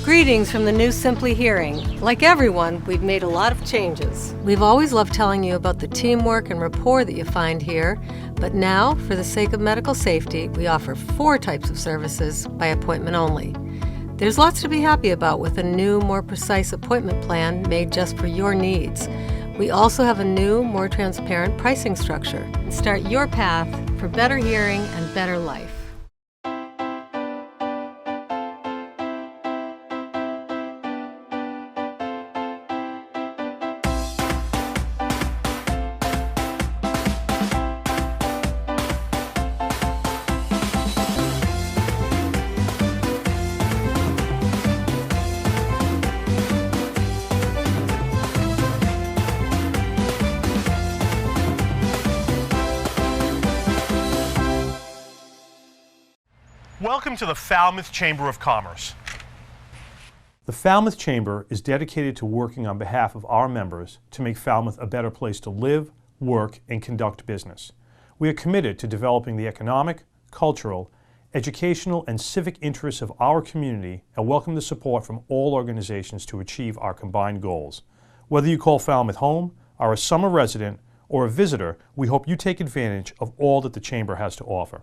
Greetings from the new Simply Hearing. Like everyone, we've made a lot of changes. We've always loved telling you about the teamwork and rapport that you find here, but now, for the sake of medical safety, we offer 4 types of services by appointment only. There's lots to be happy about with a new, more precise appointment plan made just for your needs. We also have a new, more transparent pricing structure. Start your path for better hearing and better life. Welcome to the Falmouth Chamber of Commerce. The Falmouth Chamber is dedicated to working on behalf of our members to make Falmouth a better place to live, work, and conduct business. We are committed to developing the economic, cultural, educational, and civic interests of our community and welcome the support from all organizations to achieve our combined goals. Whether you call Falmouth home, are a summer resident, or a visitor, we hope you take advantage of all that the Chamber has to offer.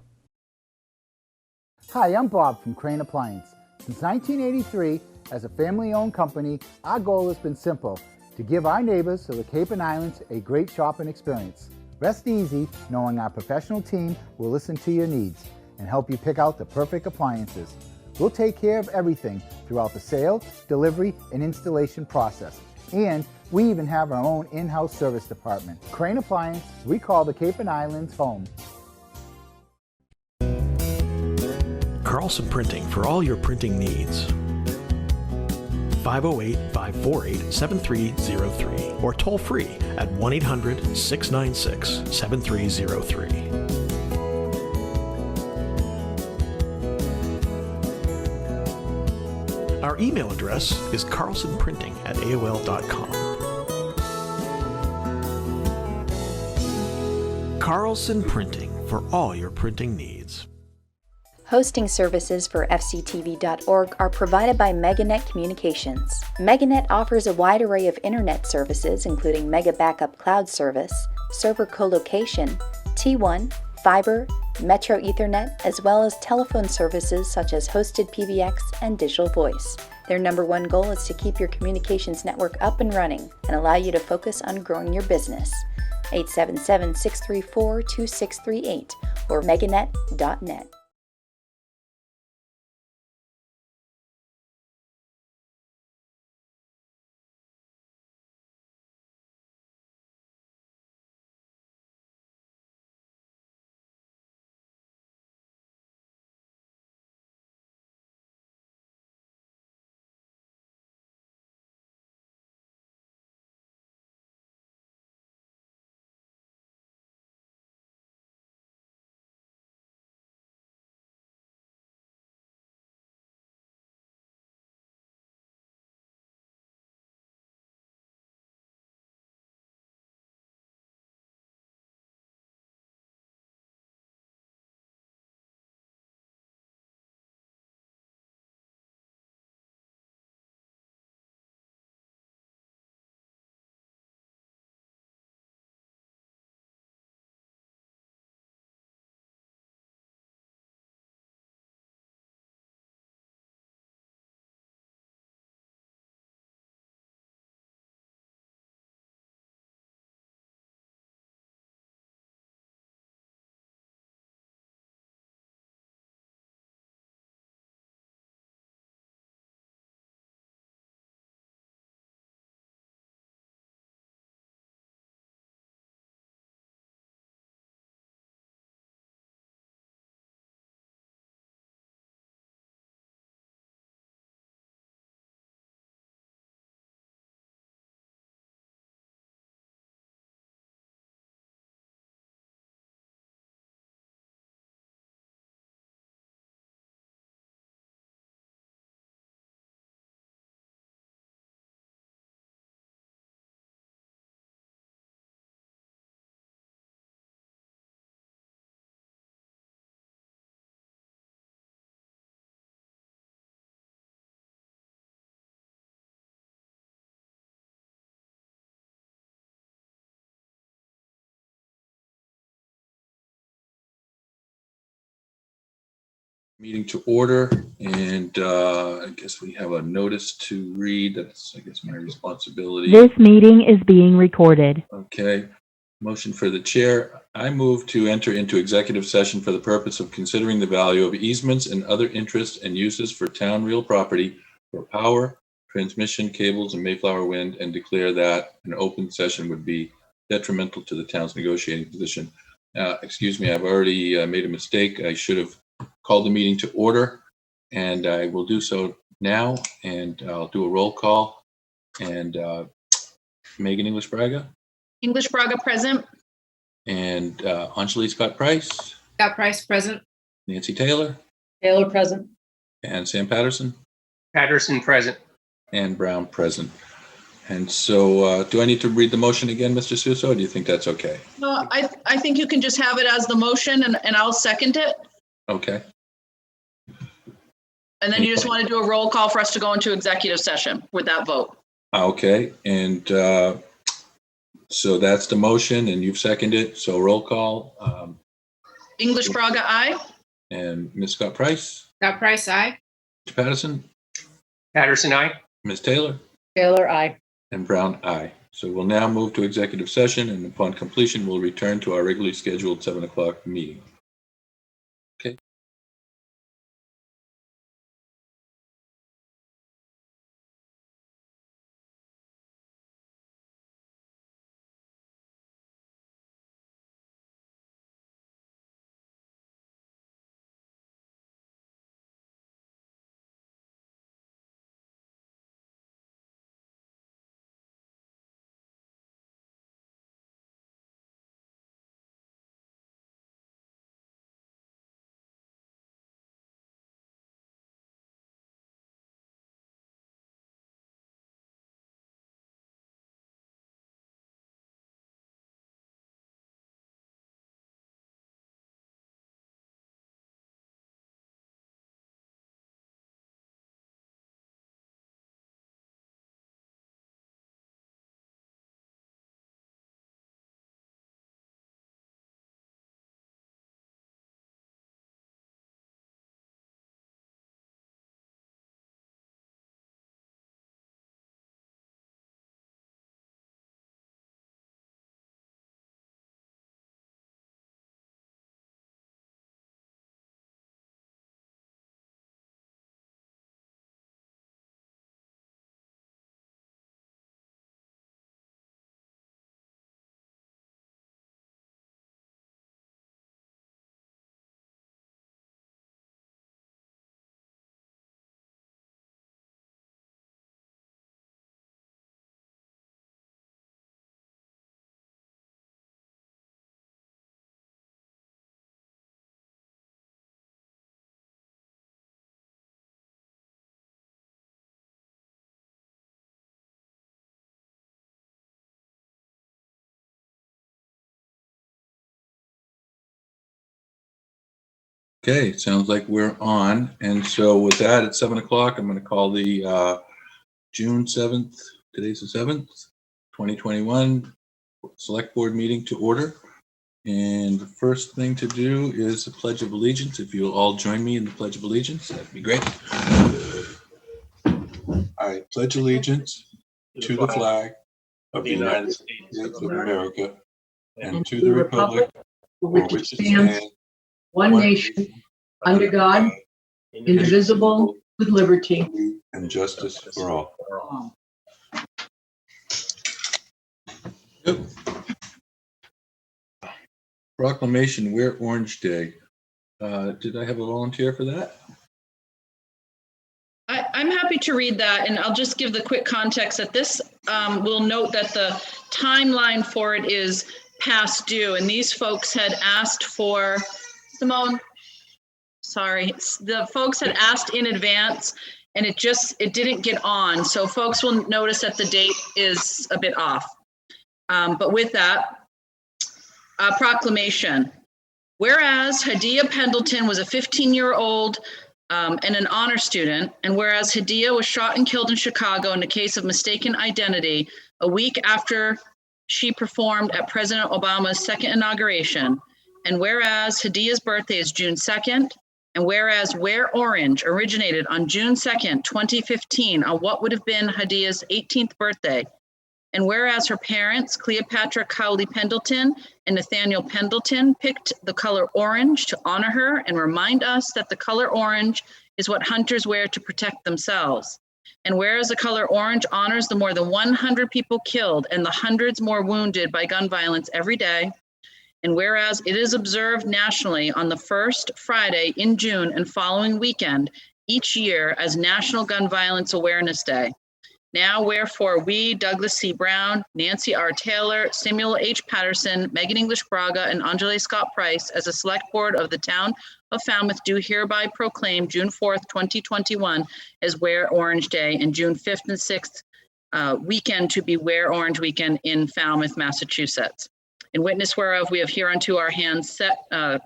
Hi, I'm Bob from Crane Appliance. Since 1983, as a family-owned company, our goal has been simple: to give our neighbors of the Cape and Islands a great shopping experience. Rest easy knowing our professional team will listen to your needs and help you pick out the perfect appliances. We'll take care of everything throughout the sale, delivery, and installation process. And we even have our own in-house service department. Crane Appliance, we call the Cape and Islands home. Carlson Printing for all your printing needs. 508-548-7303 or toll free at 1-800-696-7303. Our email address is carlsonprinting@aol.com. Carlson Printing for all your printing needs. Hosting services for fctv.org are provided by MegaNet Communications. MegaNet offers a wide array of internet services including Mega Backup Cloud Service, server colocation, T1, fiber, Metro Ethernet, as well as telephone services such as hosted PBX and digital voice. Their #1 goal is to keep your communications network up and running and allow you to focus on growing your business. 877-634-2638 or meganet.net. Meeting to order, and I guess we have a notice to read. That's, I guess, my responsibility. This meeting is being recorded. Okay. Motion for the chair. I move to enter into executive session for the purpose of considering the value of easements and other interests and uses for town real property for power, transmission, cables, and Mayflower wind, and declare that an open session would be detrimental to the town's negotiating position. Excuse me, I've already made a mistake. I should have called the meeting to order, and I will do so now, and I'll do a roll call. And Megan English Braga. English Braga present. And Anjali Scott Price. Scott Price present. Nancy Taylor. Taylor present. And Sam Patterson. Patterson present. And Brown present. And so do I need to read the motion again, Mr. Suso? Or do you think that's okay? No, I think you can just have it as the motion, and I'll second it. Okay. And then you just want to do a roll call for us to go into executive session with that vote. Okay. And so that's the motion, and you've seconded it. So roll call. English Braga, aye. And Ms. Scott Price. Scott Price, aye. Mr. Patterson. Patterson, aye. Ms. Taylor. Taylor, aye. And Brown, aye. So we'll now move to executive session, and upon completion, we'll return to our regularly scheduled 7 o'clock meeting. Okay. Okay, sounds like we're on. And so with that, at 7 o'clock, I'm going to call the June 7th, today's the 7th, 2021 Select Board meeting to order. And the first thing to do is the Pledge of Allegiance. If you'll all join me in the Pledge of Allegiance, that'd be great. All right, pledge allegiance to the flag of the United States of America and to the republic for which it stands, one nation, under God, indivisible, with liberty and justice for all. Yep. Proclamation, Wear Orange Day. Did I have a volunteer for that? I'm happy to read that, and I'll just give the quick context that this will note that the timeline for it is past due, and these folks had asked for, Simone, sorry, the folks had asked in advance, and it didn't get on, so folks will notice that the date is a bit off. But with that, proclamation. Whereas Hadia Pendleton was a 15-year-old and an honor student, and whereas Hadia was shot and killed in Chicago in a case of mistaken identity a week after she performed at President Obama's second inauguration, and whereas Hadia's birthday is June 2nd, And whereas Wear Orange originated on June 2nd, 2015, on what would have been Hadia's 18th birthday. And whereas her parents, Cleopatra Cowley Pendleton and Nathaniel Pendleton, picked the color orange to honor her and remind us that the color orange is what hunters wear to protect themselves. And whereas the color orange honors the more than 100 people killed and the hundreds more wounded by gun violence every day. And whereas it is observed nationally on the first Friday in June and following weekend each year as National Gun Violence Awareness Day. Now, wherefore, we, Douglas C. Brown, Nancy R. Taylor, Samuel H. Patterson, Megan English Braga, and Angela Scott Price, as a select board of the town of Falmouth, do hereby proclaim June 4th, 2021 as Wear Orange Day and June 5th and 6th weekend to be Wear Orange Weekend in Falmouth, Massachusetts. In witness whereof, we have hereunto our hands set, set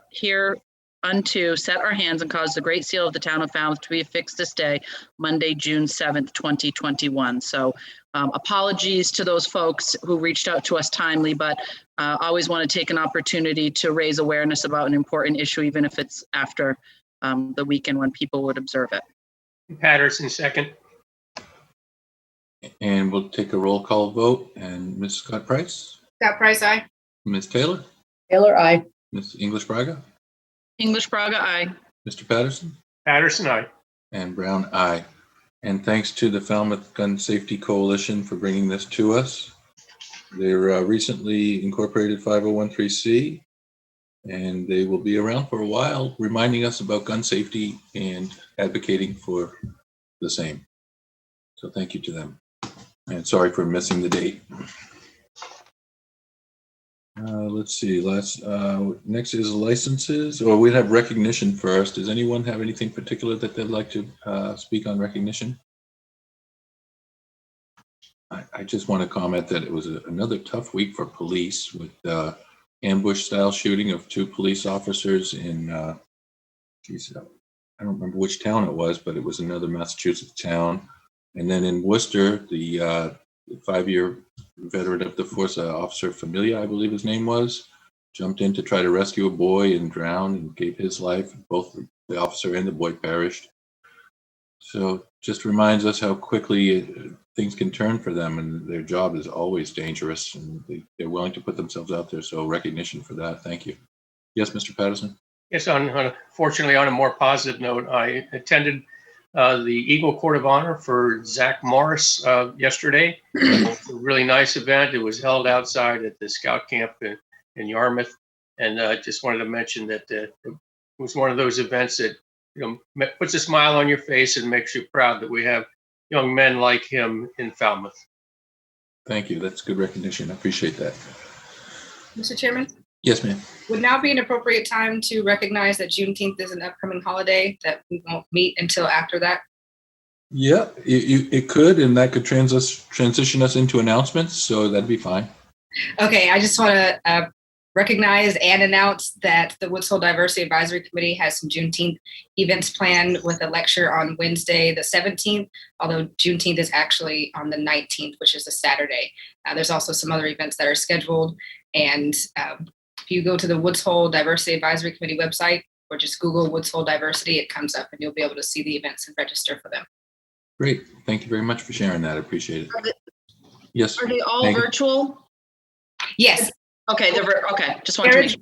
our hands and cause the great seal of the town of Falmouth to be affixed this day, Monday, June 7th, 2021. So apologies to those folks who reached out to us timely, but always want to take an opportunity to raise awareness about an important issue, even if it's after the weekend when people would observe it. Patterson, second. And we'll take a roll call vote. And Ms. Scott Price? Scott Price, aye. Ms. Taylor? Taylor, aye. Ms. English Braga? English Braga, aye. Mr. Patterson? Patterson, aye. And Brown, aye. And thanks to the Falmouth Gun Safety Coalition for bringing this to us. They're recently incorporated 501(c), and they will be around for a while, reminding us about gun safety and advocating for the same. So thank you to them. And sorry for missing the date. Let's see, next is licenses, or we'd have recognition first. Does anyone have anything particular that they'd like to speak on recognition? I just want to comment that it was another tough week for police with ambush style shooting of 2 police officers in, I don't remember which town it was, but it was another Massachusetts town. And then in Worcester, the 5-year veteran of the force, Officer Familia, I believe his name was, jumped in to try to rescue a boy and drowned and gave his life. Both the officer and the boy perished. So just reminds us how quickly things can turn for them, and their job is always dangerous, and they're willing to put themselves out there. So recognition for that. Thank you. Yes, Mr. Patterson? Yes, fortunately, on a more positive note, I attended the Eagle Court of Honor for Zach Morris yesterday. It was a really nice event. It was held outside at the Scout Camp in Yarmouth. And just wanted to mention that it was one of those events that puts a smile on your face and makes you proud that we have young men like him in Falmouth. Thank you. That's good recognition. I appreciate that. Mr. Chairman? Yes, ma'am. Would now be an appropriate time to recognize that Juneteenth is an upcoming holiday, that we won't meet until after that? Yeah, it could, and that could transition us into announcements, so that'd be fine. Okay, I just want to recognize and announce that the Woods Hole Diversity Advisory Committee has some Juneteenth events planned with a lecture on Wednesday, the 17th, although Juneteenth is actually on the 19th, which is a Saturday. There's also some other events that are scheduled, and if you go to the Woods Hole Diversity Advisory Committee website or just Google Woods Hole Diversity, it comes up and you'll be able to see the events and register for them. Great. Thank you very much for sharing that. I appreciate it. Yes. Are they all Megan? virtual? Yes. Okay, okay. Just wanted to make sure.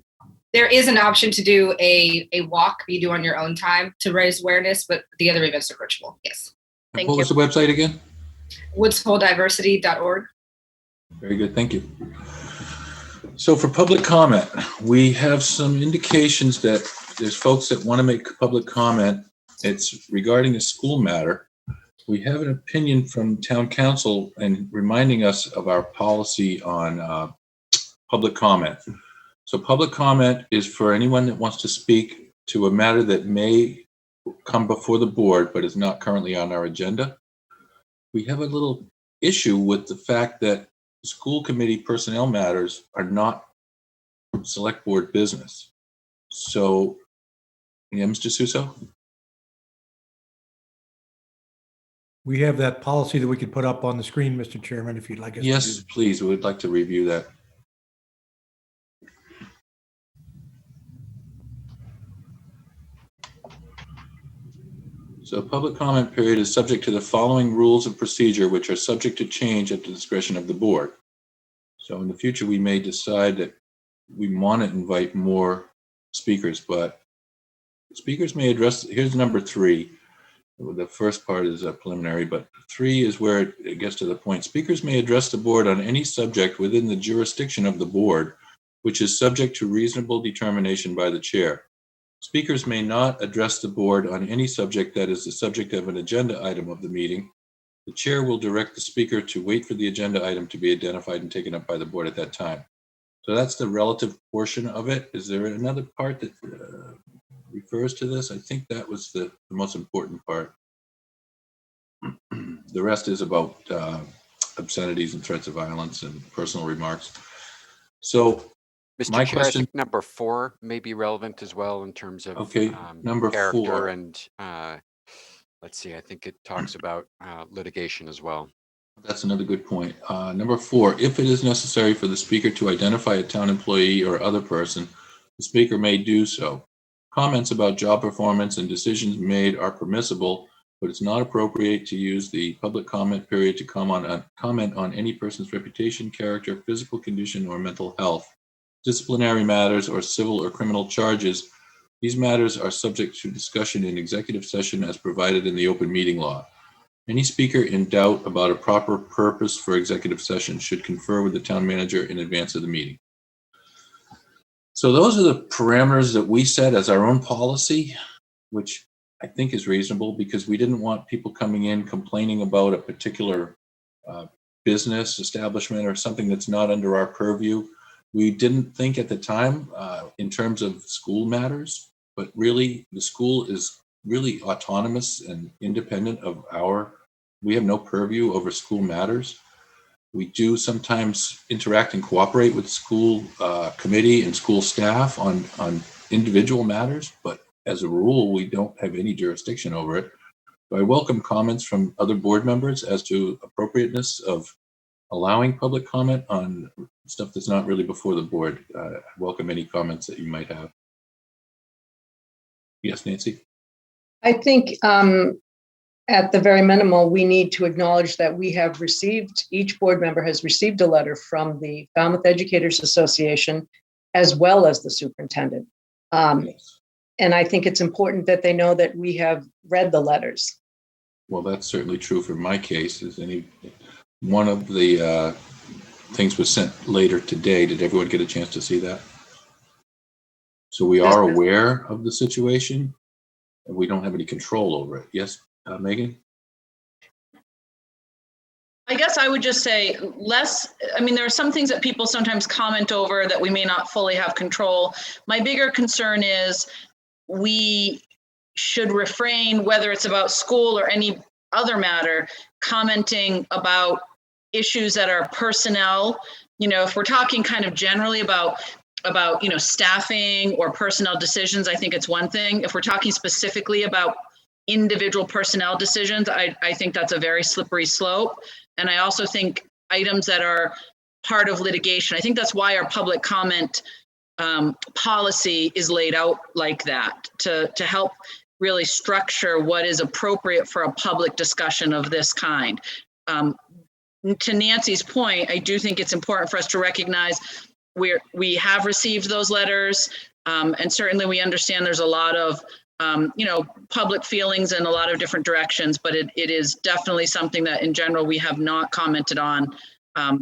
There is an option to do a walk you do on your own time to raise awareness, but the other events are virtual. Yes. Thank you. What was the website again? woodsholediversity.org. Very good. Thank you. So for public comment, we have some indications that there's folks that want to make public comment. It's regarding a school matter. We have an opinion from town council and reminding us of our policy on public comment. So public comment is for anyone that wants to speak to a matter that may come before the board, but is not currently on our agenda. We have a little issue with the fact that school committee personnel matters are not select board business. So, yeah, Mr. Suso? We have that policy that we could put up on the screen, Mr. Chairman, if you'd like us to. Yes, please. We would like to review that. So public comment period is subject to the following rules of procedure, which are subject to change at the discretion of the board. So in the future, we may decide that we want to invite more speakers, but speakers may address, here's number 3. The first part is preliminary, but 3 is where it gets to the point. Speakers may address the board on any subject within the jurisdiction of the board, which is subject to reasonable determination by the chair. Speakers may not address the board on any subject that is the subject of an agenda item of the meeting. The chair will direct the speaker to wait for the agenda item to be identified and taken up by the board at that time. So that's the relative portion of it. Is there another part that refers to this? I think that was the most important part. The rest is about obscenities and threats of violence and personal remarks. So Mr. my Chair, question, I think number 4 may be relevant as well in terms of number character 4. and let's see, I think it talks about litigation as well. That's another good point. Number 4, if it is necessary for the speaker to identify a town employee or other person, the speaker may do so. Comments about job performance and decisions made are permissible, but it's not appropriate to use the public comment period to comment on any person's reputation, character, physical condition, or mental health. Disciplinary matters or civil or criminal charges, these matters are subject to discussion in executive session as provided in the open meeting law. Any speaker in doubt about a proper purpose for executive session should confer with the town manager in advance of the meeting. So those are the parameters that we set as our own policy, which I think is reasonable because we didn't want people coming in complaining about a particular business establishment or something that's not under our purview. We didn't think at the time in terms of school matters, but really the school is really autonomous and independent of we have no purview over school matters. We do sometimes interact and cooperate with school committee and school staff on individual matters, but as a rule, we don't have any jurisdiction over it. So I welcome comments from other board members as to appropriateness of allowing public comment on stuff that's not really before the board. I welcome any comments that you might have. Yes, Nancy? I think at the very minimal, we need to acknowledge that we have received, each board member has received a letter from the Falmouth Educators Association as well as the superintendent. Yes. And I think it's important that they know that we have read the letters. Well, that's certainly true for my case. One of the things was sent later today. Did everyone get a chance to see that? So we are aware of the situation and we don't have any control over it. Yes, Megan? I guess I would just say there are some things that people sometimes comment over that we may not fully have control. My bigger concern is we should refrain, whether it's about school or any other matter, commenting about issues that are personnel. If we're talking kind of generally about staffing or personnel decisions, I think it's one thing. If we're talking specifically about individual personnel decisions, I think that's a very slippery slope. And I also think items that are part of litigation, I think that's why our public comment policy is laid out like that, to help really structure what is appropriate for a public discussion of this kind. To Nancy's point, I do think it's important for us to recognize we have received those letters, and certainly we understand there's a lot of public feelings in a lot of different directions, but it is definitely something that in general we have not commented on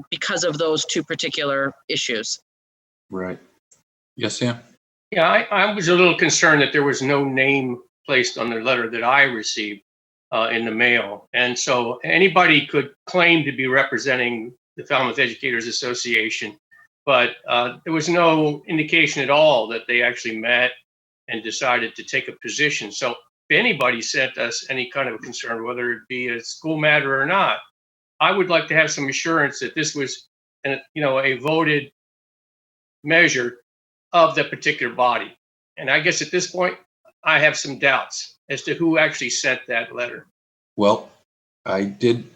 because of those two particular issues. Right. Yes, Sam? Yeah, I was a little concerned that there was no name placed on the letter that I received in the mail. And so anybody could claim to be representing the Falmouth Educators Association, but there was no indication at all that they actually met and decided to take a position. So if anybody sent us any kind of concern, whether it be a school matter or not, I would like to have some assurance that this was a voted measure of the particular body. And I guess at this point, I have some doubts as to who actually sent that letter. Well, I did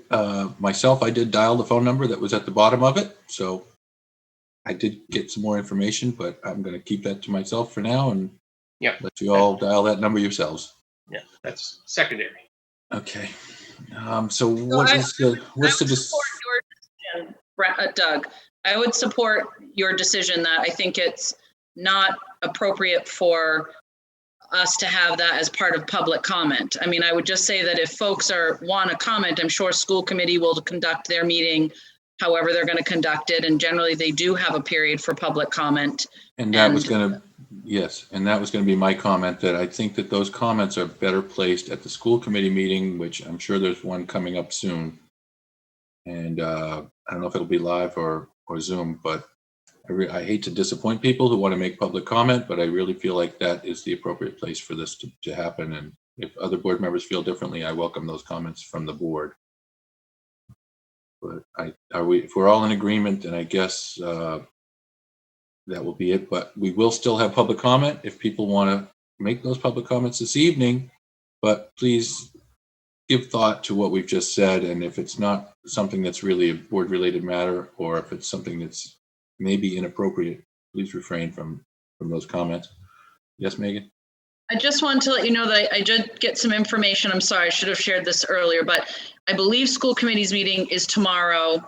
myself, I did dial the phone number that was at the bottom of it. So I did get some more information, but I'm going to keep that to myself for now and let you all dial that number yourselves. Yeah, that's secondary. Okay. So what's the support your decision, Doug. I would support your decision that I think it's not appropriate for us to have that as part of public comment. I mean, I would just say that if folks want to comment, I'm sure school committee will conduct their meeting however they're going to conduct it. And generally they do have a period for public comment. And that was going to, yes, and that was going to be my comment, that I think that those comments are better placed at the school committee meeting, which I'm sure there's one coming up soon. And I don't know if it'll be live or Zoom, but I hate to disappoint people who want to make public comment, but I really feel like that is the appropriate place for this to happen. And if other board members feel differently, I welcome those comments from the board. But if we're all in agreement, then I guess that will be it. But we will still have public comment if people want to make those public comments this evening. But please give thought to what we've just said. And if it's not something that's really a board related matter, or if it's something that's maybe inappropriate, please refrain from those comments. Yes, Megan? I just wanted to let you know that I did get some information. I'm sorry, I should have shared this earlier, but I believe school committee's meeting is tomorrow.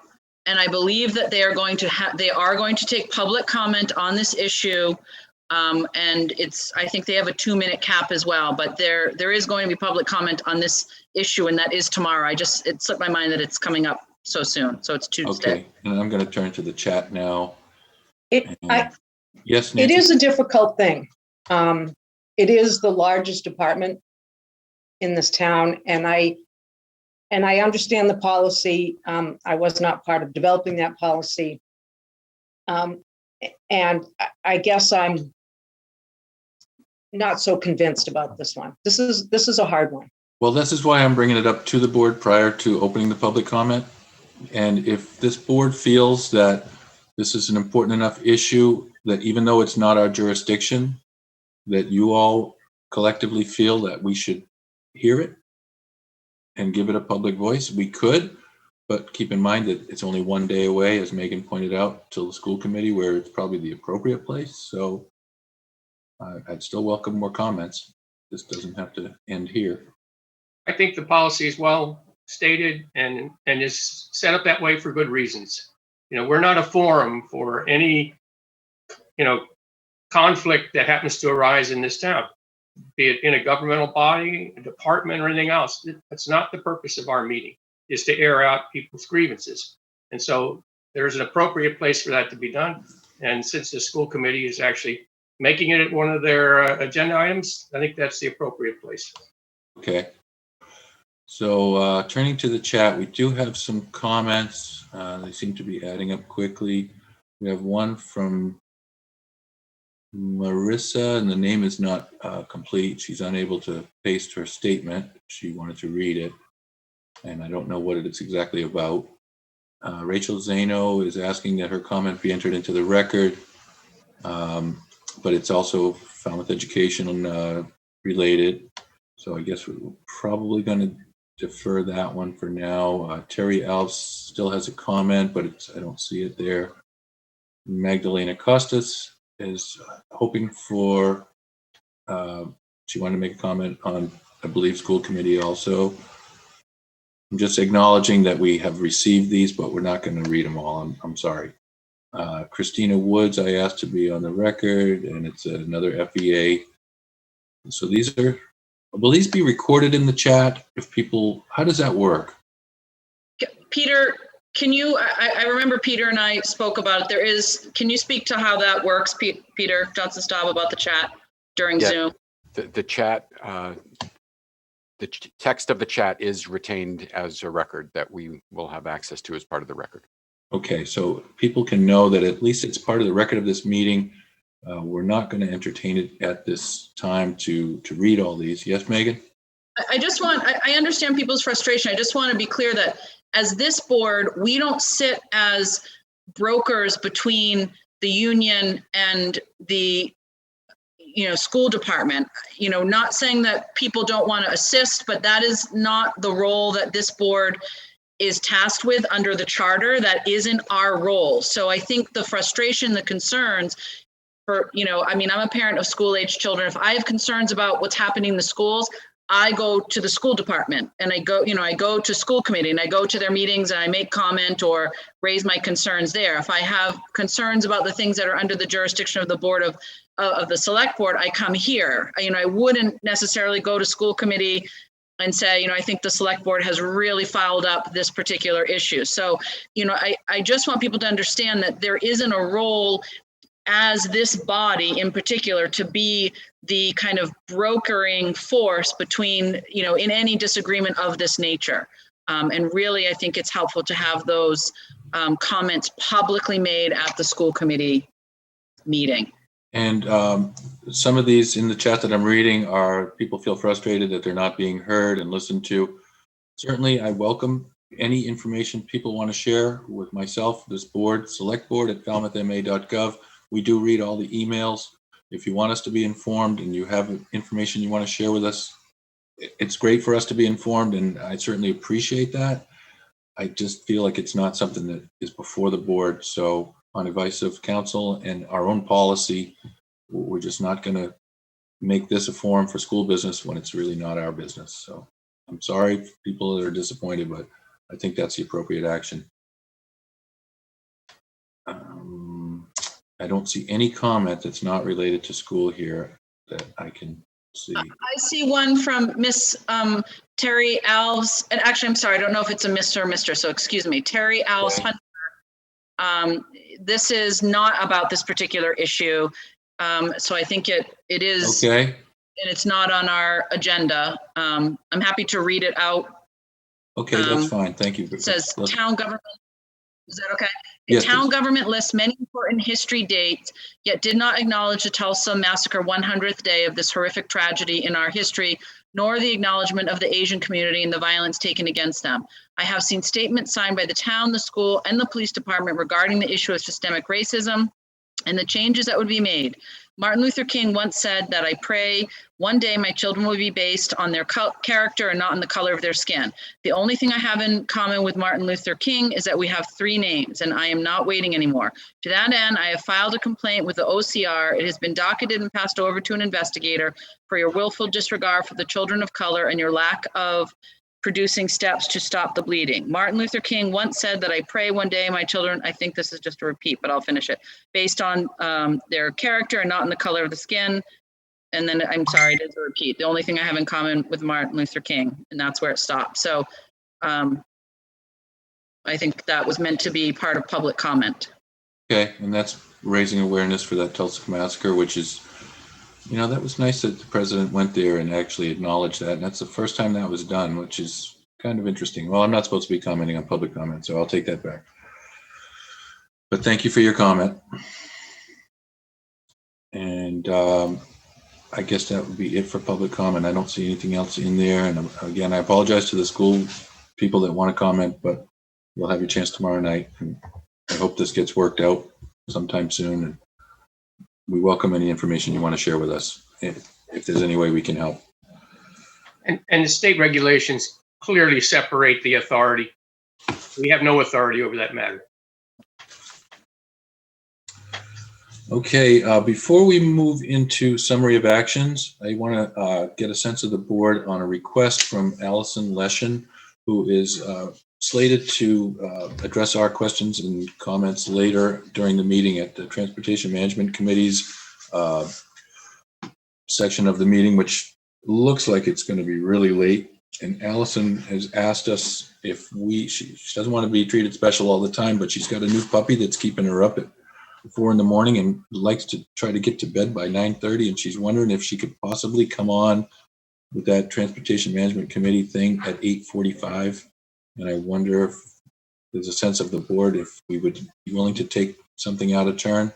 And I believe that they are going to take public comment on this issue. And I think they have a 2-minute cap as well, but there is going to be public comment on this issue, and that is tomorrow. It slipped my mind that it's coming up so soon. So it's Tuesday. Okay, and I'm going to turn to the chat now. Yes, Nancy? It is a difficult thing. It is the largest department in this town, and I understand the policy. I was not part of developing that policy. And I guess I'm not so convinced about this one. This is a hard one. Well, this is why I'm bringing it up to the board prior to opening the public comment. And if this board feels that this is an important enough issue that even though it's not our jurisdiction, that you all collectively feel that we should hear it and give it a public voice, we could, but keep in mind that it's only one day away, as Megan pointed out, till the school committee, where it's probably the appropriate place. So I'd still welcome more comments. This doesn't have to end here. I think the policy is well stated and is set up that way for good reasons. We're not a forum for any, conflict that happens to arise in this town, be it in a governmental body, a department, or anything else. That's not the purpose of our meeting, is to air out people's grievances. And so there's an appropriate place for that to be done. And since the school committee is actually making it one of their agenda items, I think that's the appropriate place. Okay. So turning to the chat, we do have some comments. They seem to be adding up quickly. We have one from Marissa, and the name is not complete. She's unable to paste her statement. She wanted to read it, and I don't know what it's exactly about. Rachel Zano is asking that her comment be entered into the record, but it's also Falmouth education related. So I guess we're probably going to defer that one for now. Terry Alves still has a comment, but I don't see it there. Magdalena Costas is hoping for, she wanted to make a comment on, I believe, school committee also. I'm just acknowledging that we have received these, but we're not going to read them all. I'm sorry. Christina Woods, I asked to be on the record, and it's another FEA. So will these be recorded in the chat? If people, how does that work? Peter, can you, I remember Peter and I spoke about it. Can you speak to how that works, Peter Johnson-Staub, about the chat during Zoom? The chat, the text of the chat is retained as a record that we will have access to as part of the record. Okay, so people can know that at least it's part of the record of this meeting. We're not going to entertain it at this time to read all these. Yes, Megan? I understand people's frustration. I just want to be clear that as this board, we don't sit as brokers between the union and the school department. Not saying that people don't want to assist, but that is not the role that this board is tasked with under the charter. That isn't our role. So I think the frustration, the concerns I'm a parent of school age children. If I have concerns about what's happening in the schools, I go to the school department and I go to school committee and I go to their meetings and I make comment or raise my concerns there. If I have concerns about the things that are under the jurisdiction of the board of the select board, I come here. I wouldn't necessarily go to school committee and say, I think the select board has really fouled up this particular issue. So, I just want people to understand that there isn't a role as this body in particular to be the kind of brokering force between, in any disagreement of this nature. And really, I think it's helpful to have those comments publicly made at the school committee meeting. And some of these in the chat that I'm reading are people feel frustrated that they're not being heard and listened to. Certainly, I welcome any information people want to share with myself, this board, select board at falmouthma.gov. We do read all the emails. If you want us to be informed and you have information you want to share with us, it's great for us to be informed, and I certainly appreciate that. I just feel like it's not something that is before the board. So on advice of council and our own policy, we're just not going to make this a forum for school business when it's really not our business. So I'm sorry if people that are disappointed, but I think that's the appropriate action. I don't see any comment that's not related to school here that I can see. I see one from Miss Terry Alves, and actually, I'm sorry, I don't know if it's a Mr. or Mr. So excuse me, Terry Alves Hunter. This is not about this particular issue, so I think it is okay, and it's not on our agenda. I'm happy to read it out. Okay, that's fine. Thank you. It says town government. Is that okay? Yes, town please. Government lists many important history dates, yet did not acknowledge the Tulsa Massacre 100th day of this horrific tragedy in our history, nor the acknowledgement of the Asian community and the violence taken against them. I have seen statements signed by the town, the school, and the police department regarding the issue of systemic racism and the changes that would be made. Martin Luther King once said that I pray one day my children will be based on their character and not on the color of their skin. The only thing I have in common with Martin Luther King is that we have 3 names, and I am not waiting anymore. To that end, I have filed a complaint with the OCR. It has been docketed and passed over to an investigator for your willful disregard for the children of color and your lack of producing steps to stop the bleeding. Martin Luther King once said that I pray one day my children, I think this is just a repeat, but I'll finish it, based on their character and not in the color of the skin. And then I'm sorry, it is a repeat. The only thing I have in common with Martin Luther King, and that's where it stops. So I think that was meant to be part of public comment. Okay, and that's raising awareness for that Tulsa Massacre, which is, that was nice that the president went there and actually acknowledged that. And that's the first time that was done, which is kind of interesting. Well, I'm not supposed to be commenting on public comment, so I'll take that back. But thank you for your comment. And I guess that would be it for public comment. I don't see anything else in there. And again, I apologize to the school people that want to comment, but you'll have your chance tomorrow night. And I hope this gets worked out sometime soon. And we welcome any information you want to share with us if there's any way we can help. And the state regulations clearly separate the authority. We have no authority over that matter. Okay, before we move into summary of actions, I want to get a sense of the board on a request from Allison Leshen, who is slated to address our questions and comments later during the meeting at the Transportation Management Committee's section of the meeting, which looks like it's going to be really late. And Allison has asked us if she doesn't want to be treated special all the time, but she's got a new puppy that's keeping her up at 4 a.m. and likes to try to get to bed by 9:30. And she's wondering if she could possibly come on with that Transportation Management Committee thing at 8:45. And I wonder if there's a sense of the board if we would be willing to take something out of turn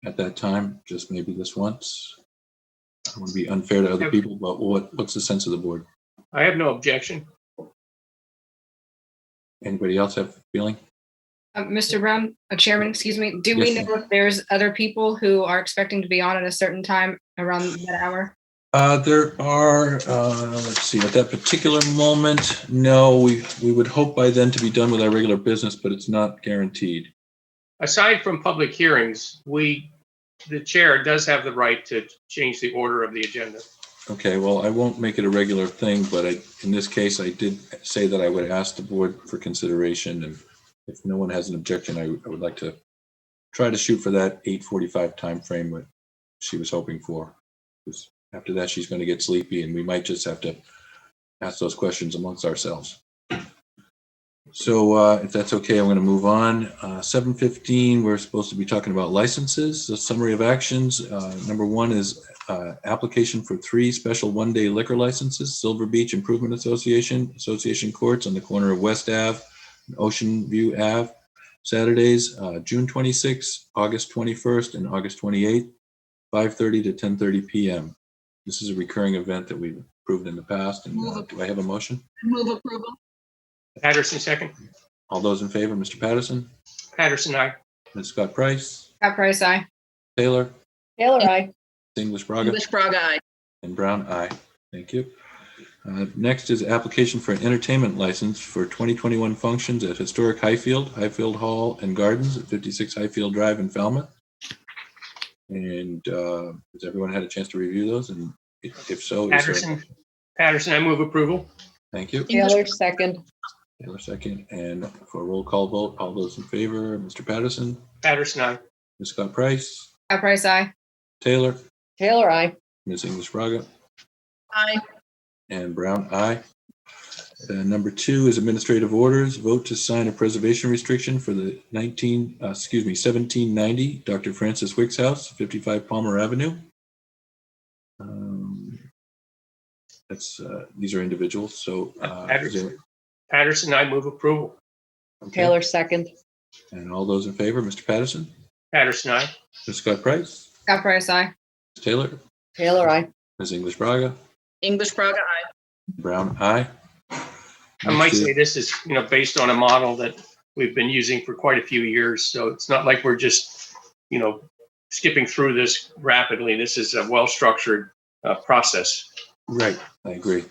at that time, just maybe this once. I don't want to be unfair to other people, but what's the sense of the board? I have no objection. Anybody else have a feeling? Mr. Brown, Chairman, excuse me, do Yes, we know if there's other people who are expecting to be on at a certain time around that hour? There are, let's see, at that particular moment, no, we would hope by then to be done with our regular business, but it's not guaranteed. Aside from public hearings, the chair does have the right to change the order of the agenda. Okay, well, I won't make it a regular thing, but in this case, I did say that I would ask the board for consideration, and if no one has an objection, I would like to try to shoot for that 8:45 timeframe that she was hoping for. Because after that, she's going to get sleepy, and we might just have to ask those questions amongst ourselves. So if that's okay, I'm going to move on. 7:15, we're supposed to be talking about licenses. The summary of actions. Number one is application for 3 special one-day liquor licenses. Silver Beach Improvement Association, Association Courts on the corner of West Ave and Ocean View Ave. Saturdays, June 26th, August 21st, and August 28th, 5:30 to 10:30 p.m. This is a recurring event that we've approved in the past. And do I have a motion? Move approval. Patterson, second. All those in favor, Mr. Patterson? Patterson, aye. Ms. Scott Price? Scott Price, aye. Taylor? Taylor, aye. English Braga? English Braga, aye. And Brown, aye. Thank you. Next is application for an entertainment license for 2021 functions at Historic Highfield, Highfield Hall and Gardens at 56 Highfield Drive in Falmouth. And has everyone had a chance to review those? And if so, Patterson, I move approval. Thank you. Taylor, second. Taylor, second. And for a roll call vote, all those in favor, Mr. Patterson? Patterson, aye. Ms. Scott Price? Scott Price, aye. Taylor? Taylor, aye. Ms. English Braga? Aye. And Brown, aye. Number 2 is administrative orders. Vote to sign a preservation restriction for the 1790 Dr. Francis Wicks House, 55 Palmer Avenue. These are individuals. So Patterson, I move approval. Okay. Taylor, second. And all those in favor, Mr. Patterson? Patterson, aye. Ms. Scott Price? Scott Price, aye. Ms. Taylor? Taylor, aye. Ms. English Braga? English Braga, aye. Brown, aye. I might say this is, based on a model that we've been using for quite a few years. So it's not like we're just, skipping through this rapidly. This is a well-structured process. Right, I agree.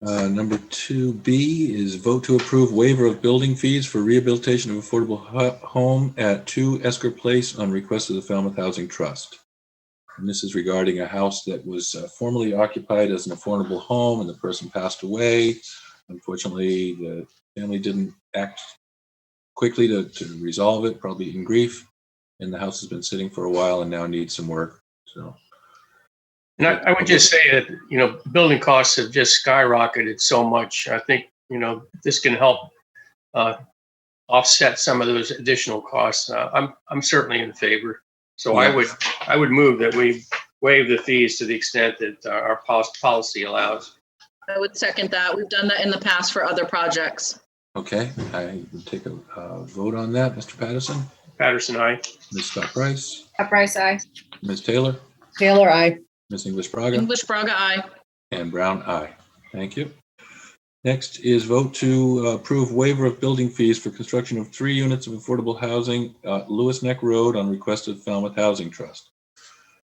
Number 2B is vote to approve waiver of building fees for rehabilitation of affordable home at 2 Esker Place on request of the Falmouth Housing Trust. And this is regarding a house that was formerly occupied as an affordable home, and the person passed away. Unfortunately, the family didn't act quickly to resolve it, probably in grief. And the house has been sitting for a while and now needs some work. So, and I would just say that, building costs have just skyrocketed so much. I think, this can help offset some of those additional costs. I'm certainly in favor. So yeah. I would move that we waive the fees to the extent that our policy allows. I would second that. We've done that in the past for other projects. Okay, I would take a vote on that. Mr. Patterson? Patterson, aye. Ms. Scott Price? Scott Price, aye. Ms. Taylor? Taylor, aye. Ms. English Braga? English Braga, aye. And Brown, aye. Thank you. Next is vote to approve waiver of building fees for construction of 3 units of affordable housing at Lewis Neck Road on request of Falmouth Housing Trust.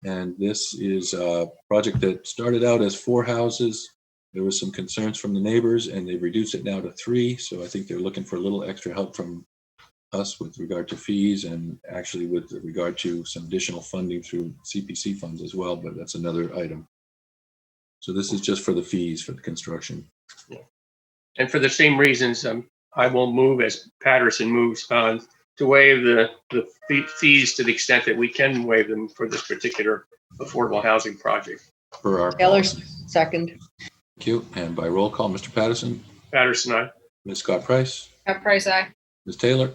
And this is a project that started out as 4 houses. There was some concerns from the neighbors and they've reduced it now to 3. So I think they're looking for a little extra help from us with regard to fees and actually with regard to some additional funding through CPC funds as well, but that's another item. So this is just for the fees for the construction. Yeah. And for the same reasons, I will move as Patterson moves on to waive the fees to the extent that we can waive them for this particular affordable housing project. For our Taylor, policy. second. Thank you. And by roll call, Mr. Patterson? Patterson, aye. Ms. Scott Price? Scott Price, aye. Ms. Taylor?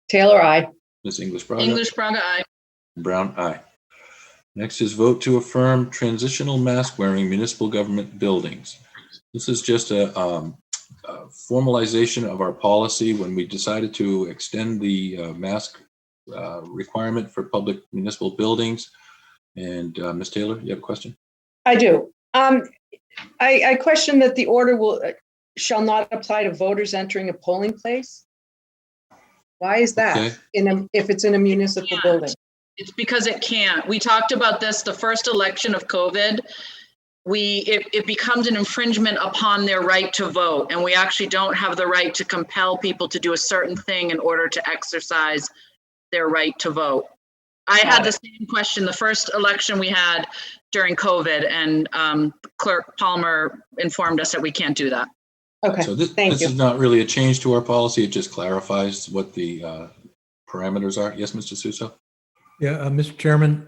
Taylor, aye. Ms. English Braga? English Braga, aye. Brown, aye. Next is vote to affirm transitional mask wearing municipal government buildings. This is just a formalization of our policy when we decided to extend the mask requirement for public municipal buildings. And Ms. Taylor, you have a question? I do. I question that the order shall not apply to voters entering a polling place. Why is that? Okay. If it's in a municipal building? It's because it can't. We talked about this the first election of COVID. It becomes an infringement upon their right to vote, and we actually don't have the right to compel people to do a certain thing in order to exercise their right to vote. I had the same question the first election we had during COVID, and Clerk Palmer informed us that we can't do that. Okay, So this thank you. is not really a change to our policy. It just clarifies what the parameters are. Yes, Mr. Suso? Yeah, Mr. Chairman,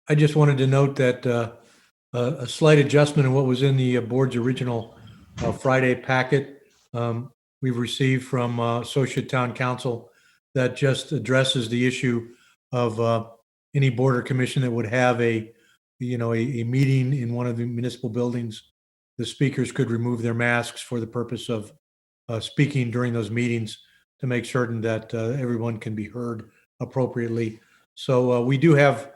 I just wanted to note that a slight adjustment in what was in the board's original Friday packet we've received from Associate Town Council that just addresses the issue of any board or commission that would have a meeting in one of the municipal buildings. The speakers could remove their masks for the purpose of speaking during those meetings to make certain that everyone can be heard appropriately. So we do have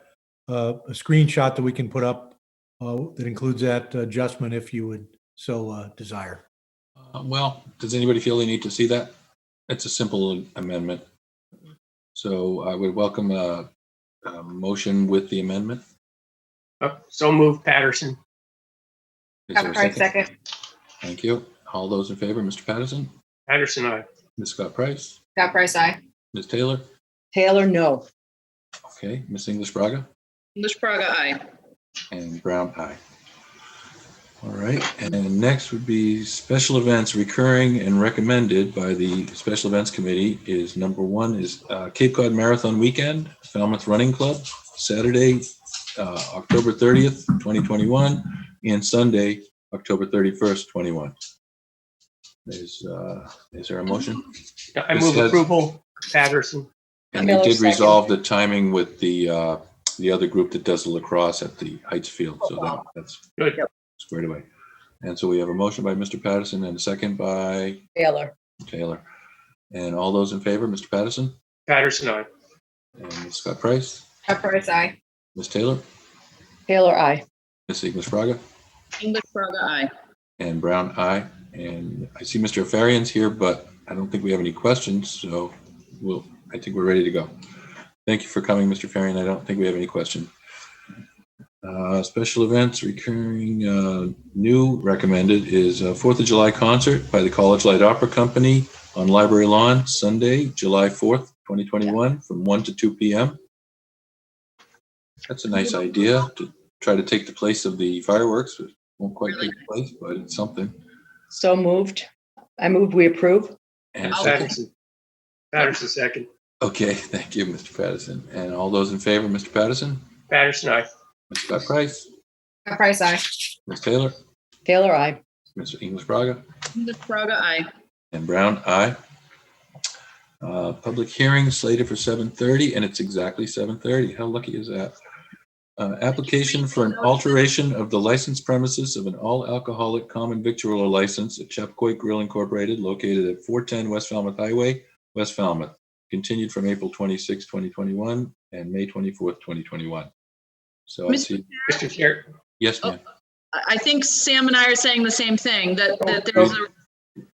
a screenshot that we can put up that includes that adjustment if you would so desire. Well, does anybody feel they need to see that? It's a simple amendment. So I would welcome a motion with the amendment. So moved, Patterson. Is there a Scott Price, second. Thank you. All those in favor, Mr. Patterson? Patterson, aye. Ms. Scott Price? Scott Price, aye. Ms. Taylor? Taylor, no. Okay, Ms. English Braga? English Braga, aye. And Brown, aye. All right, and next would be special events recurring and recommended by the Special Events Committee is number one is Cape Cod Marathon Weekend, Falmouth Running Club, Saturday, October 30th, 2021, and Sunday, October 31st, 21. Is there a motion? I move approval, Patterson. And they did resolve the timing with the other group that does the lacrosse at the Heights Field, so that's Good. squared away. And so we have a motion by Mr. Patterson and a second by Taylor. Taylor. And all those in favor, Mr. Patterson? Patterson, aye. And Ms. Scott Price? Scott Price, aye. Ms. Taylor? Taylor, aye. Ms. English Braga? English Braga, aye. And Brown, aye. And I see Mr. Afarian's here, but I don't think we have any questions, so I think we're ready to go. Thank you for coming, Mr. Afarian. I don't think we have any questions. Special events recurring new recommended is 4th of July concert by the College Light Opera Company on Library Lawn, Sunday, July 4th, 2021, from 1 to 2 p.m. That's a nice idea to try to take the place of the fireworks. It won't quite take the place, but it's something. So moved. I move we approve. And Patterson. Patterson, second. Okay, thank you, Mr. Patterson. And all those in favor, Mr. Patterson? Patterson, aye. Ms. Scott Price? Scott Price, aye. Ms. Taylor? Taylor, aye. Mr. English Braga? English Braga, aye. And Brown, aye. Public hearing slated for 7:30, and it's exactly 7:30. How lucky is that? Application for an alteration of the licensed premises of an all-alcoholic common victualler license at Chapcoy Grill Incorporated, located at 410 West Falmouth Highway, West Falmouth. Continued from April 26, 2021, and May 24th, 2021. So I see. Mr. Chair. Yes, ma'am. I think Sam and I are saying the same thing, that there's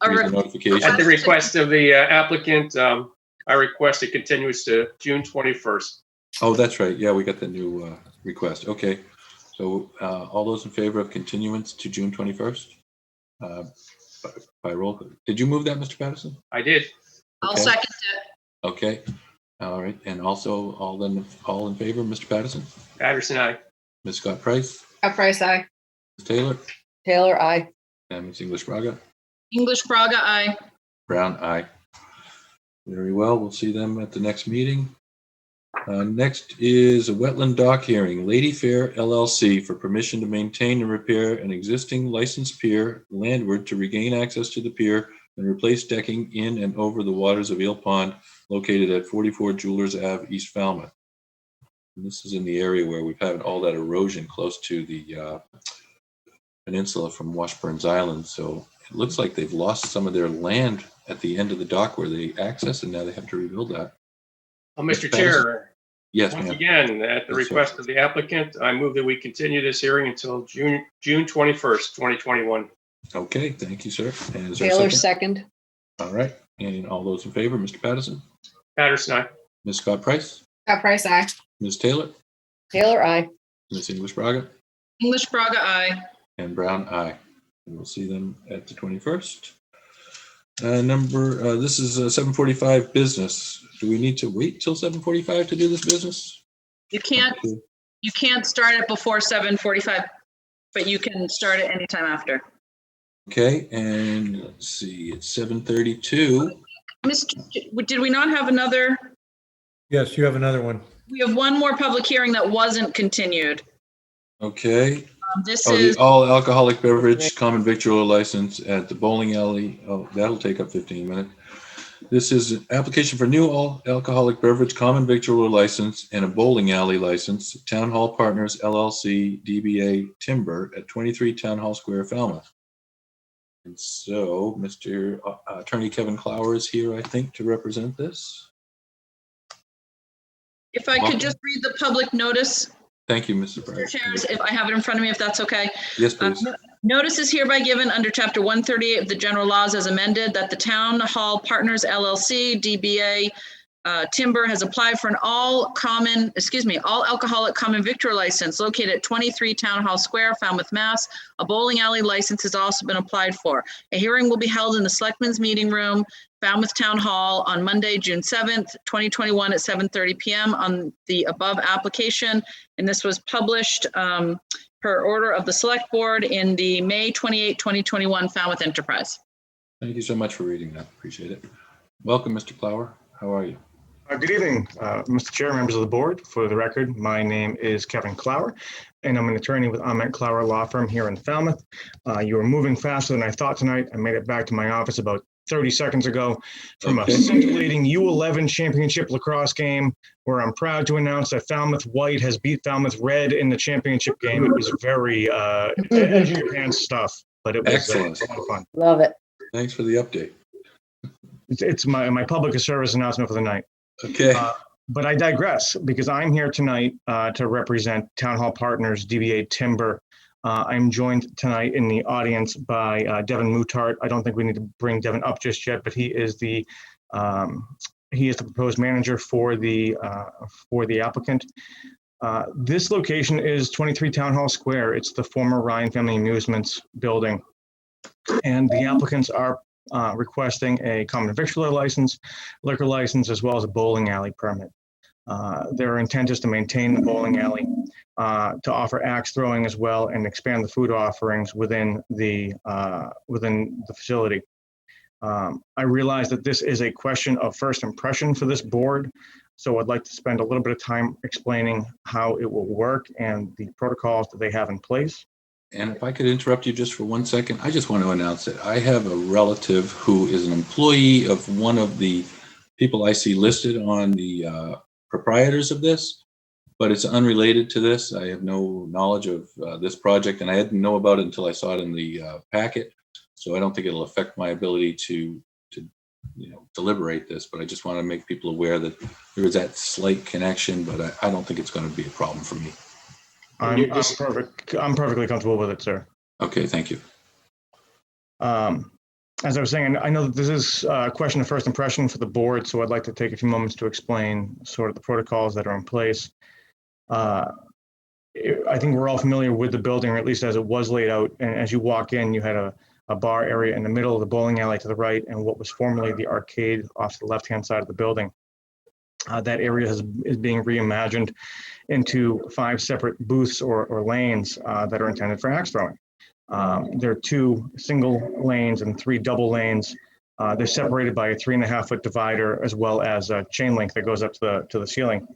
Here's a notification. At the request of the applicant, I request a continuance to June 21st. Oh, that's right. Yeah, we got the new request. Okay. So all those in favor of continuance to June 21st? By roll. Did you move that, Mr. Patterson? I did. I'll Okay. second it. Okay. All right. And also all in favor, Mr. Patterson? Patterson, aye. Ms. Scott Price? Scott Price, aye. Ms. Taylor? Taylor, aye. And Ms. English Braga? English Braga, aye. Brown, aye. Very well. We'll see them at the next meeting. Next is a wetland dock hearing, Lady Fair LLC, for permission to maintain and repair an existing licensed pier landward to regain access to the pier and replace decking in and over the waters of Eel Pond, located at 44 Jewelers Ave, East Falmouth. And this is in the area where we've had all that erosion close to the peninsula from Washburn's Island. So it looks like they've lost some of their land at the end of the dock where they access, and now they have to rebuild that. Mr. Chair. Yes, Once ma'am. again, at the Yes, sir. request of the applicant, I move that we continue this hearing until June 21st, 2021. Okay, thank you, sir. And is there a Taylor, second? second. All right. And all those in favor, Mr. Patterson? Patterson, aye. Ms. Scott Price? Scott Price, aye. Ms. Taylor? Taylor, aye. Ms. English Braga? English Braga, aye. And Brown, aye. And we'll see them at the 21st. This is 7:45 business. Do we need to wait till 7:45 to do this business? You can't start it before 7:45, but you can start it anytime after. Okay, and let's see, it's 7:32. Did we not have another? Yes, you have another one. We have one more public hearing that wasn't continued. Okay. This The is all alcoholic beverage common victualler license at the bowling alley. Oh, that'll take up 15 minutes. This is an application for new all alcoholic beverage common victualler license and a bowling alley license, Town Hall Partners LLC, DBA Timber at 23 Town Hall Square, Falmouth. And so Mr. Attorney Kevin Clower is here, I think, to represent this. If I could just read the public notice. Thank you, Mr. Price. Chairs, if I have it in front of me, if that's okay. Yes, please. Notice is hereby given under Chapter 138 of the General Laws as amended that the Town Hall Partners LLC, DBA Timber has applied for an all alcoholic common victular license located at 23 Town Hall Square, Falmouth, Mass. A bowling alley license has also been applied for. A hearing will be held in the Selectmen's Meeting Room, Falmouth Town Hall on Monday, June 7th, 2021 at 7:30 p.m. on the above application. And this was published per order of the Select Board in the May 28, 2021 Falmouth Enterprise. Thank you so much for reading that. Appreciate it. Welcome, Mr. Clower. How are you? Good evening, Mr. Chair, members of the board. For the record, my name is Kevin Clower, and I'm an attorney with Ahmet Clower Law Firm here in Falmouth. You were moving faster than I thought tonight. I made it back to my office about 30 seconds ago from a scintillating U11 championship lacrosse game where I'm proud to announce that Falmouth White has beat Falmouth Red in the championship game. It was very edge of your pants stuff, but it was excellent. A lot of fun. Love it. Thanks for the update. It's my public service announcement for the night. Okay. But I digress because I'm here tonight to represent Town Hall Partners, DBA Timber. I'm joined tonight in the audience by Devin Mutart. I don't think we need to bring Devin up just yet, but he is the proposed manager for the applicant. This location is 23 Town Hall Square. It's the former Ryan Family Amusements building, and the applicants are requesting a common victualler license, liquor license, as well as a bowling alley permit. Their intent is to maintain the bowling alley, to offer axe throwing as well, and expand the food offerings within the facility. I realize that this is a question of first impression for this board, so I'd like to spend a little bit of time explaining how it will work and the protocols that they have in place. And if I could interrupt you just for 1 second, I just want to announce that I have a relative who is an employee of one of the people I see listed on the proprietors of this, but it's unrelated to this. I have no knowledge of this project, and I didn't know about it until I saw it in the packet. So I don't think it'll affect my ability to deliberate this, but I just want to make people aware that there is that slight connection, but I don't think it's going to be a problem for me. I'm perfectly comfortable with it, sir. Okay, thank you. As I was saying, I know that this is a question of first impression for the board, so I'd like to take a few moments to explain sort of the protocols that are in place. I think we're all familiar with the building, or at least as it was laid out. And as you walk in, you had a bar area in the middle of the bowling alley to the right, and what was formerly the arcade off to the left-hand side of the building. That area is being reimagined into 5 separate booths or lanes that are intended for axe throwing. There are 2 single lanes and 3 double lanes. They're separated by a 3.5-foot divider, as well as a chain link that goes up to the ceiling.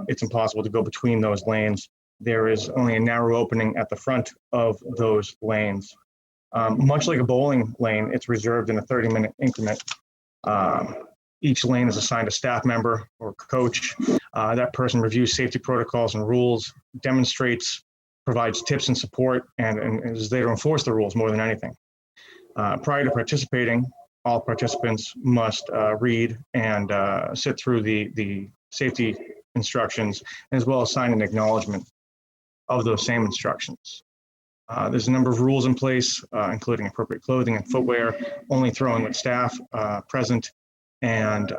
It's impossible to go between those lanes. There is only a narrow opening at the front of those lanes. Much like a bowling lane, it's reserved in a 30-minute increment. Each lane is assigned a staff member or coach. That person reviews safety protocols and rules, demonstrates, provides tips and support, and is there to enforce the rules more than anything. Prior to participating, all participants must read and sit through the safety instructions, as well as sign an acknowledgement of those same instructions. There's a number of rules in place, including appropriate clothing and footwear, only throwing with staff present, and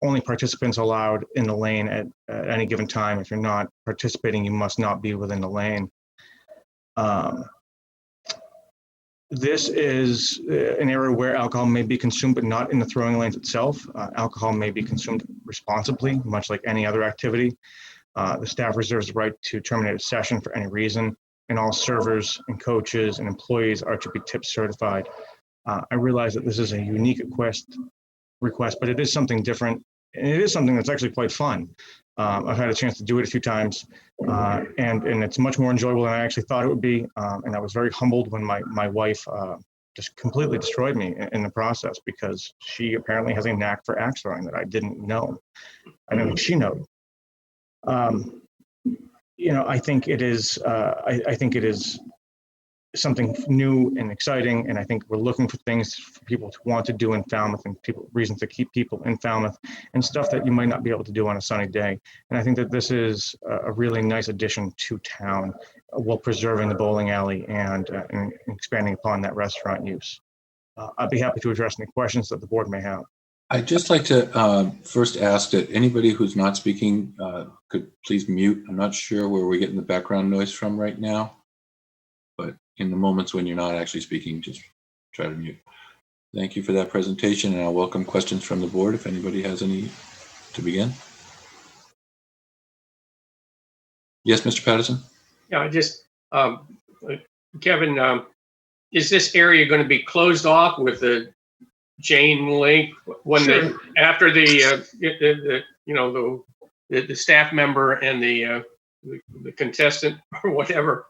only participants allowed in the lane at any given time. If you're not participating, you must not be within the lane. This is an area where alcohol may be consumed, but not in the throwing lanes itself. Alcohol may be consumed responsibly, much like any other activity. The staff reserves the right to terminate a session for any reason, and all servers and coaches and employees are to be tip certified. I realize that this is a unique request, but it is something different, and it is something that's actually quite fun. I've had a chance to do it a few times, and it's much more enjoyable than I actually thought it would be. And I was very humbled when my wife just completely destroyed me in the process, because she apparently has a knack for axe throwing that I didn't know. I don't think she knew. I think it is. I think it is something new and exciting, and I think we're looking for things for people to want to do in Falmouth, and reasons to keep people in Falmouth, and stuff that you might not be able to do on a sunny day. And I think that this is a really nice addition to town, while preserving the bowling alley and expanding upon that restaurant use. I'd be happy to address any questions that the board may have. I'd just like to first ask that anybody who's not speaking could please mute. I'm not sure where we're getting the background noise from right now, but in the moments when you're not actually speaking, just try to mute. Thank you for that presentation, and I'll welcome questions from the board if anybody has any to begin. Yes, Mr. Patterson? Yeah, I just, Kevin, is this area going to be closed off with the chain link when Sure. after the staff member and the contestant or whatever,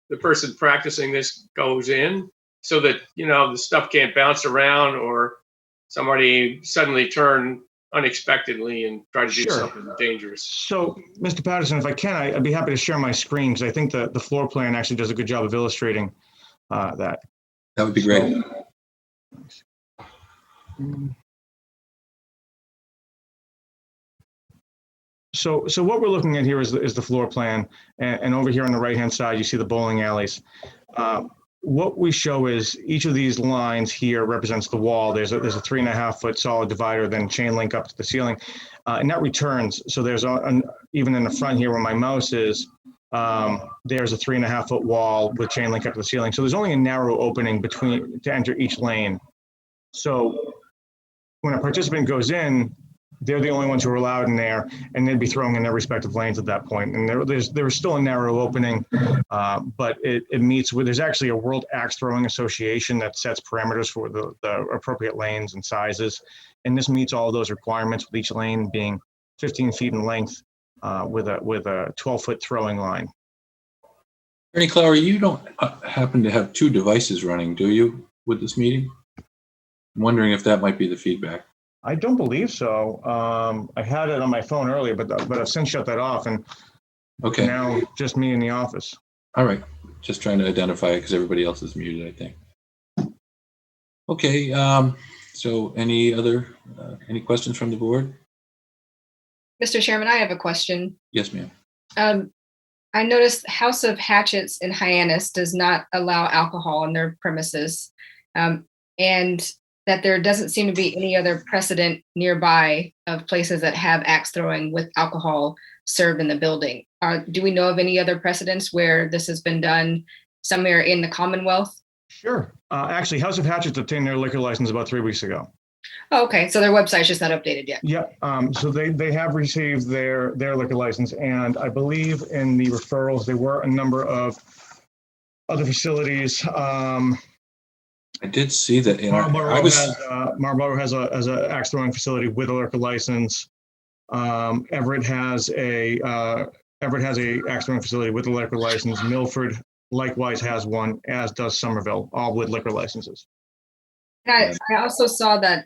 the person practicing this goes in, so that the stuff can't bounce around or somebody suddenly turn unexpectedly and try to do Sure. something dangerous? So, Mr. Patterson, if I can, I'd be happy to share my screen, because I think the floor plan actually does a good job of illustrating that. That would be great. So what we're looking at here is the floor plan, and over here on the right-hand side, you see the bowling alleys. What we show is each of these lines here represents the wall. There's a 3.5 foot solid divider, then chain link up to the ceiling, and that returns. So there's even in the front here where my mouse is, there's a 3.5 foot wall with chain link up to the ceiling. So there's only a narrow opening to enter each lane. So when a participant goes in, they're the only ones who are allowed in there, and they'd be throwing in their respective lanes at that point. And there's still a narrow opening, but it meets with, there's actually a World Axe Throwing Association that sets parameters for the appropriate lanes and sizes. And this meets all of those requirements, with each lane being 15 feet in length with a 12-foot throwing line. Attorney Clower, you don't happen to have two devices running, do you, with this meeting? I'm wondering if that might be the feedback. I don't believe so. I had it on my phone earlier, but I've since shut that off, and okay, now just me in the office. All right, just trying to identify it because everybody else is muted, I think. Okay, so any questions from the board? Mr. Chairman, I have a question. Yes, ma'am. I noticed House of Hatchets in Hyannis does not allow alcohol on their premises, and that there doesn't seem to be any other precedent nearby of places that have axe throwing with alcohol served in the building. Do we know of any other precedents where this has been done somewhere in the Commonwealth? Sure. Actually, House of Hatchets obtained their liquor license about 3 weeks ago. Oh, okay, so their website's just not updated yet. Yep. So they have received their liquor license, and I believe in the referrals there were a number of other facilities. I did see that. Marlborough has a axe throwing facility with a liquor license. Everett has a axe throwing facility with a liquor license. Milford likewise has one, as does Somerville, all with liquor licenses. I also saw that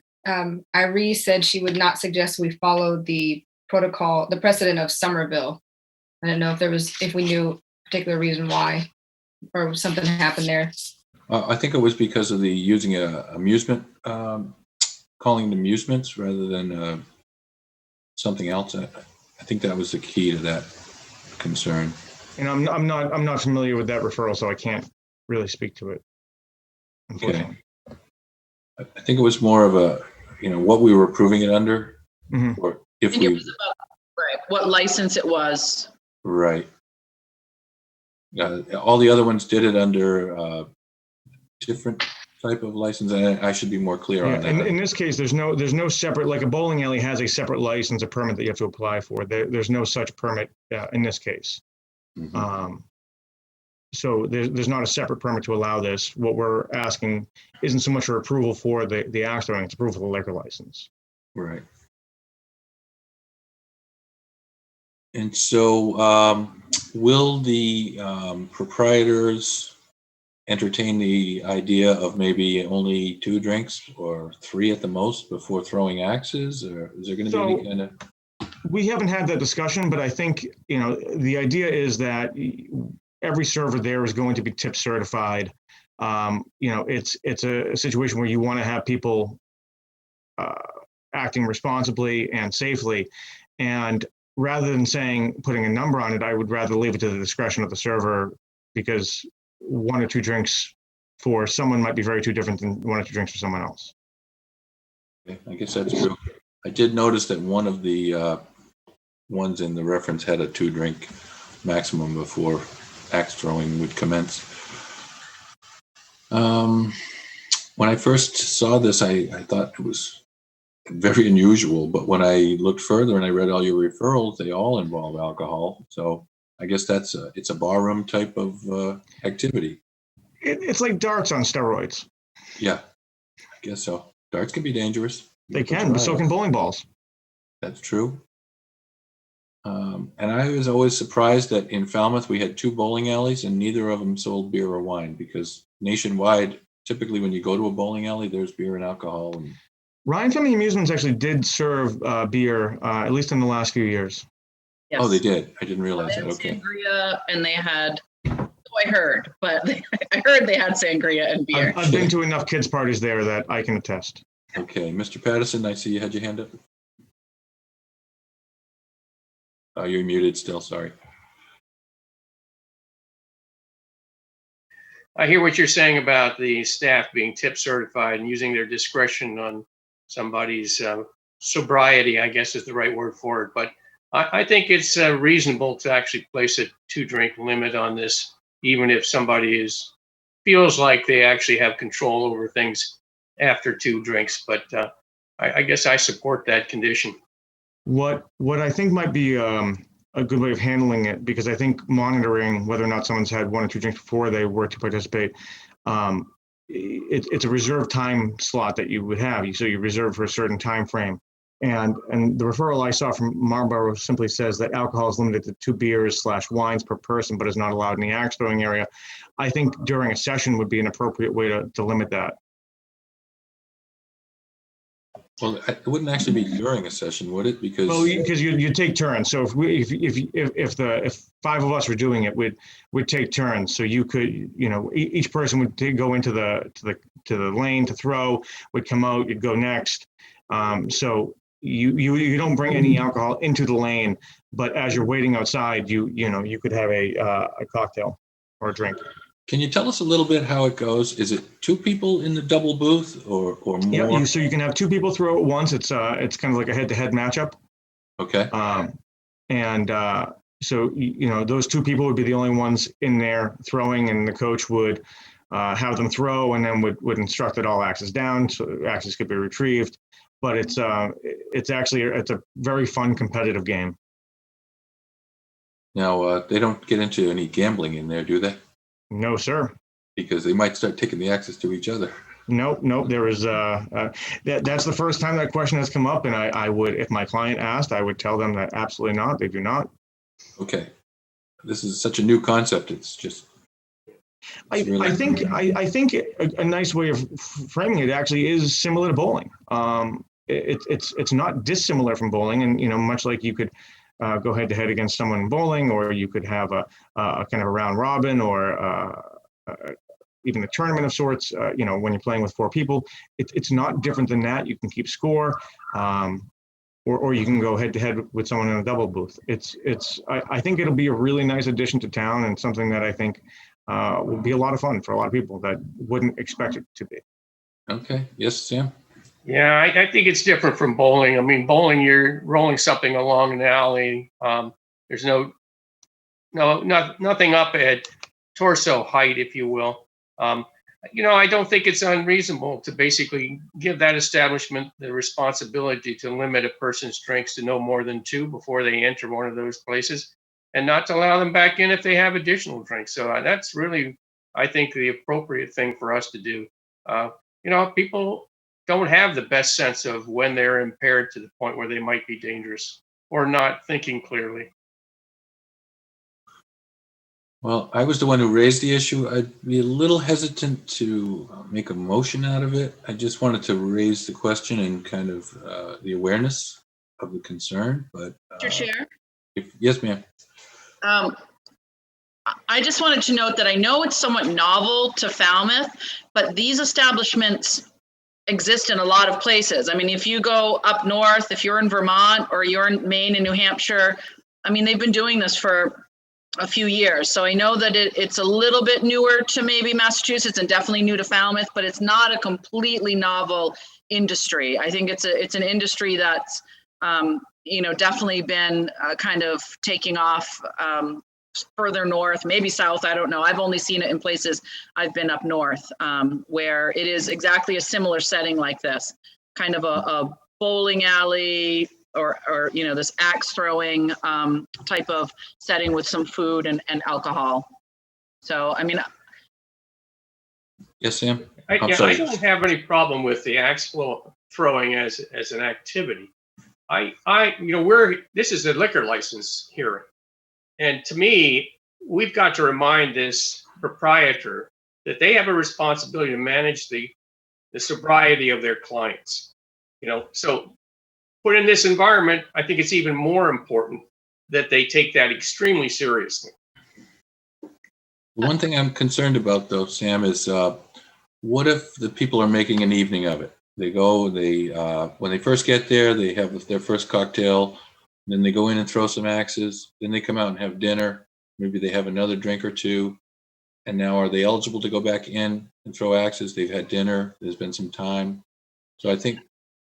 Irene said she would not suggest we follow the protocol, the precedent of Somerville. I don't know if we knew a particular reason why, or something happened there. I think it was because of the using amusement, calling it amusements rather than something else. I think that was the key to that concern. And I'm not familiar with that referral, so I can't really speak to it, unfortunately. Okay. I think it was more of a, what we were approving it under, or if it was about, right, what license it was. Right. All the other ones did it under different type of license? And I should be more clear on that. In this case, there's no separate, like a bowling alley has a separate license, a permit that you have to apply for. There's no such permit in this case. So there's not a separate permit to allow this. What we're asking isn't so much for approval for the axe throwing, it's approval for the liquor license. Right. And so will the proprietors entertain the idea of maybe only 2 drinks or 3 at the most before throwing axes? Or is there going to be any kind of... We haven't had that discussion, but I think, the idea is that every server there is going to be tip certified. It's a situation where you want to have people acting responsibly and safely. And rather than putting a number on it, I would rather leave it to the discretion of the server, because 1 or 2 drinks for someone might be very too different than 1 or 2 drinks for someone else. Okay, I guess that's true. I did notice that one of the ones in the reference had a 2-drink maximum before axe throwing would commence. When I first saw this, I thought it was very unusual, but when I looked further and I read all your referrals, they all involve alcohol. So I guess it's a barroom type of activity. It's like darts on steroids. Yeah, I guess so. Darts can be dangerous. They can, but so can bowling balls. That's true. And I was always surprised that in Falmouth we had 2 bowling alleys and neither of them sold beer or wine, because nationwide, typically when you go to a bowling alley, there's beer and alcohol. And Ryan Family Amusements actually did serve beer, at least in the last few years. Yes. Oh, they did. I didn't realize that. Okay. Sangria, and they had, I heard, but I heard they had sangria and beer. I've been to enough kids' parties there that I can attest. Okay, Mr. Patterson, I see you had your hand up. Oh, you're muted still, sorry. I hear what you're saying about the staff being tip certified and using their discretion on somebody's sobriety, I guess is the right word for it. But I think it's reasonable to actually place a 2-drink limit on this, even if somebody feels like they actually have control over things after 2 drinks. But I guess I support that condition. What I think might be a good way of handling it, because I think monitoring whether or not someone's had 1 or 2 drinks before they were to participate, it's a reserved time slot that you would have. So you reserve for a certain time frame. And the referral I saw from Marlborough simply says that alcohol is limited to 2 beers/wines per person, but is not allowed in the axe throwing area. I think during a session would be an appropriate way to limit that. Well, it wouldn't actually be during a session, would it? Because you take turns. So if 5 of us were doing it, we'd take turns. So you could, each person would go into the lane to throw, would come out, you'd go next. So you don't bring any alcohol into the lane, but as you're waiting outside, you could have a cocktail or a drink. Can you tell us a little bit how it goes? Is it 2 people in the double booth or more? Yeah, so you can have 2 people throw at once. It's kind of like a head-to-head matchup. Okay. So those 2 people would be the only ones in there throwing, and the coach would have them throw, and then would instruct that all axes down, so axes could be retrieved. But it's a very fun competitive game. Now they don't get into any gambling in there, do they? No, sir. Because they might start taking the axes to each other. Nope. There is that's the first time that question has come up, and I would, if my client asked, I would tell them that absolutely not. They do not. Okay. This is such a new concept. It's just. I think a nice way of framing it actually is similar to bowling. It's not dissimilar from bowling, and much like you could go head to head against someone in bowling, or you could have a kind of a round robin, or even a tournament of sorts. When you're playing with 4 people, it's not different than that. You can keep score, or you can go head to head with someone in a double booth. I think it'll be a really nice addition to town, and something that I think will be a lot of fun for a lot of people that wouldn't expect it to be. Okay. Yes, Sam. Yeah, I think it's different from bowling. I mean, bowling, you're rolling something along an alley. There's nothing up at torso height, if you will. I don't think it's unreasonable to basically give that establishment the responsibility to limit a person's drinks to no more than 2 before they enter one of those places, and not to allow them back in if they have additional drinks. So that's really, I think, the appropriate thing for us to do. People don't have the best sense of when they're impaired to the point where they might be dangerous or not thinking clearly. Well, I was the one who raised the issue. I'd be a little hesitant to make a motion out of it. I just wanted to raise the question and kind of the awareness of the concern. But Mr. Chair? Yes, ma'am. I just wanted to note that I know it's somewhat novel to Falmouth, but these establishments exist in a lot of places. I mean, if you go up north, if you're in Vermont or you're in Maine and New Hampshire, I mean, they've been doing this for a few years. So I know that it's a little bit newer to maybe Massachusetts and definitely new to Falmouth, but it's not a completely novel industry. I think it's an industry that's, definitely been kind of taking off further north, maybe south, I don't know. I've only seen it in places I've been up north, where it is exactly a similar setting like this, kind of a bowling alley, or this axe throwing type of setting with some food and alcohol. So, I mean. Yes, Sam? I don't have any problem with the axe throwing as an activity. This is a liquor license hearing. And to me, we've got to remind this proprietor that they have a responsibility to manage the sobriety of their clients. So put in this environment, I think it's even more important that they take that extremely seriously. One thing I'm concerned about, though, Sam, is what if the people are making an evening of it? They go, when they first get there, they have their first cocktail, then they go in and throw some axes, then they come out and have dinner. Maybe they have another drink or two. And now are they eligible to go back in and throw axes? They've had dinner. There's been some time. So I think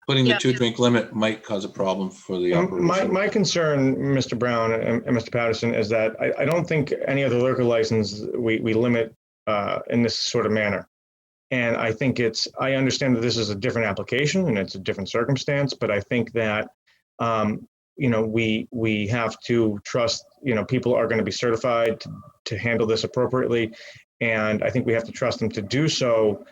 putting the 2-drink limit might cause a problem for the operation. My concern, Mr. Brown and Mr. Patterson, is that I don't think any other liquor license we limit in this sort of manner. And I think I understand that this is a different application and it's a different circumstance, but I think that, we have to trust, people are going to be certified to handle this appropriately. And I think we have to trust them to do so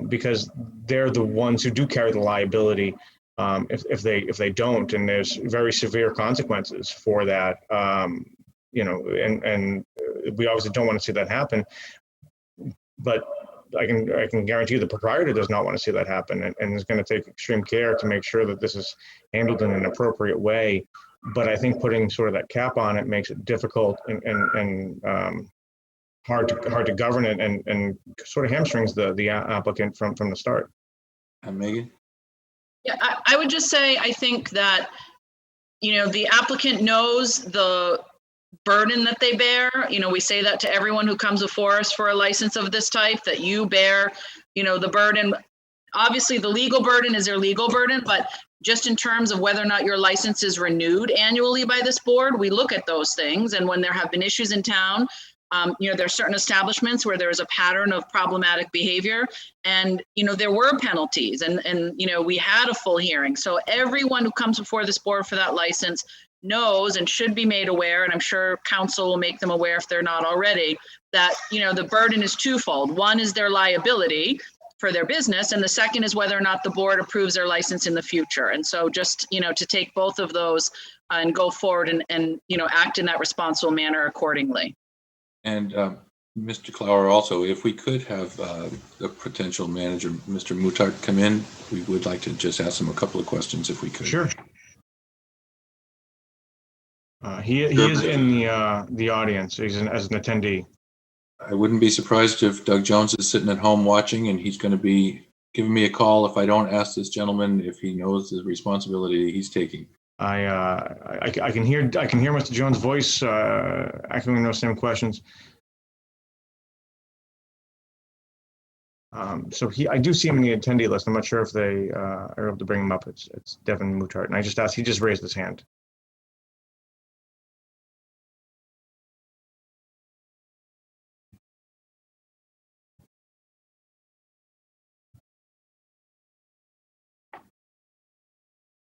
because they're the ones who do carry the liability if they don't, and there's very severe consequences for that. And we obviously don't want to see that happen, but I can guarantee you the proprietor does not want to see that happen, and is going to take extreme care to make sure that this is handled in an appropriate way. But I think putting sort of that cap on it makes it difficult and hard to govern it, and sort of hamstrings the applicant from the start. Megan? Yeah, I would just say, I think that, the applicant knows the burden that they bear. We say that to everyone who comes before us for a license of this type, that you bear, the burden. Obviously, the legal burden is their legal burden, but just in terms of whether or not your license is renewed annually by this board, we look at those things. And when there have been issues in town, there are certain establishments where there is a pattern of problematic behavior, and there were penalties, and we had a full hearing. So everyone who comes before this board for that license knows and should be made aware, and I'm sure council will make them aware if they're not already, that the burden is twofold. One is their liability for their business, and the second is whether or not the board approves their license in the future. And so just to take both of those and go forward and act in that responsible manner accordingly. And Mr. Clower, also, if we could have the potential manager, Mr. Muttart, come in, we would like to just ask him a couple of questions if we could. Sure. He is in the audience. He's as an attendee. I wouldn't be surprised if Doug Jones is sitting at home watching, and he's going to be giving me a call if I don't ask this gentleman if he knows the responsibility he's taking. I can hear Mr. Jones' voice echoing those same questions. So I do see him in the attendee list. I'm not sure if they are able to bring him up. It's Devin Muttart, and I just asked. He just raised his hand.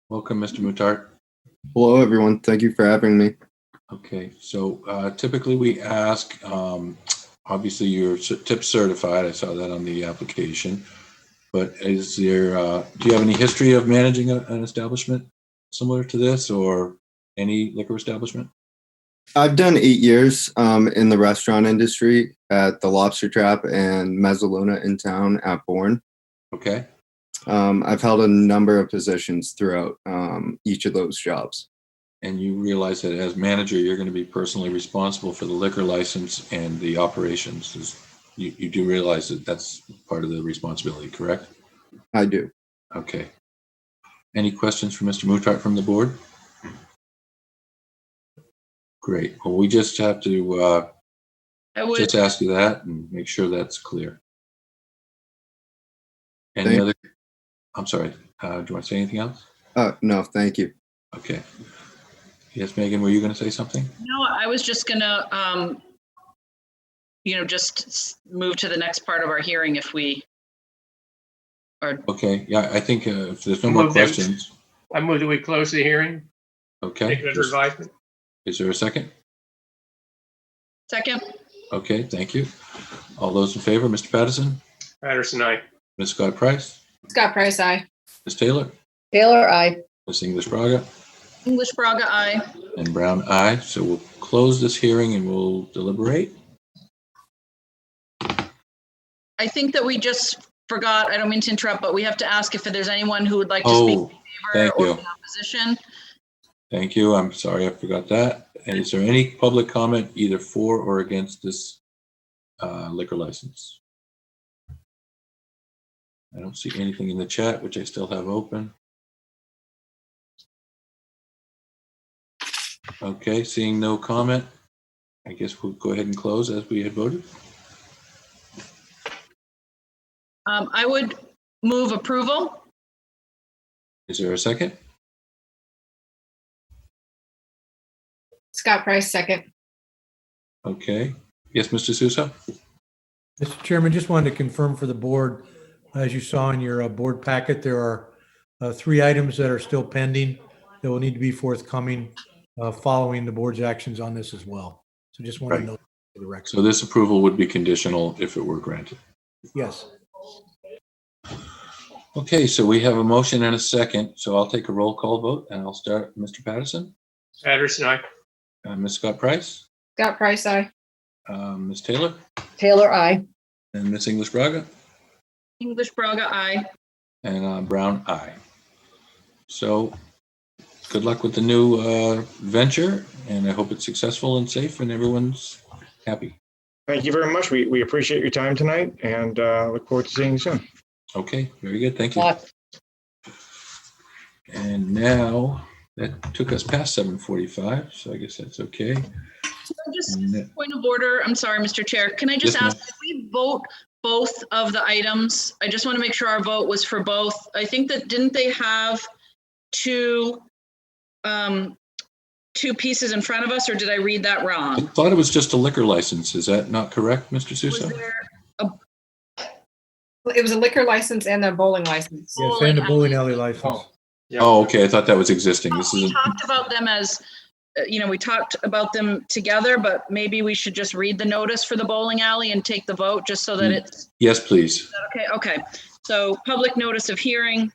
Welcome, Mr. Muttart. Hello, everyone. Thank you for having me. Okay, so typically we ask, obviously you're tip certified. I saw that on the application. But is there, do you have any history of managing an establishment similar to this or any liquor establishment? I've done 8 years in the restaurant industry at the Lobster Trap and Mezzaluna in town at Bourne. Okay. I've held a number of positions throughout each of those jobs. And you realize that as manager, you're going to be personally responsible for the liquor license and the operations. You do realize that that's part of the responsibility, correct? I do. Okay. Any questions for Mr. Muttart from the board? Great. Well, we just have to just ask you that and make sure that's clear. Any other? I'm sorry. Do you want to say anything else? No, thank you. Okay. Yes, Megan, were you going to say something? No, I was just going to, just move to the next part of our hearing if we are. Okay. Yeah, I think if there's no more questions. I move that we close the hearing. Okay. Take it under advisement. Is there a second? Second. Okay, thank you. All those in favor, Mr. Patterson? Patterson, aye. Ms. Scott Price? Scott Price, aye. Ms. Taylor? Taylor, aye. Ms. English Braga? English Braga, aye. And Brown, aye. So we'll close this hearing and we'll deliberate. I think that we just forgot, I don't mean to interrupt, but we have to ask if there's anyone who would like to speak in favor or in opposition. Thank you. I'm sorry I forgot that. And is there any public comment either for or against this liquor license? I don't see anything in the chat, which I still have open. Okay, seeing no comment, I guess we'll go ahead and close as we had voted. I would move approval. Is there a second? Scott Price, second. Okay. Yes, Mr. Sousa? Mr. Chairman, just wanted to confirm for the board, as you saw in your board packet, there are 3 items that are still pending that will need to be forthcoming following the board's actions on this as well. So just want to note for the record. So this approval would be conditional if it were granted. Yes. Okay, so we have a motion and a second. So I'll take a roll call vote and I'll start Mr. Patterson. Patterson, aye. Ms. Scott Price. Scott Price, aye. Ms. Taylor. Taylor, aye. And Ms. English Braga. English Braga, aye. And Brown, aye. So good luck with the new venture, and I hope it's successful and safe and everyone's happy. Thank you very much. We appreciate your time tonight and look forward to seeing you soon. Okay, very good. Thank you. And now that took us past 7:45, so I guess that's okay. Just point of order. I'm sorry, Mr. Chair. Can I just ask, did we vote both of the items? I just want to make sure our vote was for both. I think that, didn't they have two pieces in front of us, or did I read that wrong? I thought it was just a liquor license. Is that not correct, Mr. Sousa? It was a liquor license and a bowling license. Yes, and a bowling alley license. Oh, okay. I thought that was existing. This We isn't. talked about them as, we talked about them together, but maybe we should just read the notice for the bowling alley and take the vote just so that it's. Yes, please. Okay. So public notice of hearing.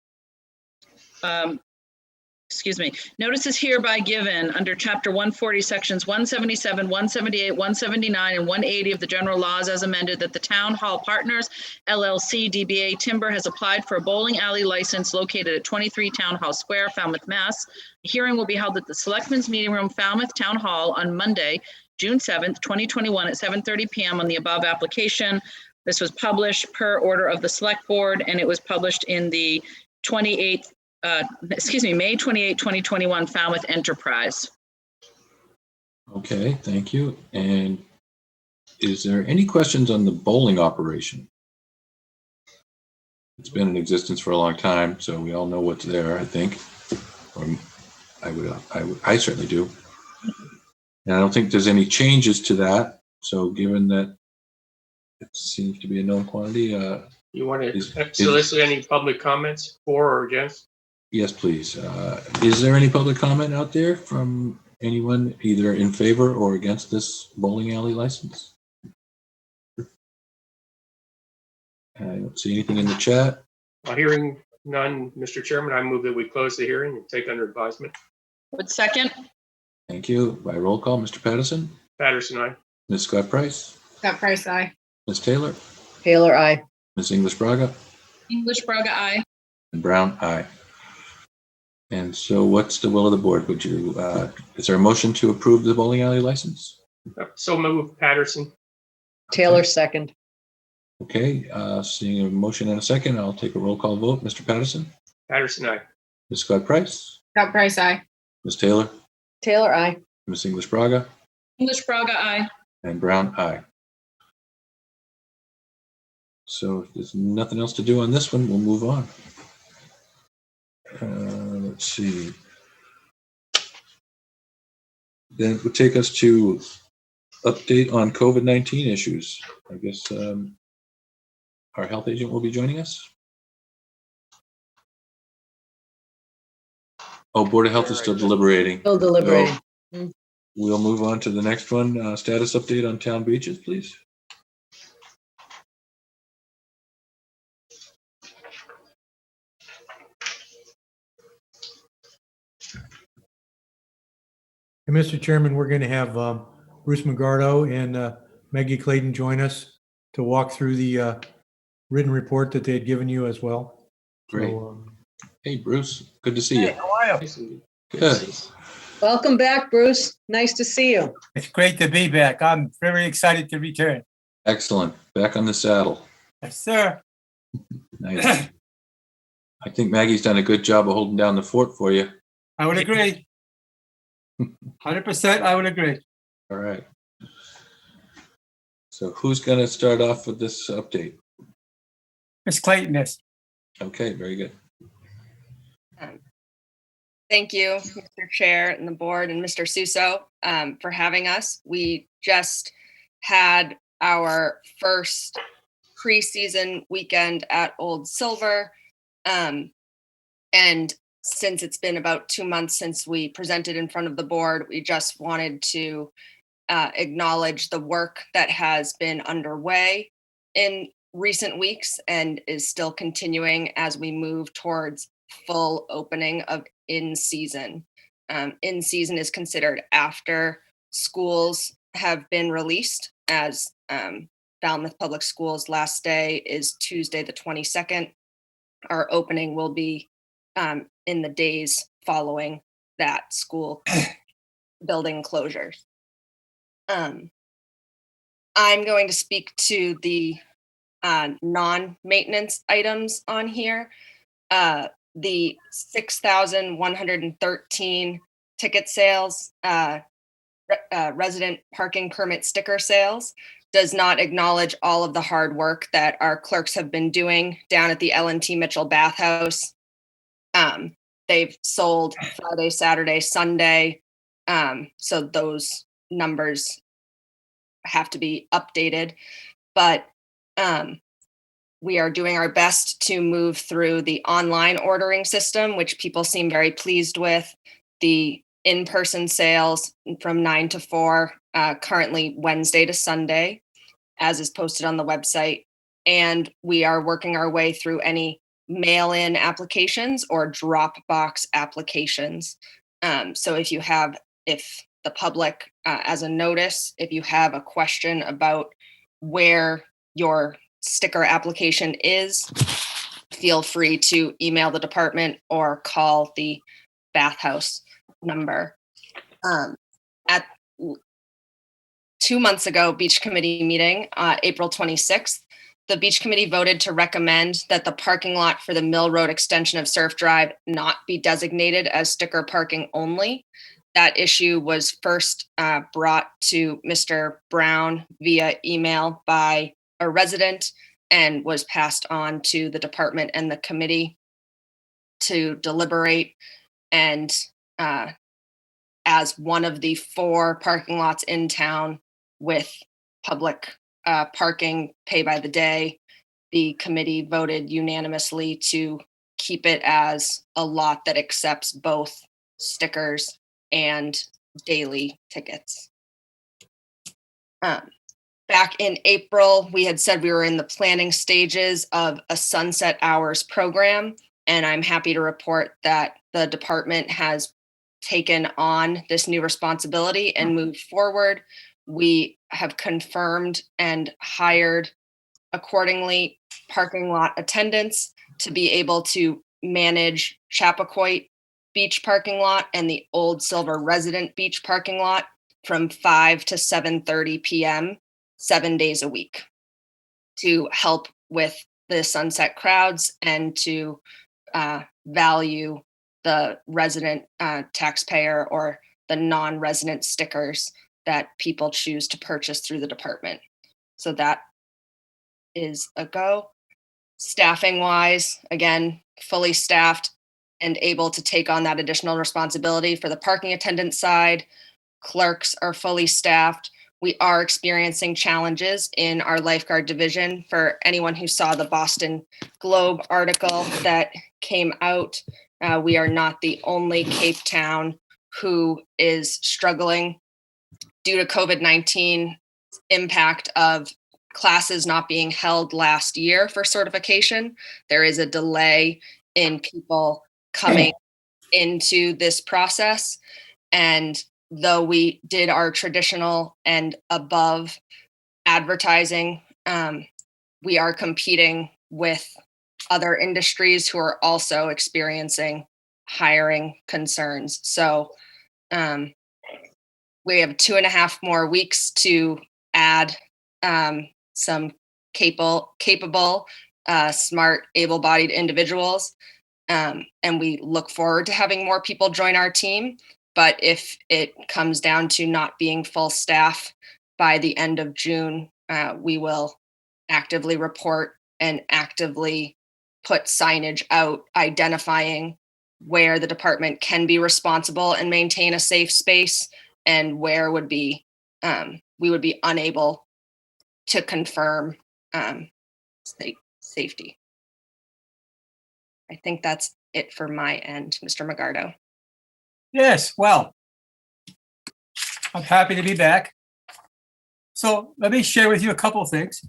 Notice is hereby given under Chapter 140, Sections 177, 178, 179, and 180 of the general laws as amended that the Town Hall Partners, LLC, DBA Timber has applied for a bowling alley license located at 23 Town Hall Square, Falmouth, Mass. The hearing will be held at the Selectmen's Meeting Room, Falmouth Town Hall on Monday, June 7th, 2021 at 7:30 p.m. on the above application. This was published per order of the Select Board, and it was published in the May 28, 2021 Falmouth Enterprise. Okay, thank you. And is there any questions on the bowling operation? It's been in existence for a long time, so we all know what's there, I think. I certainly do. And I don't think there's any changes to that. So given that it seems to be a known quantity, you want to solicit any public comments for or against? Yes, please. Is there any public comment out there from anyone either in favor or against this bowling alley license? I don't see anything in the chat. Hearing none, Mr. Chairman, I move that we close the hearing and take under advisement. Would second. Thank you. By roll call, Mr. Patterson, Patterson, aye. Ms. Scott Price, Scott Price, aye. Ms. Taylor, Taylor, aye. Ms. English Braga, English Braga, aye. and Brown, aye. And so what's the will of the board? Would you, is there a motion to approve the bowling alley license? So move, Patterson. Taylor, second. Okay, seeing a motion and a second, I'll take a roll call vote. Mr. Patterson, Patterson, aye. Ms. Scott Price, Scott Price, aye. Ms. Taylor, Taylor, aye. Ms. English Braga, English Braga, aye. and Brown, aye. So if there's nothing else to do on this one, we'll move on. Let's see. Then it would take us to update on COVID-19 issues. I guess our health agent will be joining us. Oh, Board of Health is still deliberating. Still deliberating. So we'll move on to the next one. Status update on town beaches, please. And Mr. Chairman, we're going to have Bruce McGardo and Maggie Clayton join us to walk through the written report that they had given you as well. Great. So, Hey, Bruce. Good to see you. How are you? Good. Welcome back, Bruce. Nice to see you. It's great to be back. I'm very excited to return. Excellent. Back on the saddle. Yes, sir. Nice. I think Maggie's done a good job of holding down the fort for you. I would agree. 100%, I would agree. All right. So who's going to start off with this update? Ms. Clayton is. Okay, very good. Thank you, Mr. Chair and the board and Mr. Suso for having us. We just had our first preseason weekend at Old Silver. And since it's been about 2 months since we presented in front of the board, we just wanted to acknowledge the work that has been underway in recent weeks and is still continuing as we move towards full opening of in-season. In-season is considered after schools have been released, as Falmouth Public Schools' last day is Tuesday the 22nd. Our opening will be in the days following that school building closures. I'm going to speak to the non-maintenance items on here. The 6,113 ticket sales, resident parking permit sticker sales, does not acknowledge all of the hard work that our clerks have been doing down at the L&T Mitchell Bathhouse. They've sold Friday, Saturday, Sunday. So those numbers have to be updated. But we are doing our best to move through the online ordering system, which people seem very pleased with. The in-person sales from 9 to 4, currently Wednesday to Sunday, as is posted on the website. And we are working our way through any mail-in applications or Dropbox applications. So if the public, as a notice, if you have a question about where your sticker application is, feel free to email the department or call the bathhouse number. At 2 months ago, Beach Committee meeting, April 26th, the Beach Committee voted to recommend that the parking lot for the Mill Road extension of Surf Drive not be designated as sticker parking only. That issue was first brought to Mr. Brown via email by a resident and was passed on to the department and the committee to deliberate. And as one of the 4 parking lots in town with public parking pay by the day, the committee voted unanimously to keep it as a lot that accepts both stickers and daily tickets. Back in April, we had said we were in the planning stages of a sunset hours program, and I'm happy to report that the department has taken on this new responsibility and moved forward. We have confirmed and hired accordingly parking lot attendants to be able to manage Chappaquoit Beach parking lot and the Old Silver Resident Beach parking lot from 5 to 7:30 p.m. 7 days a week to help with the sunset crowds and to value the resident taxpayer or the non-resident stickers that people choose to purchase through the department. So that is a go. Staffing wise, again, fully staffed and able to take on that additional responsibility for the parking attendant side. Clerks are fully staffed. We are experiencing challenges in our lifeguard division. For anyone who saw the Boston Globe article that came out, we are not the only Cape Town who is struggling due to COVID-19 impact of classes not being held last year for certification. There is a delay in people coming into this process. And though we did our traditional and above advertising, we are competing with other industries who are also experiencing hiring concerns. So we have 2.5 more weeks to add some capable, smart, able-bodied individuals. And we look forward to having more people join our team. But if it comes down to not being full staff by the end of June, we will actively report and actively put signage out identifying where the department can be responsible and maintain a safe space and where would be we would be unable to confirm safety. I think that's it for my end, Mr. Magardo. Yes, well, I'm happy to be back. So let me share with you a couple of things.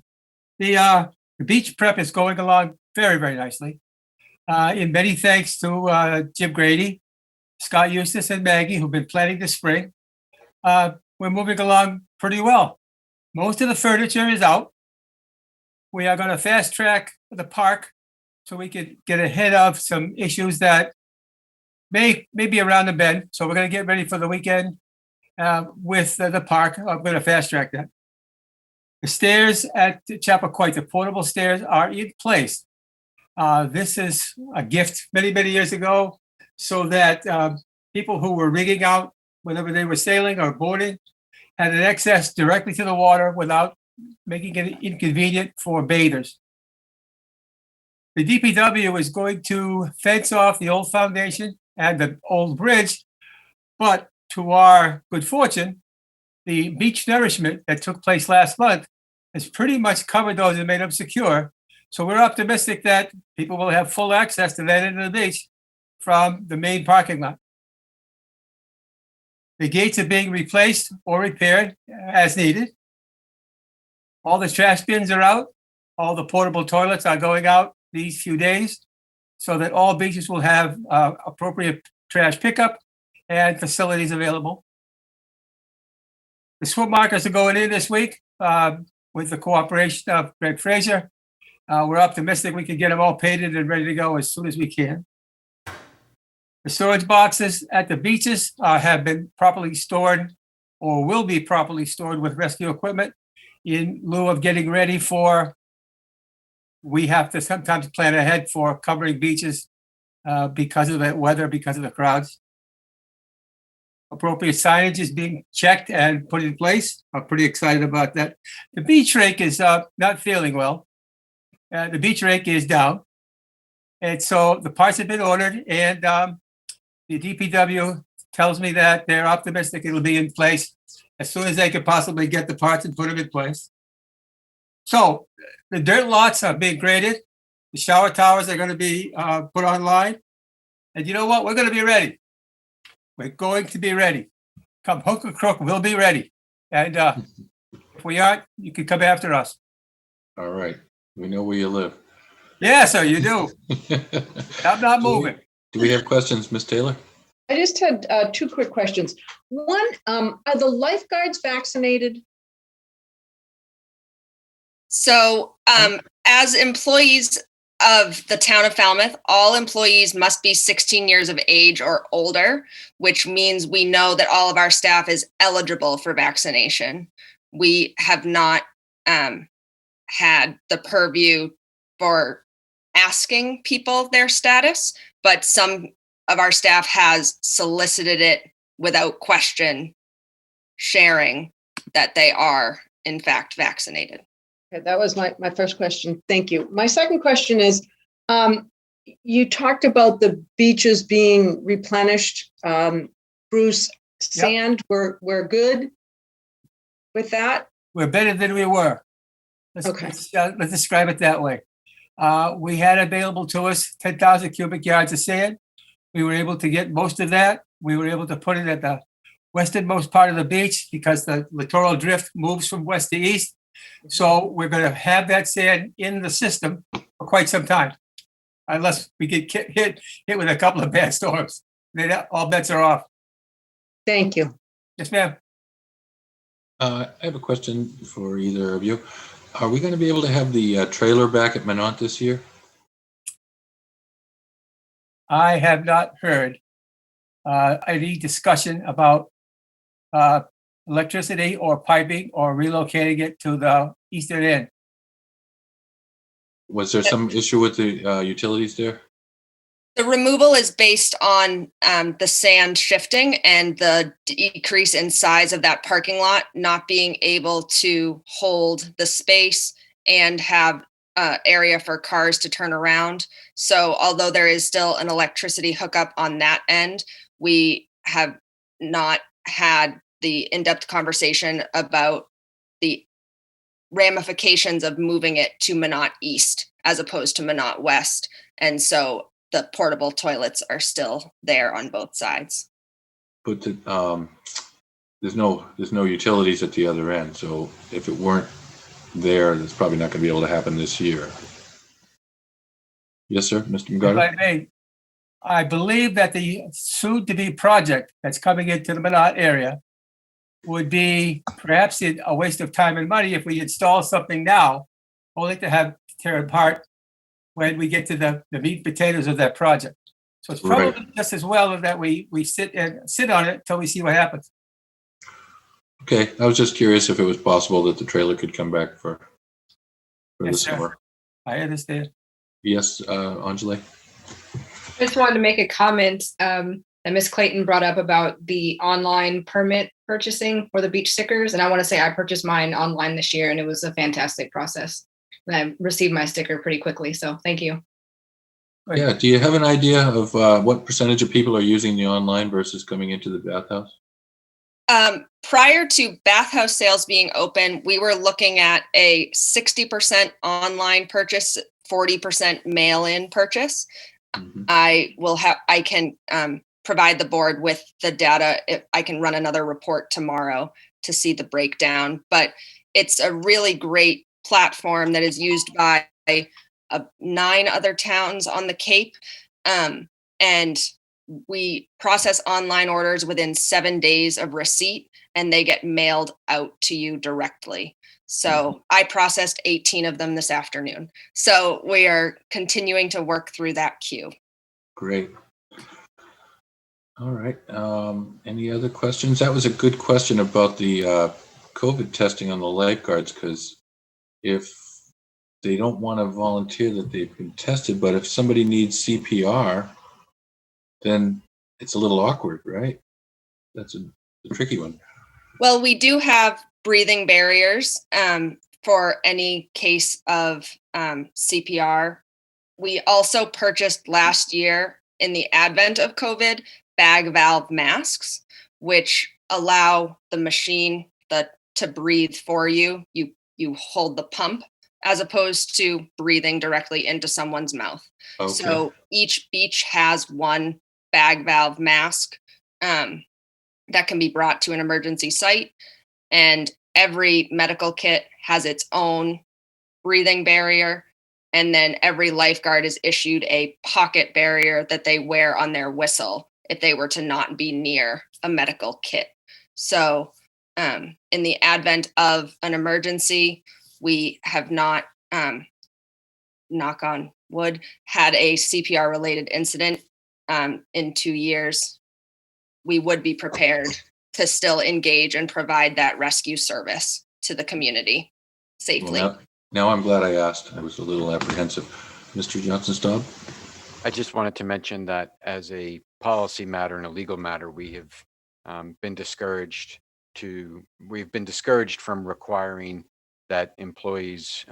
The beach prep is going along very, very nicely. In many thanks to Jim Grady, Scott Eustace, and Maggie, who've been planning this spring. We're moving along pretty well. Most of the furniture is out. We are going to fast track the park so we can get ahead of some issues that may be around the bend. So we're going to get ready for the weekend with the park. I'm going to fast track that. The stairs at Chappaquoit, the portable stairs, are in place. This is a gift many, many years ago so that people who were rigging out whenever they were sailing or boarding had an access directly to the water without making it inconvenient for bathers. The DPW is going to fence off the old foundation and the old bridge, but to our good fortune, the beach nourishment that took place last month has pretty much covered those and made them secure. So we're optimistic that people will have full access to that end of the beach from the main parking lot. The gates are being replaced or repaired as needed. All the trash bins are out. All the portable toilets are going out these few days so that all beaches will have appropriate trash pickup and facilities available. The swim markers are going in this week with the cooperation of Greg Fraser. We're optimistic we can get them all painted and ready to go as soon as we can. The storage boxes at the beaches have been properly stored or will be properly stored with rescue equipment in lieu of getting ready for, we have to sometimes plan ahead for covering beaches because of the weather, because of the crowds. Appropriate signage is being checked and put in place. I'm pretty excited about that. The beach rake is not feeling well. The beach rake is down. And so the parts have been ordered, and the DPW tells me that they're optimistic it'll be in place as soon as they could possibly get the parts and put them in place. So the dirt lots are being graded. The shower towers are going to be put online. And you know what? We're going to be ready. We're going to be ready. Come hook or crook, we'll be ready. And if we aren't, you can come after us. All right. We know where you live. Yeah, sir, you do. I'm not moving. Do we have questions, Ms. Taylor? I just had two quick questions. One, are the lifeguards vaccinated? So, as employees of the town of Falmouth, all employees must be 16 years of age or older, which means we know that all of our staff is eligible for vaccination. We have not had the purview for asking people their status, but some of our staff has solicited it without question, sharing that they are in fact vaccinated. Okay, that was my first question. Thank you. My second question is, you talked about the beaches being replenished. Bruce, sand, we're good with that? We're better than we were. Let's describe it that way. We had available to us 10,000 cubic yards of sand. We were able to get most of that. We were able to put it at the westernmost part of the beach because the littoral drift moves from west to east. So we're going to have that sand in the system for quite some time, unless we get hit with a couple of bad storms. Then all bets are off. Thank you. Yes, ma'am. I have a question for either of you. Are we going to be able to have the trailer back at Minot this year? I have not heard any discussion about electricity or piping or relocating it to the eastern end. Was there some issue with the utilities there? The removal is based on the sand shifting and the decrease in size of that parking lot not being able to hold the space and have area for cars to turn around. So although there is still an electricity hookup on that end, we have not had the in-depth conversation about the ramifications of moving it to Minot East as opposed to Minot West. And so the portable toilets are still there on both sides. But there's no utilities at the other end. So if it weren't there, that's probably not going to be able to happen this year. Yes, sir, Mr. McGarty. If I may, I believe that the soon-to-be project that's coming into the Minot area would be perhaps a waste of time and money if we install something now, only to have to tear it apart when we get to the meat and potatoes of that project. So it's probably just as well that we sit on it until we see what happens. Okay, I was just curious if it was possible that the trailer could come back for Yes, the sir. summer. I understand. Yes, Anjali. I just wanted to make a comment that Ms. Clayton brought up about the online permit purchasing for the beach stickers. And I want to say I purchased mine online this year and it was a fantastic process. And I received my sticker pretty quickly. So thank you. Yeah, do you have an idea of what percentage of people are using the online versus coming into the bathhouse? Prior to bathhouse sales being open, we were looking at a 60% online purchase, 40% mail-in purchase. Mm-hmm. I can provide the board with the data. I can run another report tomorrow to see the breakdown, but it's a really great platform that is used by 9 other towns on the Cape. And we process online orders within 7 days of receipt and they get mailed out to you directly. So I processed 18 of them this afternoon. So we are continuing to work through that queue. Great. All right. Any other questions? That was a good question about the COVID testing on the lifeguards, because if they don't want to volunteer that they've been tested, but if somebody needs CPR, then it's a little awkward, right? That's a tricky one. Well, we do have breathing barriers for any case of CPR. We also purchased last year, in the advent of COVID, bag valve masks, which allow the machine to breathe for you. You hold the pump as opposed to breathing directly into someone's mouth. Okay. So each beach has one bag valve mask that can be brought to an emergency site. And every medical kit has its own breathing barrier. And then every lifeguard is issued a pocket barrier that they wear on their whistle if they were to not be near a medical kit. So in the advent of an emergency, we have not, knock on wood, had a CPR related incident in 2 years. We would be prepared to still engage and provide that rescue service to the community safely. Well, now I'm glad I asked. I was a little apprehensive. Mr. Johnson-Staub? I just wanted to mention that as a policy matter and a legal matter, we have been discouraged from requiring that employees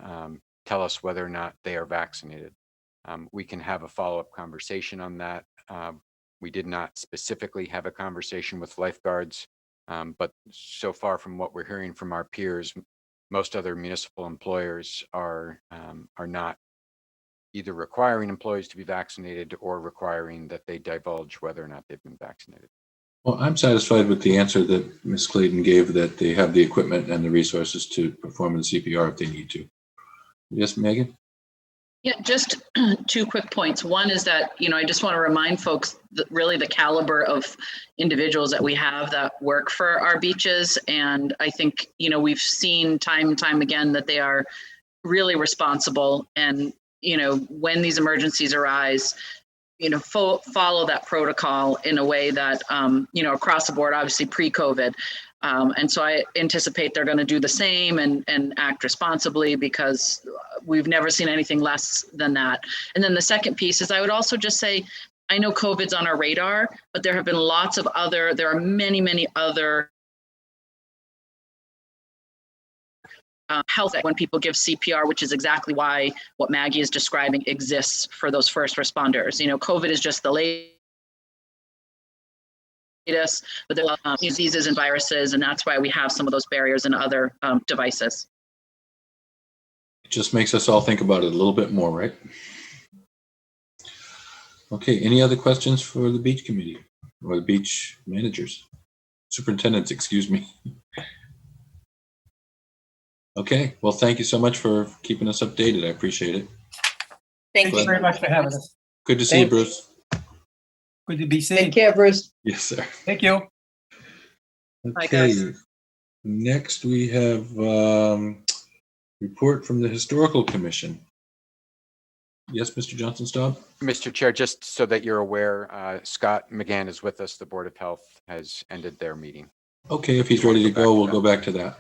tell us whether or not they are vaccinated. We can have a follow-up conversation on that. We did not specifically have a conversation with lifeguards, but so far from what we're hearing from our peers, most other municipal employers are not either requiring employees to be vaccinated or requiring that they divulge whether or not they've been vaccinated. Well, I'm satisfied with the answer that Ms. Clayton gave, that they have the equipment and the resources to perform the CPR if they need to. Yes, Megan? Yeah, just 2 quick points. One is that, I just want to remind folks that really the caliber of individuals that we have that work for our beaches. And I think, we've seen time and time again that they are really responsible. And, when these emergencies arise, follow that protocol in a way that, across the board, obviously pre-COVID. And so I anticipate they're going to do the same and act responsibly, because we've never seen anything less than that. And then the second piece is, I would also just say, I know COVID's on our radar, but there have been there are many, many other health when people give CPR, which is exactly why what Maggie is describing exists for those first responders. COVID is just the latest, but there are diseases and viruses, and that's why we have some of those barriers and other devices. It just makes us all think about it a little bit more, right? Okay, any other questions for the beach committee or the beach managers? Superintendents, excuse me. Okay, well, thank you so much for keeping us updated. I appreciate it. Thank you very much for having us. Good to see you, Bruce. Good to be seen. Take care, Bruce. Yes, sir. Thank you. Hi, Okay, guys. next we have report from the Historical Commission. Yes, Mr. Johnson-Staub? Mr. Chair, just so that you're aware, Scott McGann is with us. The Board of Health has ended their meeting. Okay, if he's ready to go, we'll go back to that.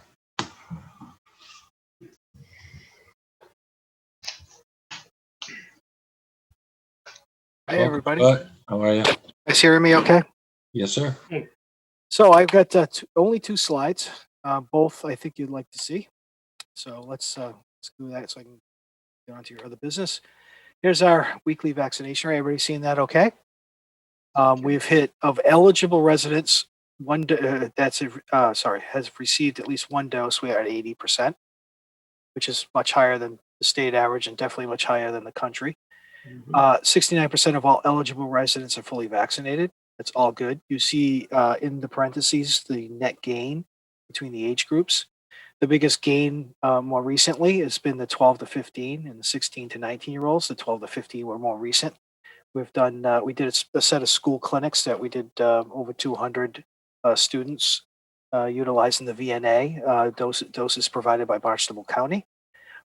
Hi, everybody. How are you? Guys hearing me okay? Yes, sir. So I've got only 2 slides, both I think you'd like to see. So let's do that so I can get on to your other business. Here's our weekly vaccination rate. Everybody seeing that okay? We've hit, of eligible residents, has received at least 1 dose. We are at 80%, which is much higher than the state average and definitely much higher than the country. 69% of all eligible residents are fully vaccinated. That's all good. You see in the parentheses the net gain between the age groups. The biggest gain more recently has been the 12 to 15 and the 16 to 19-year-olds. The 12 to 15 were more recent. We've done, we did a set of school clinics that we did over 200 students utilizing the VNA doses provided by Barnstable County.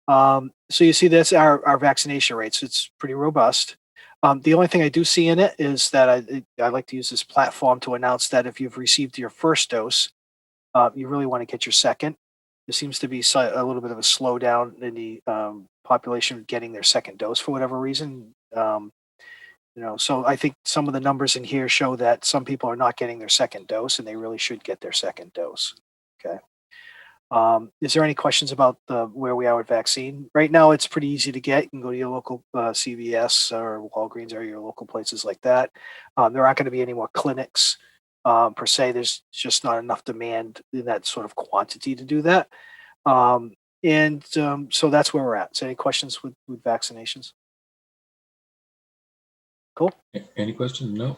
So you see that's our vaccination rates. It's pretty robust. The only thing I do see in it is that I like to use this platform to announce that if you've received your first dose, you really want to get your second. There seems to be a little bit of a slowdown in the population getting their second dose for whatever reason. So I think some of the numbers in here show that some people are not getting their second dose, and they really should get their second dose. Okay. Is there any questions about where we are with vaccine? Right now, it's pretty easy to get. You can go to your local CVS or Walgreens or your local places like that. There aren't going to be any more clinics per se. There's just not enough demand in that sort of quantity to do that. And so that's where we're at. So any questions with vaccinations? Cool. Any questions? No.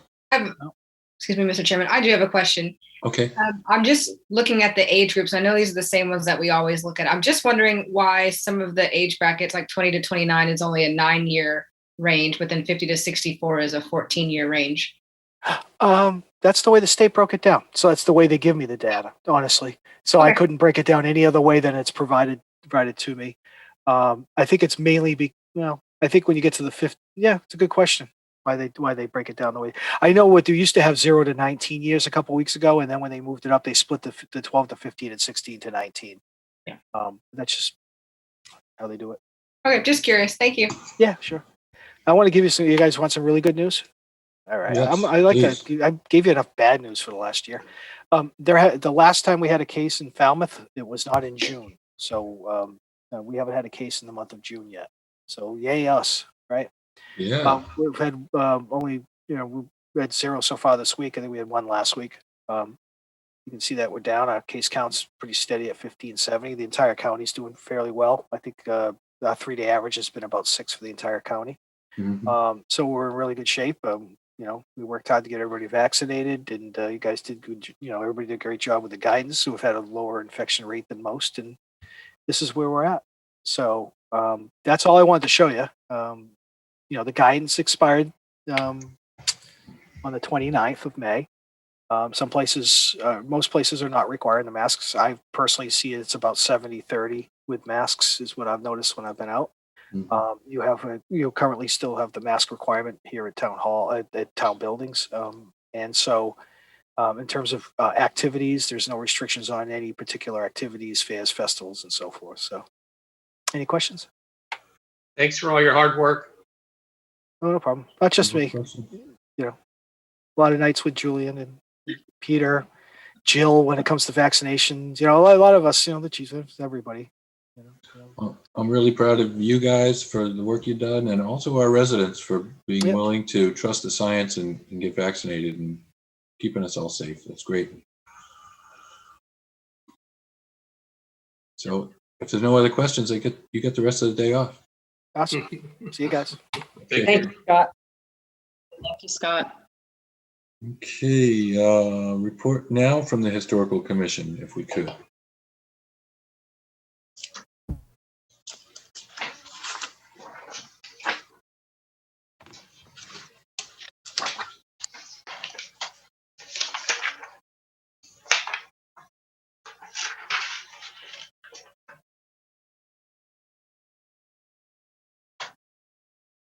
Excuse me, Mr. Chairman. I do have a question. Okay. I'm just looking at the age groups. I know these are the same ones that we always look at. I'm just wondering why some of the age brackets, like 20 to 29, is only a 9-year range, but then 50 to 64 is a 14-year range. That's the way the state broke it down. So that's the way they give me the data, honestly. So I couldn't break it down any other way than it's provided to me. I think it's mainly I think when you get to the fifth, yeah, it's a good question. Why they break it down the way. I know what they used to have 0 to 19 years a couple weeks ago, and then when they moved it up, they split the 12 to 15 and 16 to 19. Yeah. That's just how they do it. Okay, just curious. Thank you. Yeah, sure. I want to give you some. You guys want some really good news? All right. Yes, I like please. that. I gave you enough bad news for the last year. The last time we had a case in Falmouth, it was not in June. So we haven't had a case in the month of June yet. So yay us, right? Yeah. We've had only, we had 0 so far this week. I think we had 1 last week. You can see that we're down. Our case count's pretty steady at 1570. The entire county's doing fairly well. I think our 3-day average has been about 6 for the entire county. Mhm. So we're in really good shape. We worked hard to get everybody vaccinated, and you guys did good. Everybody did a great job with the guidance. So we've had a lower infection rate than most, and this is where we're at. So that's all I wanted to show you. The guidance expired on the 29th of May. Some places, most places are not requiring the masks. I personally see it's about 70-30 with masks is what I've noticed when I've been out. You currently still have the mask requirement here at town hall, at town buildings. And so in terms of activities, there's no restrictions on any particular activities, fairs, festivals, and so forth. So any questions? Thanks for all your hard work. Oh, no problem. Not just me. A lot of nights with Julian and Peter, Jill, when it comes to vaccinations. A lot of us, the chiefs, everybody. Well, I'm really proud of you guys for the work you've done, and also our residents for being willing to trust the science and get vaccinated and keeping us all safe. That's great. So if there's no other questions, you get the rest of the day off. Awesome. See you guys. Thank you, Scott. Thank you, Scott. Okay, report now from the Historical Commission, if we could.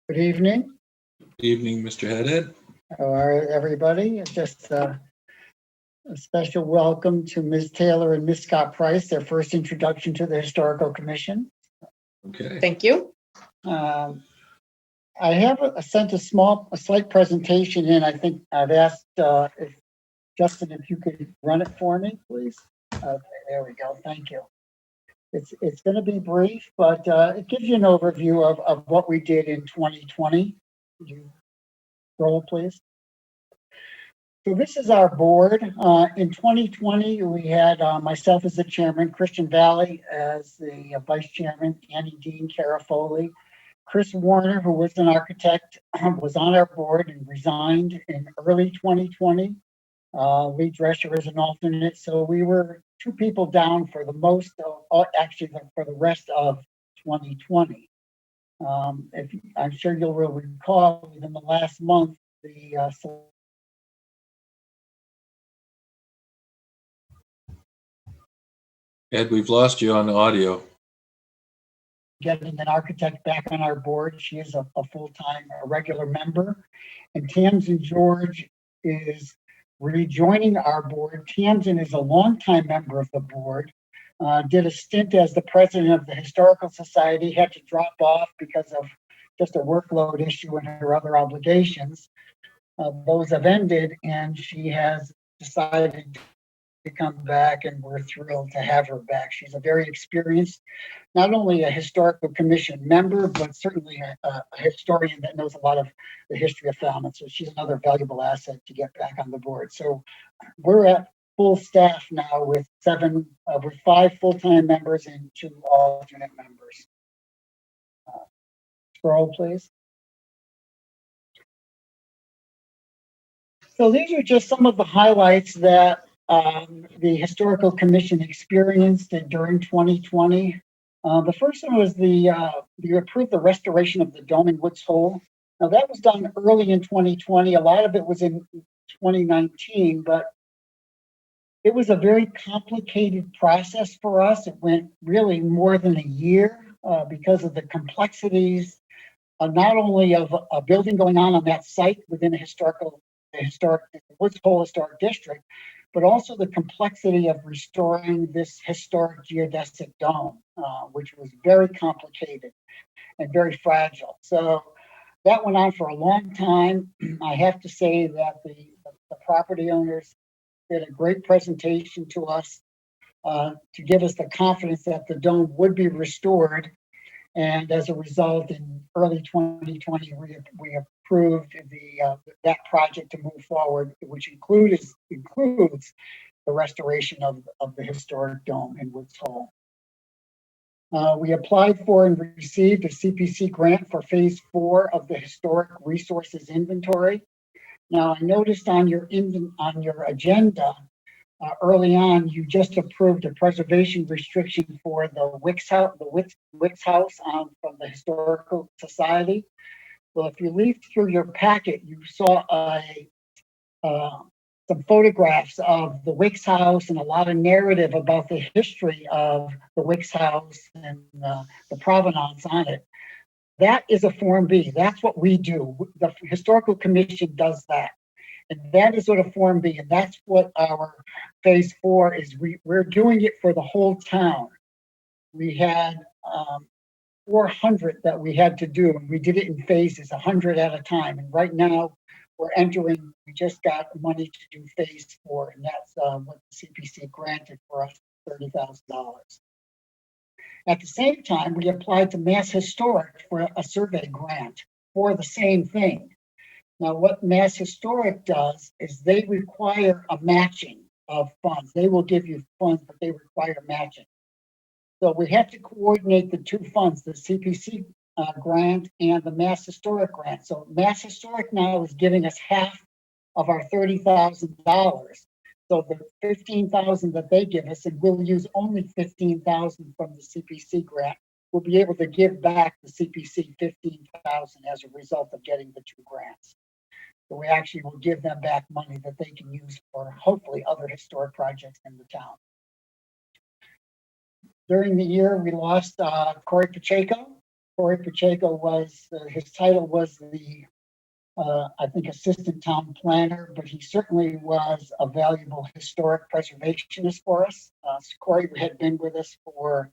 Good evening. Good evening, Mr. Headhead. How are everybody? Just a special welcome to Ms. Taylor and Ms. Scott Price, their first introduction to the Historical Commission. Okay. Thank you. I have sent a slight presentation in. I think I've asked Justin if you could run it for me, please. Okay, there we go. Thank you. It's going to be brief, but it gives you an overview of what we did in 2020. Could you roll, please? So this is our board. In 2020, we had myself as the chairman, Christian Valley as the vice chairman, Annie Dean, Cara Foley. Chris Warner, who was an architect, was on our board and resigned in early 2020. Lee Drescher is an alternate. So we were 2 people down for the most, actually for the rest of 2020. I'm sure you'll recall within the last month, Ed, we've lost you on the audio. Getting an architect back on our board. She is a full-time, regular member. And Tamsin George is rejoining our board. Tamsin is a longtime member of the board. Did a stint as the president of the Historical Society, had to drop off because of just a workload issue and her other obligations. Those have ended, and she has decided to come back, and we're thrilled to have her back. She's a very experienced, not only a Historical Commission member, but certainly a historian that knows a lot of the history of Falmouth. So she's another valuable asset to get back on the board. So we're at full staff now with with 5 full-time members and 2 alternate members. Scroll, please. So these are just some of the highlights that the Historical Commission experienced during 2020. The first one was you approved the restoration of the dome in Woods Hole. Now that was done early in 2020. A lot of it was in 2019, but it was a very complicated process for us. It went really more than a year because of the complexities not only of a building going on that site within the historic Woods Hole Historic District, but also the complexity of restoring this historic geodesic dome, which was very complicated and very fragile. So that went on for a long time. I have to say that the property owners did a great presentation to us to give us the confidence that the dome would be restored. And as a result, in early 2020, we approved that project to move forward, which includes the restoration of the historic dome in Woods Hole. We applied for and received a CPC grant for phase 4 of the historic resources inventory. Now, I noticed on your agenda early on, you just approved a preservation restriction for the Wicks House, from the Historical Society. Well, if you leafed through your packet, you saw some photographs of the Wicks House and a lot of narrative about the history of the Wicks House and the provenance on it. That is a Form B. That's what we do. The Historical Commission does that. And that is what a Form B, and that's what our phase 4 is. We're doing it for the whole town. We had 400 that we had to do, and we did it in phases, 100 at a time. And right now, we just got money to do phase 4, and that's what the CPC granted for us, $30,000. At the same time, we applied to Mass Historic for a survey grant for the same thing. Now, what Mass Historic does is they require a matching of funds. They will give you funds, but they require matching. So we have to coordinate the 2 funds, the CPC grant and the Mass Historic grant. So Mass Historic now is giving us half of our $30,000. So the $15,000 that they give us, and we'll use only $15,000 from the CPC grant, we'll be able to give back the CPC $15,000 as a result of getting the 2 grants. So we actually will give them back money that they can use for hopefully other historic projects in the town. During the year, we lost Corey Pacheco. Corey Pacheco was, his title was the, I think, assistant town planner, but he certainly was a valuable historic preservationist for us. Corey had been with us for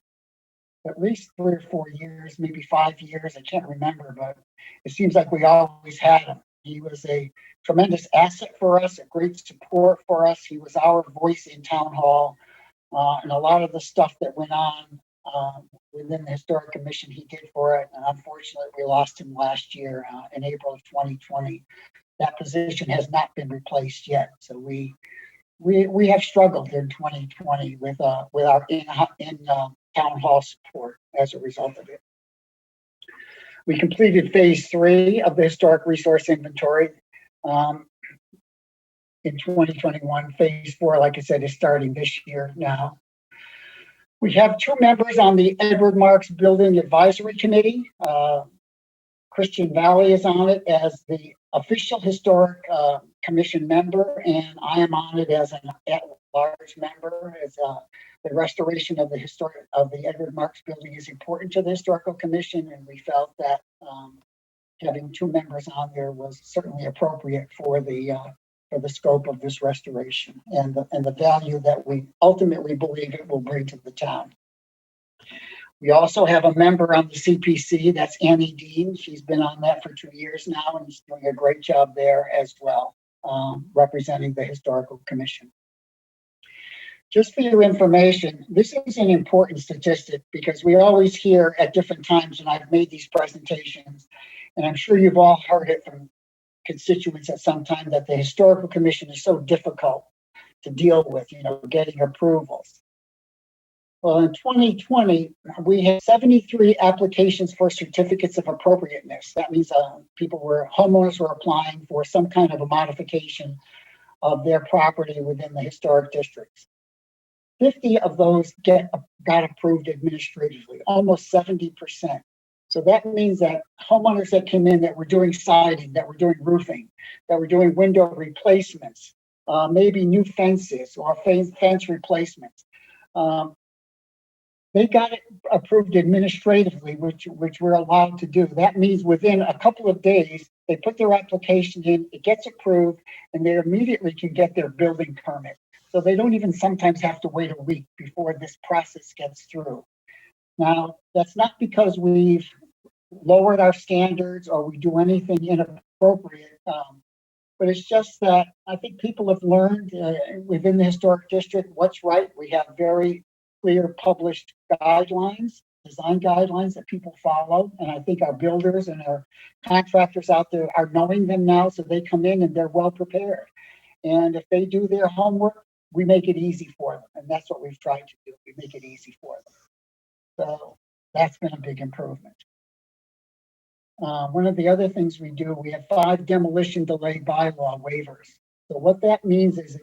at least 3 or 4 years, maybe 5 years. I can't remember, but it seems like we always had him. He was a tremendous asset for us, a great support for us. He was our voice in town hall, and a lot of the stuff that went on within the Historic Commission he did for it. And unfortunately, we lost him last year in April of 2020. That position has not been replaced yet. So we have struggled in 2020 with our in town hall support as a result of it. We completed phase 3 of the historic resource inventory in 2021. Phase 4, like I said, is starting this year now. We have 2 members on the Edward Marks Building Advisory Committee. Christian Valley is on it as the official historic commission member, and I am on it as an at-large member. As the restoration of the Edward Marks Building is important to the Historical Commission, and we felt that having 2 members on there was certainly appropriate for the scope of this restoration and the value that we ultimately believe it will bring to the town. We also have a member on the CPC, that's Annie Dean. She's been on that for 2 years now and is doing a great job there as well, representing the Historical Commission. Just for your information, this is an important statistic because we always hear at different times when I've made these presentations, and I'm sure you've all heard it from constituents at some time, that the Historical Commission is so difficult to deal with, getting approvals. Well, in 2020, we had 73 applications for certificates of appropriateness. That means homeowners were applying for some kind of a modification of their property within the historic districts. 50 of those got approved administratively, almost 70%. So that means that homeowners that came in that were doing siding, that were doing roofing, that were doing window replacements, maybe new fences or fence replacements, they got it approved administratively, which we're allowed to do. That means within a couple of days, they put their application in, it gets approved, and they immediately can get their building permit. So they don't even sometimes have to wait a week before this process gets through. Now, that's not because we've lowered our standards or we do anything inappropriate, but it's just that I think people have learned within the historic district what's right. We have very clear published guidelines, design guidelines that people follow. And I think our builders and our contractors out there are knowing them now, so they come in and they're well prepared. And if they do their homework, we make it easy for them. And that's what we've tried to do. We make it easy for them. So that's been a big improvement. One of the other things we do, we have 5 demolition delay bylaw waivers. So what that means is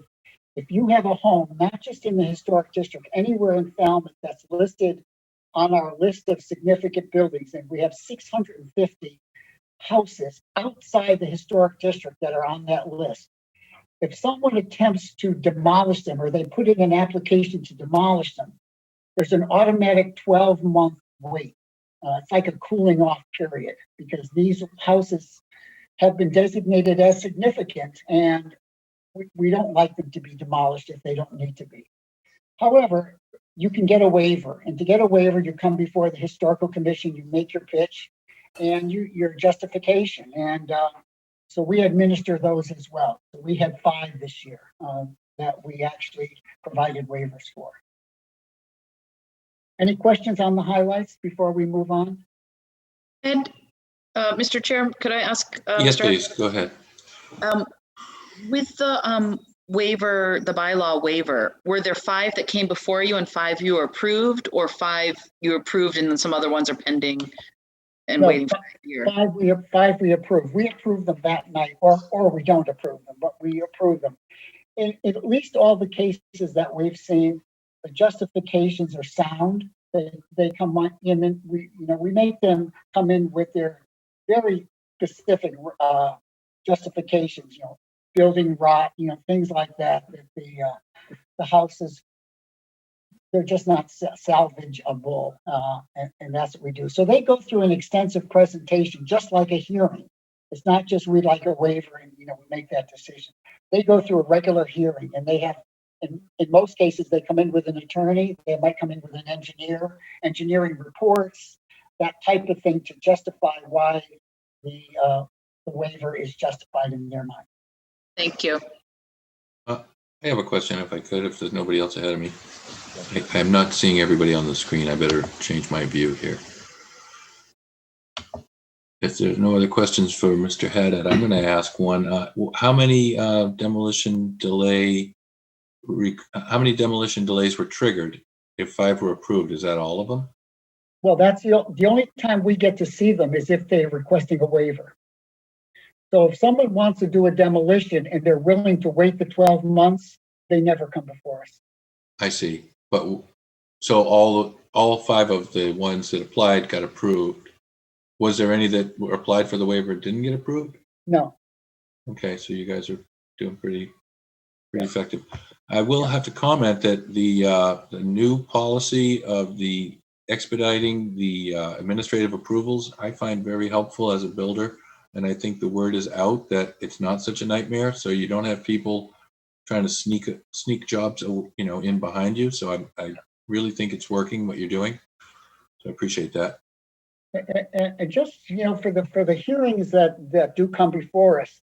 if you have a home, not just in the historic district, anywhere in Falmouth that's listed on our list of significant buildings, and we have 650 houses outside the historic district that are on that list. If someone attempts to demolish them or they put in an application to demolish them, there's an automatic 12-month wait. It's like a cooling off period because these houses have been designated as significant and we don't like them to be demolished if they don't need to be. However, you can get a waiver, and to get a waiver, you come before the historical commission, you make your pitch and your justification. And so we administer those as well. So we had 5 this year that we actually provided waivers for. Any questions on the highlights before we move on? And Mr. Chair, could I ask? Yes, Mr. please, go ahead. With the waiver, the bylaw waiver, were there 5 that came before you and 5 you approved, or 5 you approved and then some other ones are pending and waiting for a year? 5 we approve. We approve them that night, or we don't approve them, but we approve them. In at least all the cases that we've seen, the justifications are sound. They come in and we make them come in with their very specific justifications, building rot, things like that. The houses, they're just not salvageable, and that's what we do. So they go through an extensive presentation, just like a hearing. It's not just we like a waiver and we make that decision. They go through a regular hearing, and they have, in most cases, they come in with an attorney. They might come in with an engineer, engineering reports, that type of thing to justify why the waiver is justified in their mind. Thank you. I have a question, if I could, if there's nobody else ahead of me. I'm not seeing everybody on the screen. I better change my view here. If there's no other questions for Mr. Haddad, I'm going to ask one. How many demolition delays were triggered if 5 were approved? Is that all of them? Well, that's the only time we get to see them is if they're requesting a waiver. So if someone wants to do a demolition and they're willing to wait the 12 months, they never come before us. I see. But so all 5 of the ones that applied got approved. Was there any that were applied for the waiver and didn't get approved? No. Okay, so you guys are doing pretty effective. I will have to comment that the new policy of the expediting the administrative approvals, I find very helpful as a builder. And I think the word is out that it's not such a nightmare. So you don't have people trying to sneak jobs, in behind you. So I really think it's working what you're doing. So I appreciate that. And just, for the hearings that do come before us,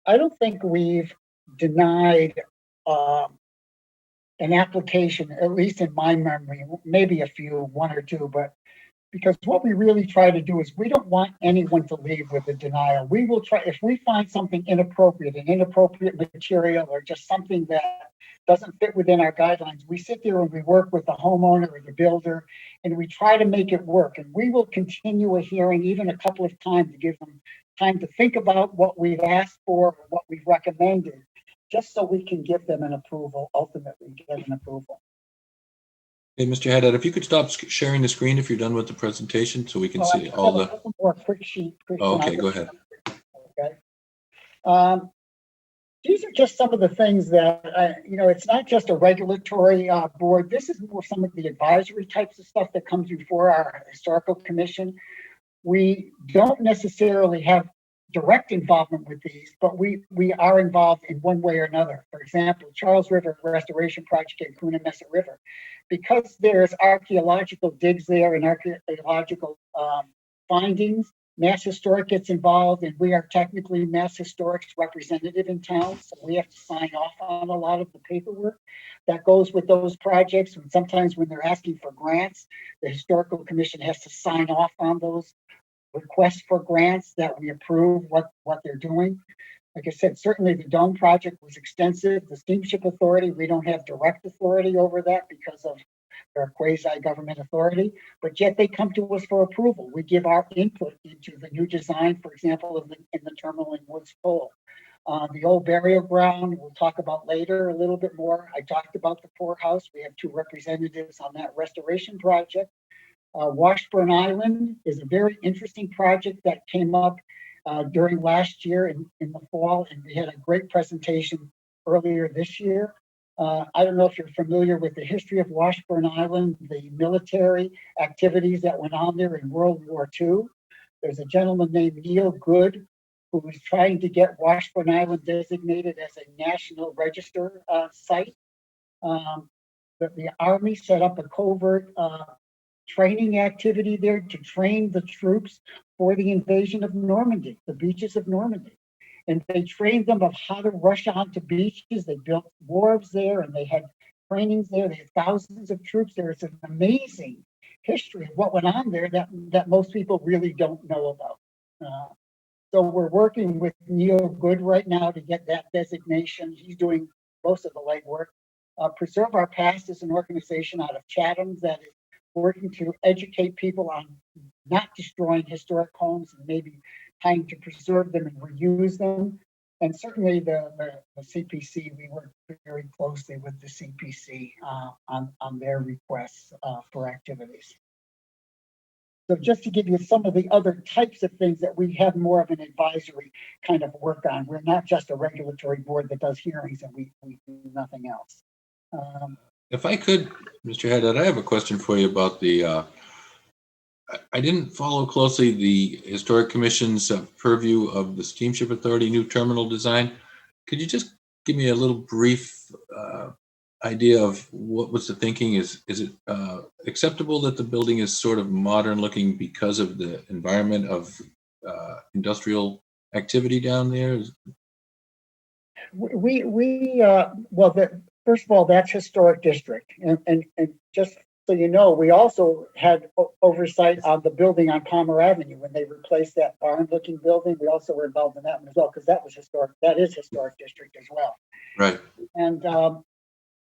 I don't think we've denied an application, at least in my memory, maybe a few, 1 or 2, but Because what we really try to do is we don't want anyone to leave with a denial. We will try, if we find something inappropriate, an inappropriate material, or just something that doesn't fit within our guidelines, we sit there and we work with the homeowner or the builder, and we try to make it work. And we will continue a hearing even a couple of times to give them time to think about what we've asked for or what we've recommended, just so we can give them an approval, ultimately get an approval. Hey, Mr. Haddad, if you could stop sharing the screen if you're done with the presentation so we can see all the. More quick sheet. Oh, okay, go ahead. Okay. These are just some of the things that, it's not just a regulatory board. This is more some of the advisory types of stuff that comes before our historical commission. We don't necessarily have direct involvement with these, but we are involved in one way or another. For example, Charles River Restoration Project at Coonamessett River. Because there's archaeological digs there and archaeological findings, Mass Historic gets involved, and we are technically Mass Historic's representative in town, so we have to sign off on a lot of the paperwork that goes with those projects. And sometimes when they're asking for grants, the Historical Commission has to sign off on those requests for grants that we approve what they're doing. Like I said, certainly the Dome project was extensive. The Steamship Authority, we don't have direct authority over that because of their quasi-government authority, but yet they come to us for approval. We give our input into the new design, for example, in the terminal in Woods Pole. The old burial ground, we'll talk about later a little bit more. I talked about the poorhouse. We have 2 representatives on that restoration project. Washburn Island is a very interesting project that came up during last year in the fall, and we had a great presentation earlier this year. I don't know if you're familiar with the history of Washburn Island, the military activities that went on there in World War II. There's a gentleman named Neil Good who was trying to get Washburn Island designated as a National Register site. But the Army set up a covert training activity there to train the troops for the invasion of Normandy, the beaches of Normandy. And they trained them of how to rush onto beaches. They built wharves there, and they had trainings there. They had thousands of troops there. It's an amazing history of what went on there that most people really don't know about. So we're working with Neil Good right now to get that designation. He's doing most of the legwork. Preserve Our Past is an organization out of Chatham that is working to educate people on not destroying historic homes and maybe trying to preserve them and reuse them. And certainly the CPC, we work very closely with the CPC on their requests for activities. So just to give you some of the other types of things that we have more of an advisory kind of work on. We're not just a regulatory board that does hearings and we do nothing else. If I could, Mr. Haddad, I have a question for you about the, I didn't follow closely the Historic Commission's purview of the Steamship Authority new terminal design. Could you just give me a little brief idea of what was the thinking? Is it acceptable that the building is sort of modern looking because of the environment of industrial activity down there? First of all, that's historic district. And just so you know, we also had oversight on the building on Palmer Avenue when they replaced that barn looking building. We also were involved in that one as well, because that was historic. That is historic district as well. Right. And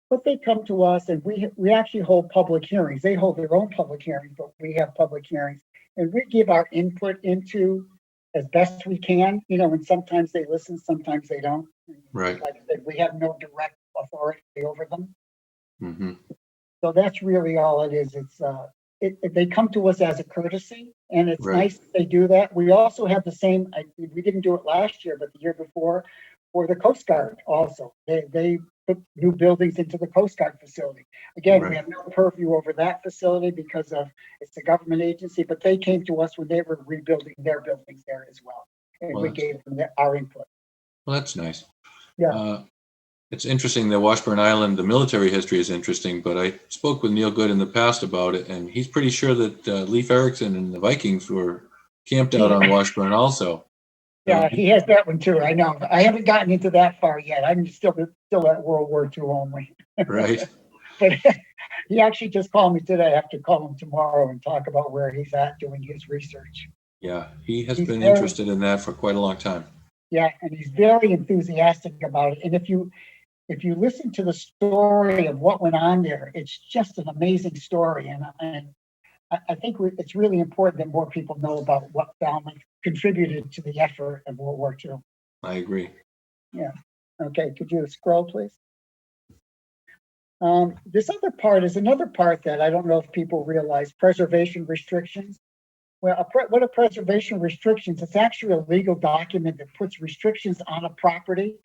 but they come to us and we actually hold public hearings. They hold their own public hearings, but we have public hearings and we give our input into as best we can, and sometimes they listen, sometimes they don't. Right. Like I said, we have no direct authority over them. Mm-hmm. So that's really all it is. It's they come to us as a courtesy, and it's Right. nice that they do that. We also have the same. We didn't do it last year, but the year before, for the Coast Guard. Also, they put new buildings into the Coast Guard facility. Again, Right. we have no purview over that facility because it's a government agency. But they came to us when they were rebuilding their buildings there as well, and Well, we gave them our input. Well, that's nice. Yeah. It's interesting that Washburn Island, the military history is interesting, but I spoke with Neil Good in the past about it, and he's pretty sure that Leif Erikson and the Vikings were camped out on Washburn also. Yeah, he has that one too. I know. I haven't gotten into that far yet. I'm still at World War II only. Right. But He actually just called me today. I have to call him tomorrow and talk about where he's at doing his research. Yeah, he has He's been very- interested in that for quite a long time. Yeah, and he's very enthusiastic about it. And if you listen to the story of what went on there, it's just an amazing story. And I think it's really important that more people know about what Falmouth contributed to the effort of World War II. I agree. Yeah. Okay, could you scroll, please? This other part is another part that I don't know if people realize, preservation restrictions. Well, what are preservation restrictions? It's actually a legal document that puts restrictions on a property.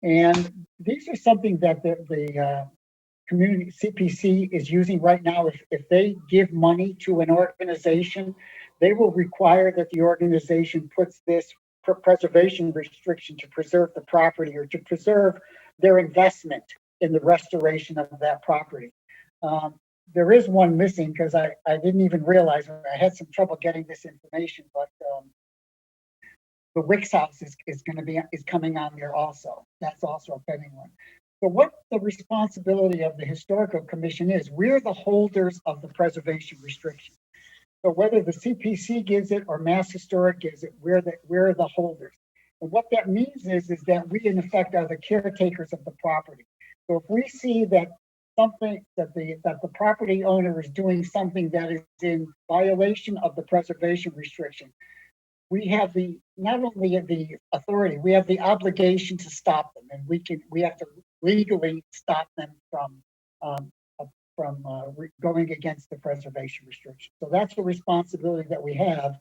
And these are something that the community CPC is using right now. If they give money to an organization, they will require that the organization puts this preservation restriction to preserve the property or to preserve their investment in the restoration of that property. There is one missing because I didn't even realize, I had some trouble getting this information, but the Wicks House is coming on there also. That's also a pending one. So what the responsibility of the Historical Commission is, we're the holders of the preservation restriction. So whether the CPC gives it or Mass Historic gives it, we're the holders. And what that means is that we in effect are the caretakers of the property. So if we see that the property owner is doing something that is in violation of the preservation restriction, we have not only the authority, we have the obligation to stop them, and we have to legally stop them from going against the preservation restriction. So that's the responsibility that we have,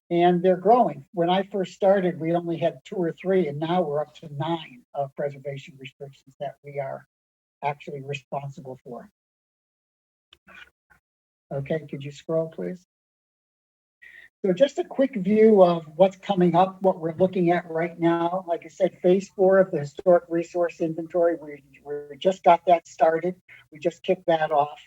and they're growing. When I first started, we only had 2 or 3, and now we're up to 9 preservation restrictions that we are actually responsible for. Okay, could you scroll, please? So just a quick view of what's coming up, what we're looking at right now. Like I said, phase 4 of the historic resource inventory, we just got that started. We just kicked that off.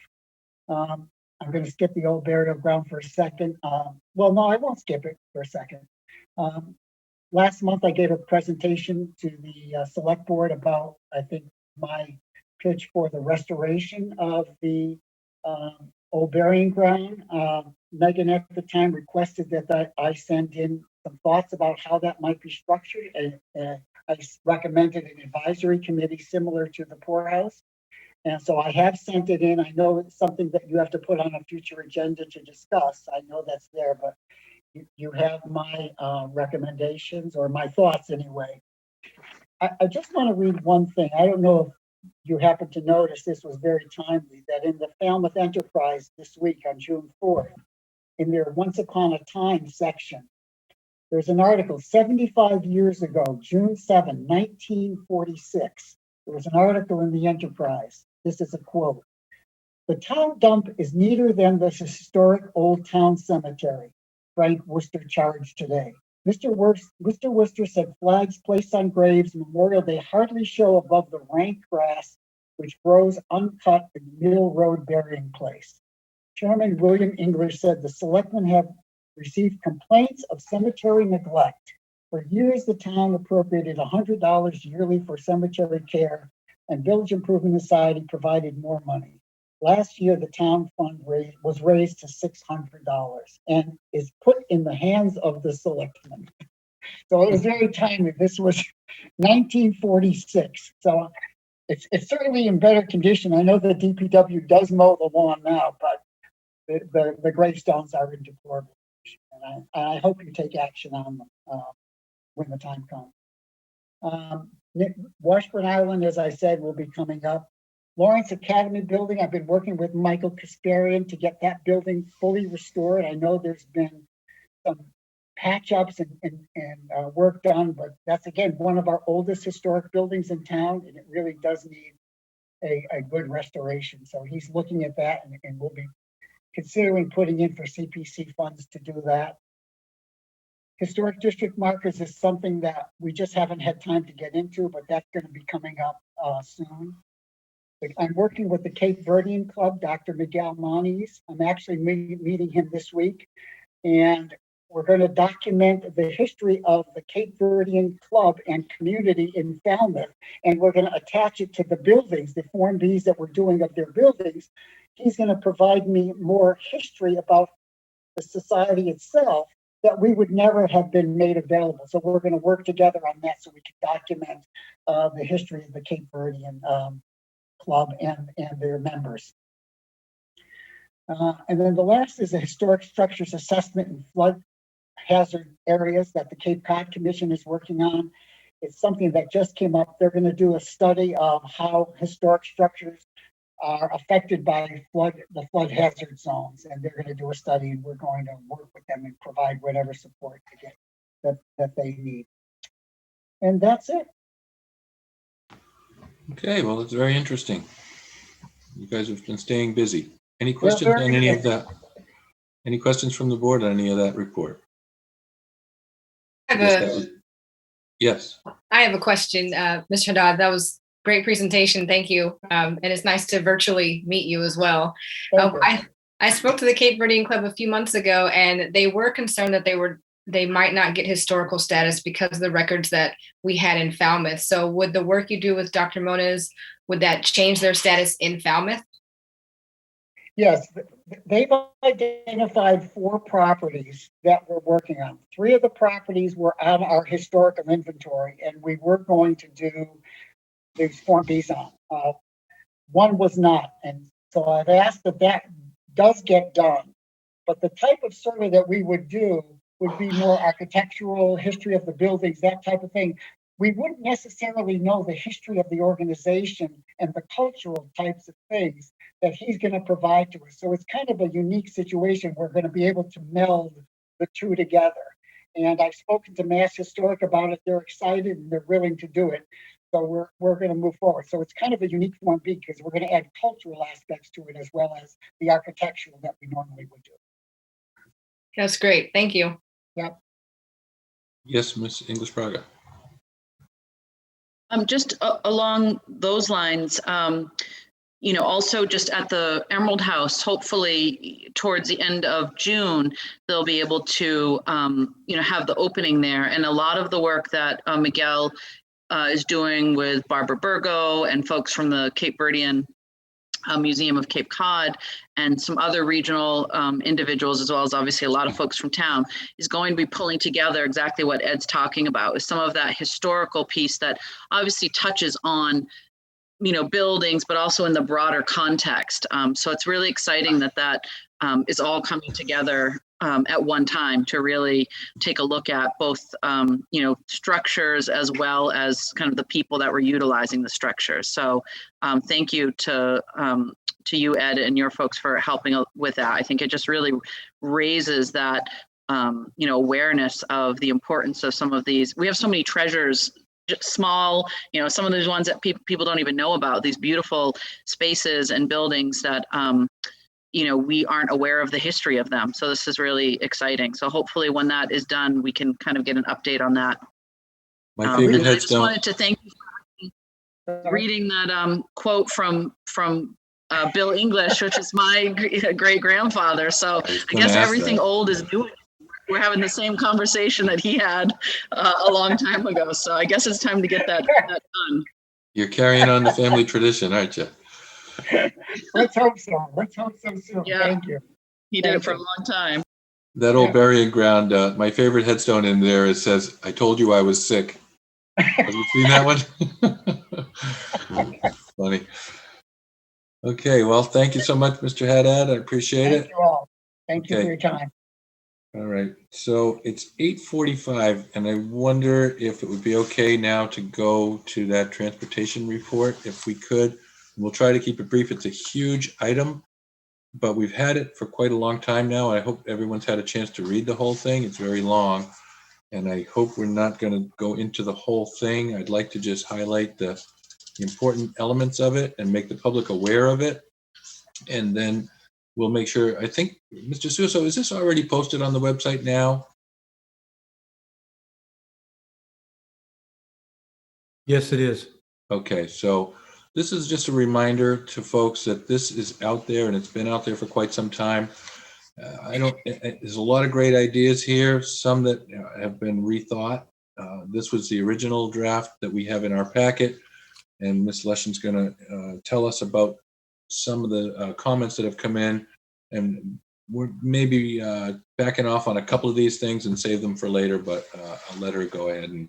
I'm going to skip the old burial ground for a second. Well, no, I won't skip it for a second. Last month, I gave a presentation to the select board about, I think, my pitch for the restoration of the old burying ground. Megan at the time requested that I send in some thoughts about how that might be structured, and I recommended an advisory committee similar to the poorhouse. And so I have sent it in. I know it's something that you have to put on a future agenda to discuss. I know that's there, but you have my recommendations, or my thoughts anyway. I just want to read one thing. I don't know if you happen to notice, this was very timely, that in the Falmouth Enterprise this week on June 4th, in their Once Upon a Time section, there's an article 75 years ago, June 7, 1946. There was an article in the Enterprise. This is a quote. "The town dump is neater than the historic Old Town Cemetery," Frank Worcester charged today. Mr. Worcester said flags placed on graves Memorial Day hardly show above the rank grass which grows uncut in Mill Road burying place. Chairman William English said the selectmen have received complaints of cemetery neglect. For years, the town appropriated $100 yearly for cemetery care, and Village Improvement Society provided more money. Last year, the town fund was raised to $600 and is put in the hands of the selectmen. So it was very timely. This was 1946. So it's certainly in better condition. I know the DPW does mow the lawn now, but the gravestones are in deplorable condition. And I hope you take action on them when the time comes. Washburn Island, as I said, will be coming up. Lawrence Academy building, I've been working with Michael Kasparian to get that building fully restored. I know there's been some patch ups and work done, but that's again one of our oldest historic buildings in town, and it really does need a good restoration. So he's looking at that, and we'll be considering putting in for CPC funds to do that. Historic district markers is something that we just haven't had time to get into, but that's going to be coming up soon. I'm working with the Cape Verdean Club, Dr. Miguel Moniz. I'm actually meeting him this week. And We're going to document the history of the Cape Verdean Club and community in Falmouth, and we're going to attach it to the buildings, the Form Bs that we're doing of their buildings. He's going to provide me more history about the society itself that we would never have been made available. So we're going to work together on that so we can document the history of the Cape Verdean Club and their members. And then the last is a historic structures assessment and flood hazard areas that the Cape Cod Commission is working on. It's something that just came up. They're going to do a study of how historic structures are affected by the flood hazard zones, and they're going to do a study, and we're going to work with them and provide whatever support to get that they need. And that's it. Okay, well, it's very interesting. You guys have been staying busy. Any questions on any of that? Any questions from the board on any of that report? Yes. I have a question, Mr. Haddad. That was great presentation. Thank you. And it's nice to virtually meet you as well. I spoke to the Cape Verdean Club a few months ago, and they were concerned that they might not get historical status because of the records that we had in Falmouth. So would the work you do with Dr. Moniz, would that change their status in Falmouth? Yes, they've identified 4 properties that we're working on. 3 of the properties were on our historical inventory, and we were going to do these Form Bs on. 1 was not, and so I've asked that does get done. But the type of survey that we would do would be more architectural, history of the buildings, that type of thing. We wouldn't necessarily know the history of the organization and the cultural types of things that he's going to provide to us. So it's kind of a unique situation. We're going to be able to meld the 2 together. And I've spoken to Mass Historic about it. They're excited and they're willing to do it. So we're going to move forward. So it's kind of a unique Form B because we're going to add cultural aspects to it as well as the architectural that we normally would do. That's great. Thank you. Yep. Yes, Ms. English-Braga. Just along those lines, also just at the Emerald House, hopefully towards the end of June, they'll be able to, have the opening there. And a lot of the work that Miguel is doing with Barbara Burgo and folks from the Cape Verdean Museum of Cape Cod and some other regional individuals, as well as obviously a lot of folks from town, is going to be pulling together exactly what Ed's talking about, is some of that historical piece that obviously touches on, buildings, but also in the broader context. So it's really exciting that is all coming together at one time to really take a look at both, structures as well as kind of the people that were utilizing the structures. So thank you to you, Ed, and your folks for helping with that. I think it just really raises that, awareness of the importance of some of these. We have so many treasures, small, some of these ones that people don't even know about, these beautiful spaces and buildings that, we aren't aware of the history of them. So this is really exciting. So hopefully when that is done, we can kind of get an update on that. My favorite headstone. I just wanted to thank you for reading that quote from Bill English, which is my great grandfather. So I guess everything old is new. We're having the same conversation that he had a long time ago. So I guess it's time to get that done. You're carrying on the family tradition, aren't you? Let's hope so. Let's hope so soon. Yeah. Thank you. He did it for a long time. That old burying ground, my favorite headstone in there, it says, "I told you I was sick." Have you seen that one? Funny. Okay, well, thank you so much, Mr. Haddad. I appreciate it. Thank you all. Thank you for your time. All right, so it's 8:45, and I wonder if it would be okay now to go to that transportation report, if we could. We'll try to keep it brief. It's a huge item, but we've had it for quite a long time now. I hope everyone's had a chance to read the whole thing. It's very long, and I hope we're not going to go into the whole thing. I'd like to just highlight the important elements of it and make the public aware of it, and then we'll make sure. I think, Mr. Suso, is this already posted on the website now? Yes, it is. Okay, so this is just a reminder to folks that this is out there, and it's been out there for quite some time. There's a lot of great ideas here, some that have been rethought. This was the original draft that we have in our packet, and Ms. Leshen's going to tell us about some of the comments that have come in, and we're maybe backing off on a couple of these things and save them for later, but I'll let her go ahead and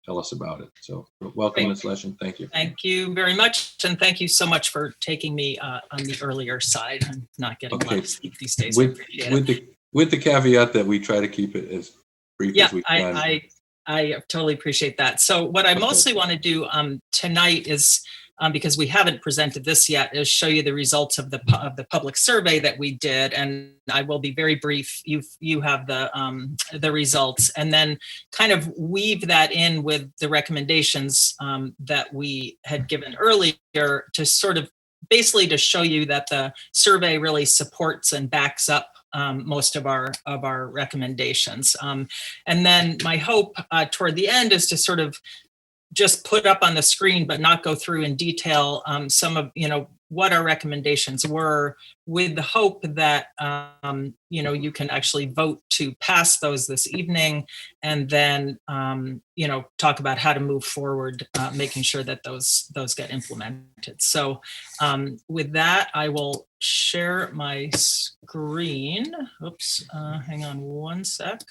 tell us about it. So welcome, Ms. Leshen. Thank you. Thank you very much. And thank you so much for taking me on the earlier side. I'm not getting a lot of sleep these days. I appreciate it. With the caveat that we try to keep it as brief as we can. I totally appreciate that. So what I mostly want to do tonight is, because we haven't presented this yet, is show you the results of the public survey that we did, and I will be very brief. You have the results, and then kind of weave that in with the recommendations that we had given earlier to sort of basically to show you that the survey really supports and backs up most of our recommendations. And then my hope toward the end is to sort of just put up on the screen, but not go through in detail some of, what our recommendations were, with the hope that, you can actually vote to pass those this evening, and then, talk about how to move forward, making sure that those get implemented. So with that, I will share my screen. Oops, hang on one sec.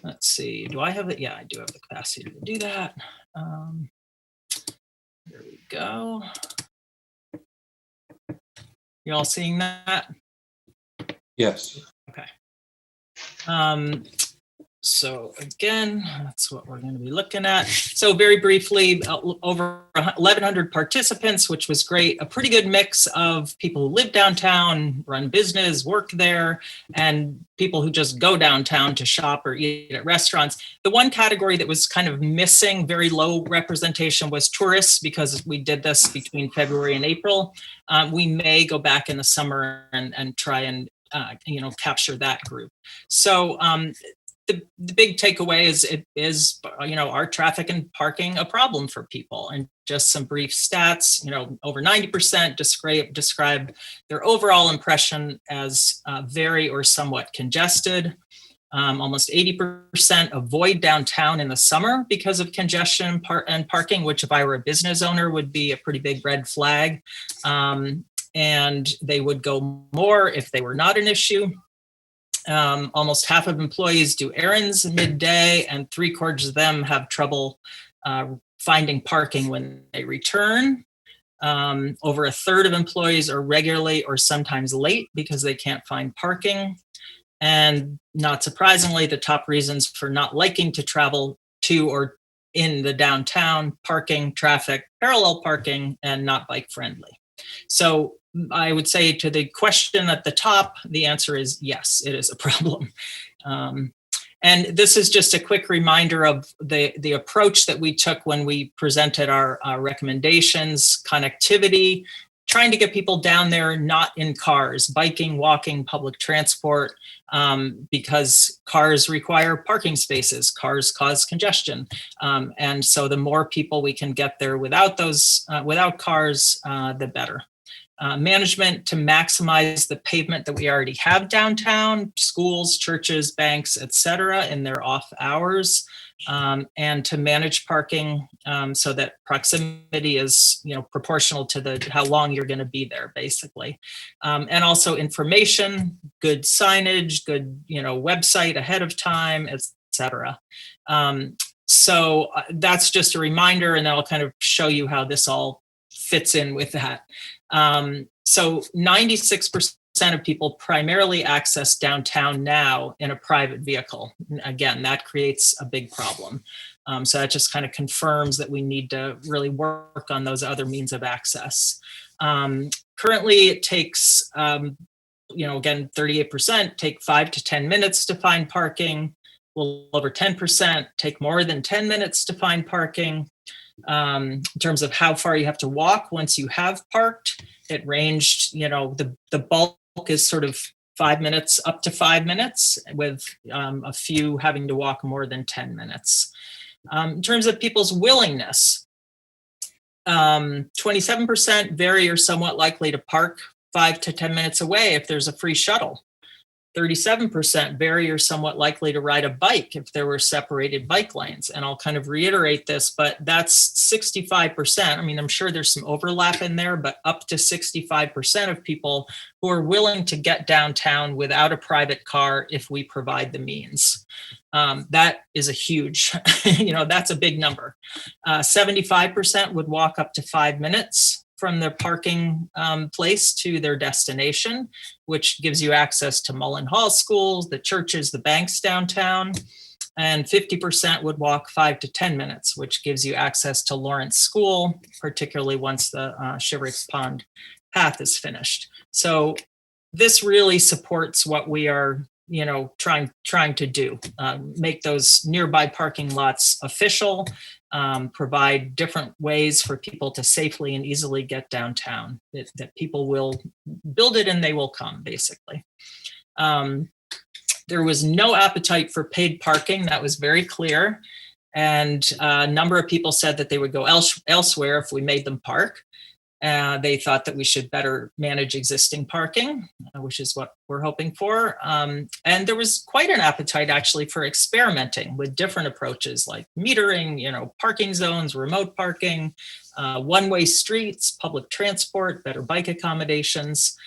Let's see, do I have it? Yeah, I do have the capacity to do that. There we go. You all seeing that? Yes. Okay. So again, that's what we're going to be looking at. So very briefly, over 1,100 participants, which was great. A pretty good mix of people who live downtown, run business, work there, and people who just go downtown to shop or eat at restaurants. The one category that was kind of missing, very low representation, was tourists, because we did this between February and April. We may go back in the summer and try and capture that group. So the big takeaway is our traffic and parking a problem for people? And just some brief stats, over 90% describe their overall impression as very or somewhat congested. Almost 80% avoid downtown in the summer because of congestion and parking, which if I were a business owner would be a pretty big red flag. And they would go more if they were not an issue. Almost half of employees do errands midday, and 3/4 of them have trouble finding parking when they return. Over 1/3 of employees are regularly or sometimes late because they can't find parking. And not surprisingly, the top reasons for not liking to travel to or in the downtown: parking, traffic, parallel parking, and not bike friendly. So I would say to the question at the top, the answer is yes, it is a problem. And this is just a quick reminder of the approach that we took when we presented our recommendations: connectivity, trying to get people down there not in cars, biking, walking, public transport, because cars require parking spaces, cars cause congestion. And so the more people we can get there without cars, the better. Management to maximize the pavement that we already have downtown: schools, churches, banks, etc., in their off hours, and to manage parking so that proximity is proportional to how long you're going to be there, basically. And also information, good signage, good website ahead of time, etc. So that's just a reminder, and I'll kind of show you how this all fits in with that. So 96% of people primarily access downtown now in a private vehicle. Again, that creates a big problem. So that just kind of confirms that we need to really work on those other means of access. Currently, it takes, again, 38% take 5 to 10 minutes to find parking. A little over 10% take more than 10 minutes to find parking. In terms of how far you have to walk once you have parked, it ranged, the bulk is sort of 5 minutes up to 5 minutes, with a few having to walk more than 10 minutes. In terms of people's willingness, 27% very or somewhat likely to park 5 to 10 minutes away if there's a free shuttle. 37% very or somewhat likely to ride a bike if there were separated bike lanes. And I'll kind of reiterate this, but that's 65%. I mean, I'm sure there's some overlap in there, but up to 65% of people who are willing to get downtown without a private car if we provide the means. That is a huge, that's a big number. 75% would walk up to 5 minutes from their parking place to their destination, which gives you access to Mullen Hall schools, the churches, the banks downtown. And 50% would walk 5 to 10 minutes, which gives you access to Lawrence School, particularly once the Shiverix Pond path is finished. So this really supports what we are trying to do, make those nearby parking lots official, provide different ways for people to safely and easily get downtown, that people will build it and they will come, basically. There was no appetite for paid parking. That was very clear. And a number of people said that they would go elsewhere if we made them park. They thought that we should better manage existing parking, which is what we're hoping for. And there was quite an appetite actually for experimenting with different approaches like metering, parking zones, remote parking, one-way streets, public transport, better bike accommodations.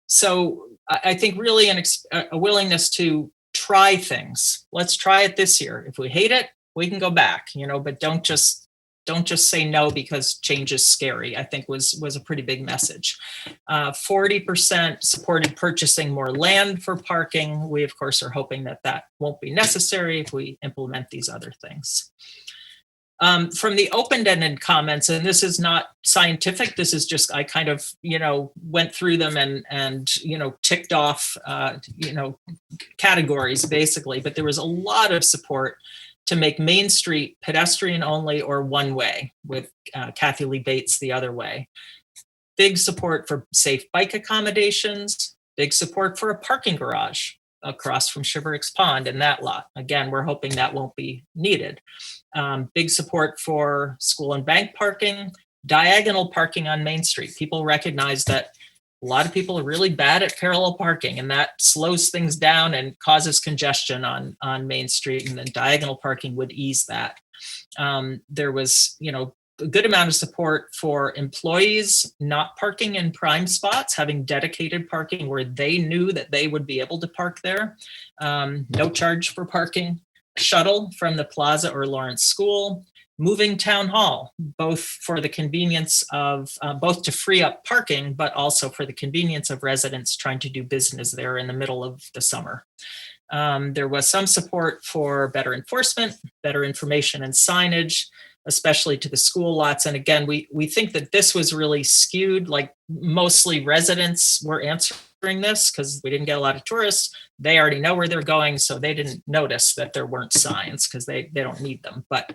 So I think really a willingness to try things. Let's try it this year. If we hate it, we can go back, but don't just say no because change is scary, I think was a pretty big message. 40% supported purchasing more land for parking. We, of course, are hoping that won't be necessary if we implement these other things. From the open-ended comments, and this is not scientific, this is just, I kind of, went through them and ticked off, categories basically, but there was a lot of support to make Main Street pedestrian only or one way, with Kathy Lee Bates the other way. Big support for safe bike accommodations, big support for a parking garage across from Shiverix Pond in that lot. Again, we're hoping that won't be needed. Big support for school and bank parking, diagonal parking on Main Street. People recognize that a lot of people are really bad at parallel parking, and that slows things down and causes congestion on Main Street, and then diagonal parking would ease that. There was, a good amount of support for employees not parking in prime spots, having dedicated parking where they knew that they would be able to park there. No charge for parking. Shuttle from the Plaza or Lawrence School. Moving Town Hall, both for the convenience of, both to free up parking, but also for the convenience of residents trying to do business there in the middle of the summer. There was some support for better enforcement, better information and signage, especially to the school lots. And again, we think that this was really skewed, like mostly residents were answering this because we didn't get a lot of tourists. They already know where they're going, so they didn't notice that there weren't signs because they don't need them. But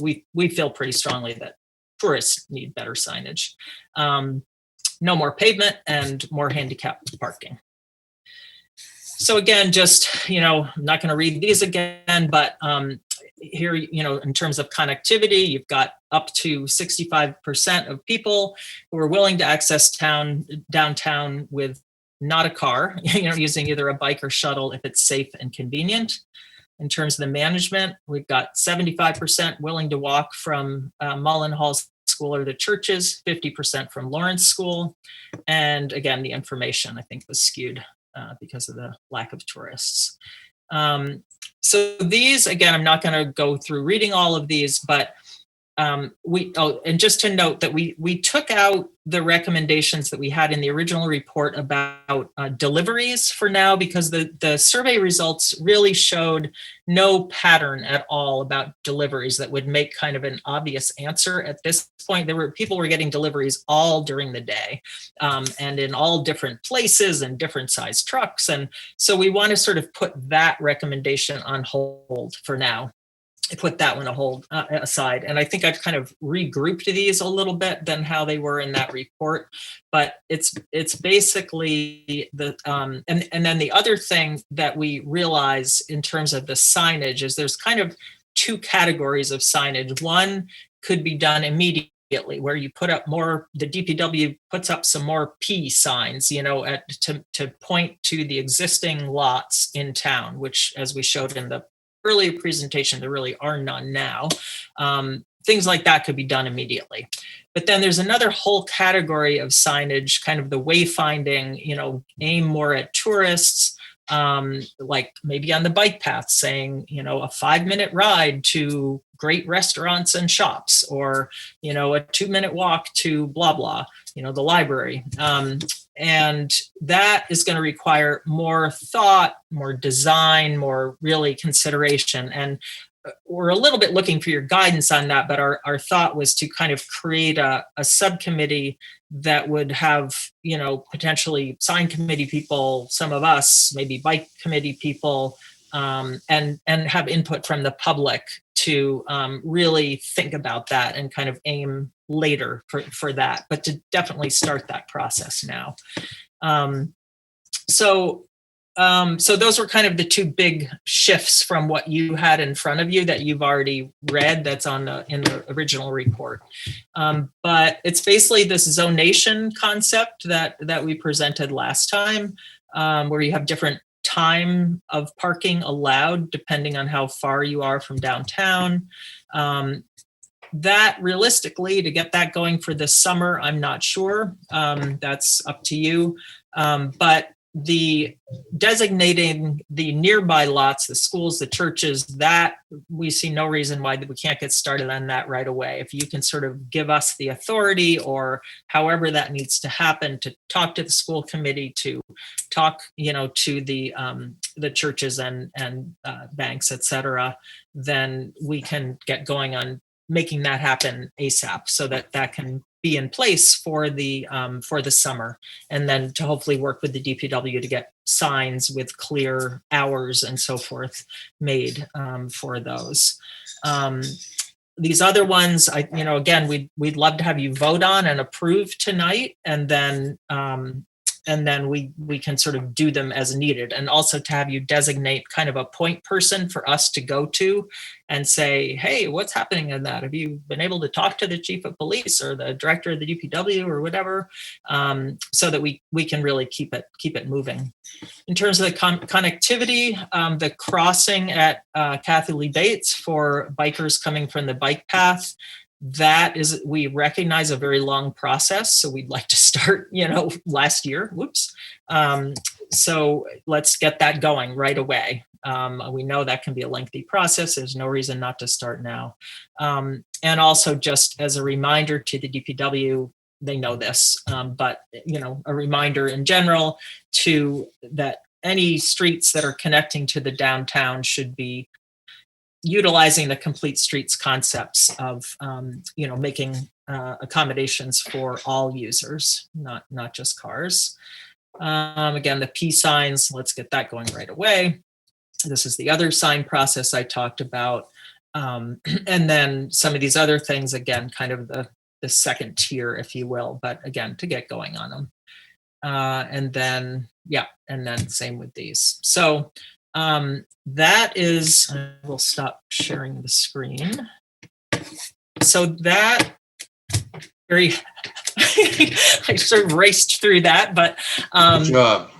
we feel pretty strongly that tourists need better signage. No more pavement and more handicapped parking. So again, just, I'm not going to read these again, but here, in terms of connectivity, you've got up to 65% of people who are willing to access downtown with not a car, using either a bike or shuttle if it's safe and convenient. In terms of the management, we've got 75% willing to walk from Mullen Hall School or the churches, 50% from Lawrence School. And again, the information I think was skewed because of the lack of tourists. So these, again, I'm not going to go through reading all of these, but and just to note that we took out the recommendations that we had in the original report about deliveries for now, because the survey results really showed no pattern at all about deliveries that would make kind of an obvious answer at this point. People were getting deliveries all during the day, and in all different places and different size trucks. And so we want to sort of put that recommendation on hold for now. I put that one aside. And I think I've kind of regrouped these a little bit than how they were in that report. But it's basically the, and then the other thing that we realize in terms of the signage is there's kind of two categories of signage. One could be done immediately. where you put up more, the DPW puts up some more P signs, to point to the existing lots in town, which, as we showed in the earlier presentation, there really are none now. Things like that could be done immediately. But then there's another whole category of signage, kind of the wayfinding, aim more at tourists, like maybe on the bike path saying, a 5-minute ride to great restaurants and shops, or, a 2-minute walk to blah, blah, the library. And that is going to require more thought, more design, more really consideration. And we're a little bit looking for your guidance on that, but our thought was to kind of create a subcommittee that would have, potentially sign committee people, some of us, maybe bike committee people, and have input from the public to really think about that and kind of aim later for that, but to definitely start that process now. So those were kind of the two big shifts from what you had in front of you that you've already read, that's in the original report. But it's basically this zonation concept that we presented last time, where you have different time of parking allowed depending on how far you are from downtown. That realistically, to get that going for this summer, I'm not sure. That's up to you. But the designating the nearby lots, the schools, the churches, that we see no reason why we can't get started on that right away. If you can sort of give us the authority, or however that needs to happen, to talk to the school committee, to talk, to the churches and banks, et cetera, then we can get going on making that happen ASAP, so that can be in place for the summer, and then to hopefully work with the DPW to get signs with clear hours and so forth made for those. These other ones, again, we'd love to have you vote on and approve tonight, and then we can sort of do them as needed, and also to have you designate kind of a point person for us to go to and say, hey, what's happening in that? Have you been able to talk to the chief of police or the director of the DPW or whatever, so that we can really keep it moving. In terms of the connectivity, the crossing at Kathy Lee Bates for bikers coming from the bike path, that is, we recognize, a very long process. So we'd like to start, last year, whoops. So let's get that going right away. We know that can be a lengthy process. There's no reason not to start now. And also, just as a reminder to the DPW, they know this, but a reminder in general that any streets that are connecting to the downtown should be utilizing the complete streets concepts of, making accommodations for all users, not just cars. Again, the P signs, let's get that going right away. This is the other sign process I talked about. And then some of these other things, again, kind of the second tier, if you will, but again, to get going on them. And then same with these. So that is, I will stop sharing the screen. So that I sort of raced through that, but good job.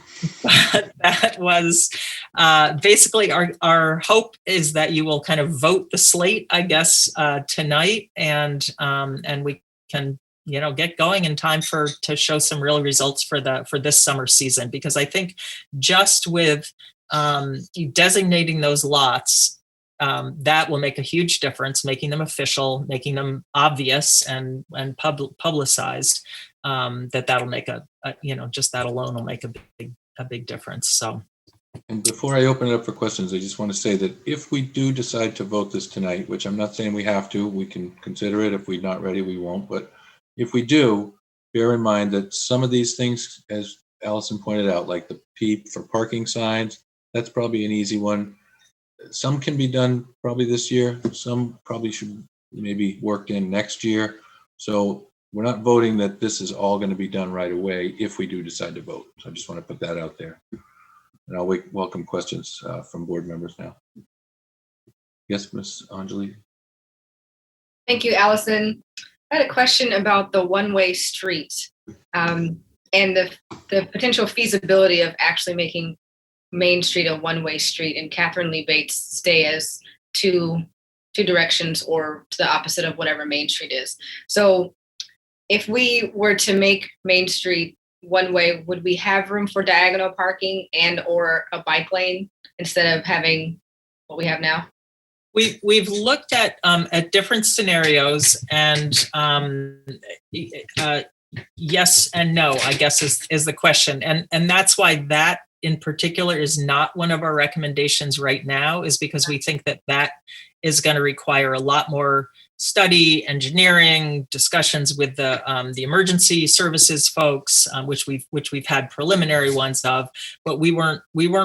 But that was basically our hope is that you will kind of vote the slate, I guess, tonight, and we can get going in time to show some real results for this summer season, because I think just with designating those lots, that will make a huge difference, making them official, making them obvious and publicized. That'll make just that alone will make a big difference. So. And before I open it up for questions, I just want to say that if we do decide to vote this tonight, which I'm not saying we have to, we can consider it. If we're not ready, we won't. But if we do, bear in mind that some of these things, as Allison pointed out, like the P for parking signs, that's probably an easy one. Some can be done probably this year. Some probably should maybe worked in next year. So we're not voting that this is all going to be done right away if we do decide to vote. So I just want to put that out there. And I'll welcome questions from board members now. Yes, Ms. Anjali. Thank you, Allison. I had a question about the one-way street and the potential feasibility of actually making Main Street a one-way street and Catherine Lee Bates stay as two directions or to the opposite of whatever Main Street is. So if we were to make Main Street one way, would we have room for diagonal parking and or a bike lane instead of having what we have now? We've looked at different scenarios, and yes and no, I guess is the question, and that's why that in particular is not one of our recommendations right now, is because we think that is going to require a lot more study, engineering, discussions with the emergency services folks, which we've had preliminary ones of, but we weren't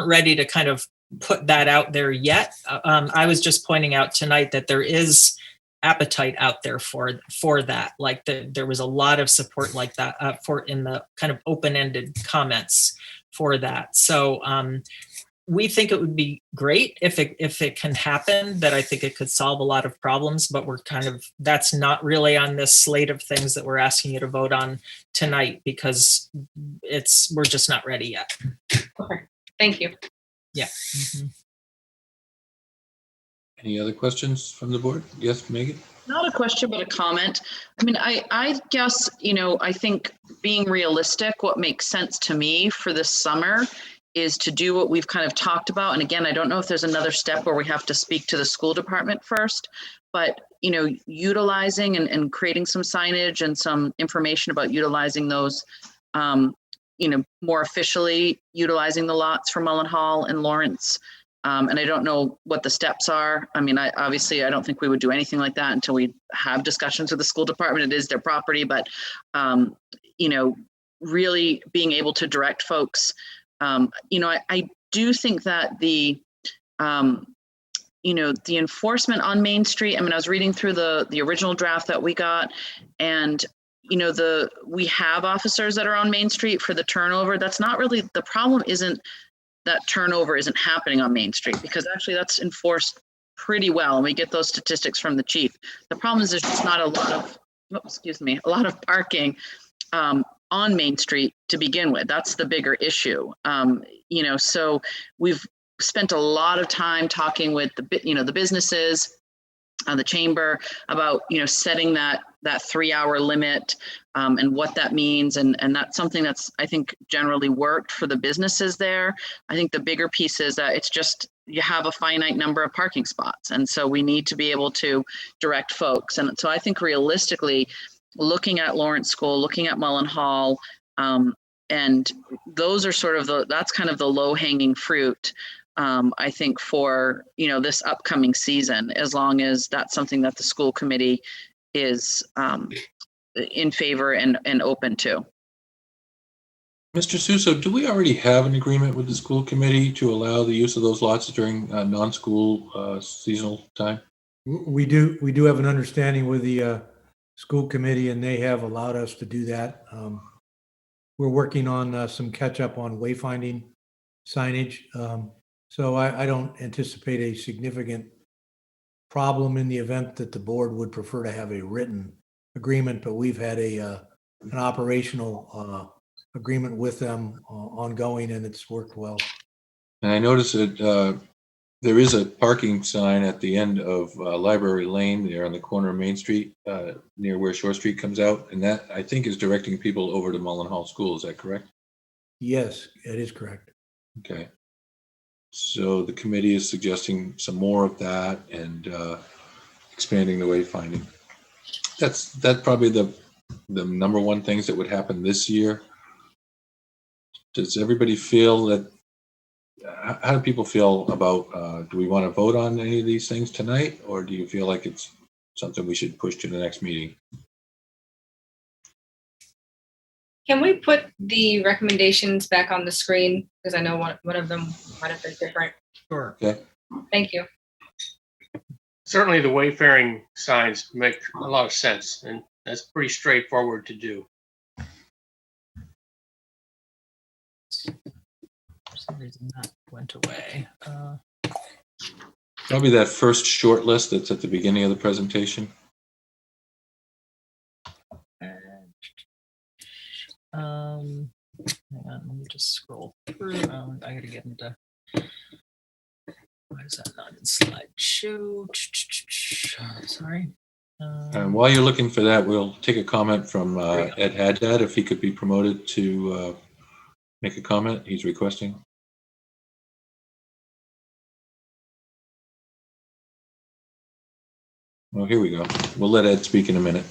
ready to kind of put that out there yet. I was just pointing out tonight that there is appetite out there for that. Like there was a lot of support like that for in the kind of open-ended comments for that. So we think it would be great if it can happen, that I think it could solve a lot of problems, but that's not really on this slate of things that we're asking you to vote on tonight, because we're just not ready yet. Okay, thank you. Yeah. Mm-hmm. Any other questions from the board? Yes, Megan? Not a question, but a comment. I mean, I guess, I think being realistic, what makes sense to me for this summer is to do what we've kind of talked about. And again, I don't know if there's another step where we have to speak to the school department first, but, utilizing and creating some signage and some information about utilizing those, more officially utilizing the lots for Mullen Hall and Lawrence. And I don't know what the steps are. I mean, I don't think we would do anything like that until we have discussions with the school department. It is their property, but, really being able to direct folks. I do think that the enforcement on Main Street, I mean, I was reading through the original draft that we got, and we have officers that are on Main Street for the turnover. That's not really the problem. Isn't that turnover isn't happening on Main Street, because actually that's enforced pretty well, and we get those statistics from the chief. The problem is there's just not a lot of parking on Main Street to begin with. That's the bigger issue. So we've spent a lot of time talking with the businesses, the chamber about, setting that 3-hour limit and what that means. And that's something that's, I think, generally worked for the businesses there. I think the bigger piece is that it's just, you have a finite number of parking spots. And so we need to be able to direct folks. And so I think realistically, looking at Lawrence School, looking at Mullen Hall, and those are that's kind of the low hanging fruit. I think for, this upcoming season, as long as that's something that the school committee is in favor and open to. Mr. Suso, do we already have an agreement with the school committee to allow the use of those lots during non-school seasonal time? We do have an understanding with the school committee, and they have allowed us to do that. We're working on some catch up on wayfinding signage. So I don't anticipate a significant problem in the event that the board would prefer to have a written agreement, but we've had an operational agreement with them ongoing, and it's worked well. And I noticed that there is a parking sign at the end of Library Lane there on the corner of Main Street, near where Shore Street comes out. And that, I think, is directing people over to Mullen Hall School. Is that correct? Yes, it is correct. Okay. So the committee is suggesting some more of that and expanding the wayfinding. That's probably the number one things that would happen this year. Does everybody feel that? How do people feel about? Do we want to vote on any of these things tonight, or do you feel like it's something we should push to the next meeting? Can we put the recommendations back on the screen? Because I know one of them might have been different. Sure. Okay. Thank you. Certainly the wayfaring signs make a lot of sense, and that's pretty straightforward to do. For some reason that went away. Probably that first short list that's at the beginning of the presentation. just scroll through. Oh, I gotta get into. Why is that not in slideshow? Sorry. And while you're looking for that, we'll take a comment from Ed Haddad, if he could be promoted to make a comment. He's requesting. Well, here we go. We'll let Ed speak in a minute.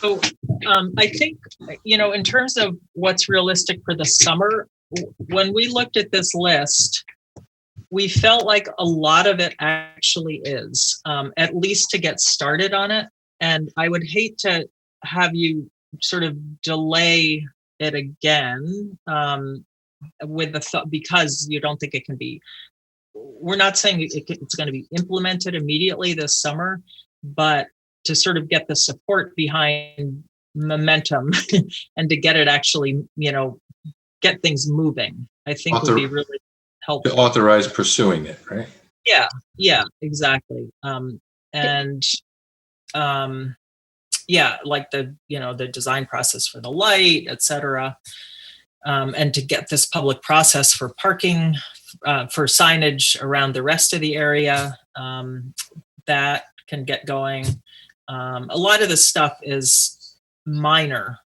So I think, in terms of what's realistic for the summer, when we looked at this list, we felt like a lot of it actually is, at least to get started on it. And I would hate to have you sort of delay it again with the thought, because you don't think it can be. We're not saying it's going to be implemented immediately this summer, but to sort of get the support behind momentum and to get it actually, get things moving, I think would be really helpful. To authorize pursuing it, right? Yeah, exactly. Like the design process for the light, et cetera. And to get this public process for parking, for signage around the rest of the area, that can get going. A lot of this stuff is minor.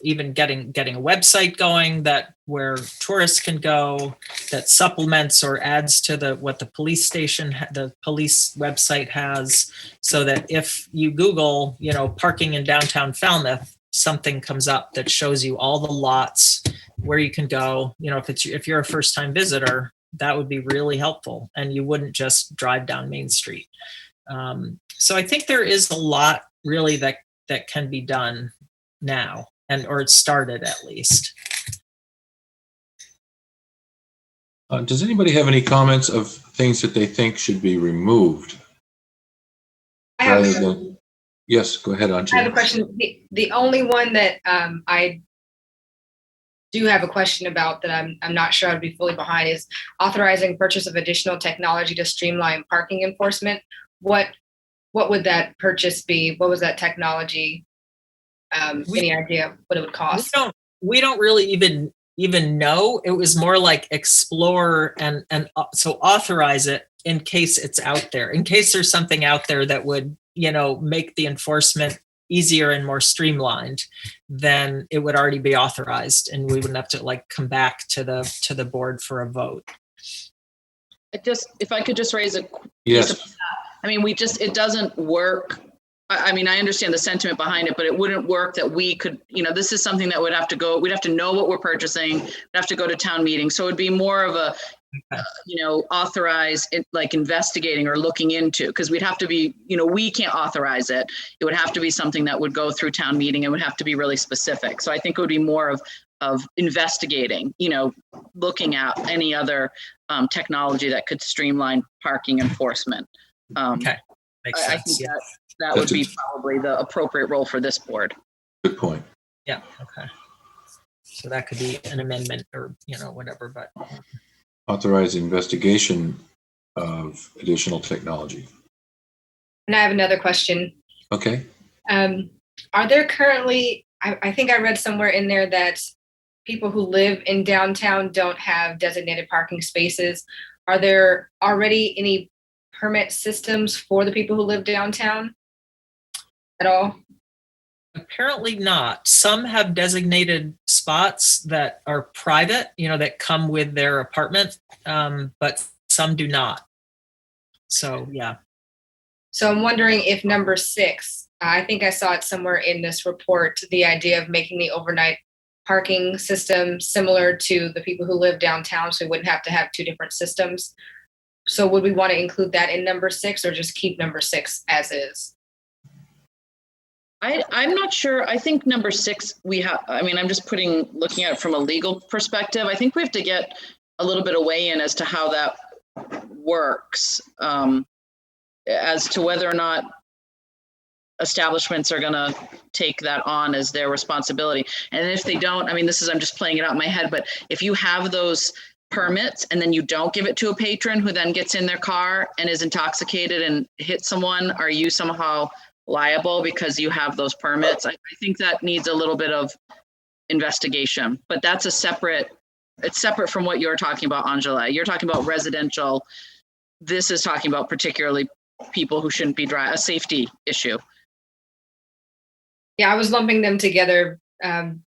Even getting a website going where tourists can go, that supplements or adds to what the police website has, so that if you Google, parking in downtown Falmouth, something comes up that shows you all the lots where you can go. If you're a first-time visitor, that would be really helpful, and you wouldn't just drive down Main Street. So I think there is a lot really that can be done now, or it started at least. Does anybody have any comments of things that they think should be removed? Yes, go ahead, Anjali. I have a question. The only one that I do have a question about that I'm not sure I'd be fully behind is authorizing purchase of additional technology to streamline parking enforcement. What would that purchase be? What was that technology? Any idea what it would cost? We don't really even know. It was more like explore and so authorize it in case it's out there, in case there's something out there that would make the enforcement easier and more streamlined, then it would already be authorized, and we wouldn't have to come back to the board for a vote. If I could just raise a yes. It doesn't work. I understand the sentiment behind it, but it wouldn't work that we could, this is something that we'd have to know what we're purchasing, we'd have to go to town meeting. So it'd be more of a, authorize it, like investigating or looking into, because we'd have to be, we can't authorize it. It would have to be something that would go through town meeting. It would have to be really specific. So I think it would be more of investigating, looking at any other technology that could streamline parking enforcement. Okay, makes sense. I think that would be probably the appropriate role for this board. Good point. Yeah. Okay. So that could be an amendment or, whatever, but. Authorize investigation of additional technology. And I have another question. Okay. Are there currently, I think I read somewhere in there that people who live in downtown don't have designated parking spaces. Are there already any permit systems for the people who live downtown at all? Apparently not. Some have designated spots that are private, that come with their apartment, but some do not. So, yeah. So I'm wondering if number 6, I think I saw it somewhere in this report, the idea of making the overnight parking system similar to the people who live downtown, so we wouldn't have to have 2 different systems. So would we want to include that in number 6 or just keep number 6 as is? I'm not sure. I think number 6, I'm just looking at it from a legal perspective. I think we have to get a little bit of weigh in as to how that works, as to whether or not establishments are going to take that on as their responsibility. And if they don't, I'm just playing it out in my head, but if you have those permits and then you don't give it to a patron who then gets in their car and is intoxicated and hits someone, are you somehow liable because you have those permits? I think that needs a little bit of investigation, but that's it's separate from what you're talking about, Angela. You're talking about residential. This is talking about particularly people who shouldn't be driving, a safety issue. Yeah, I was lumping them together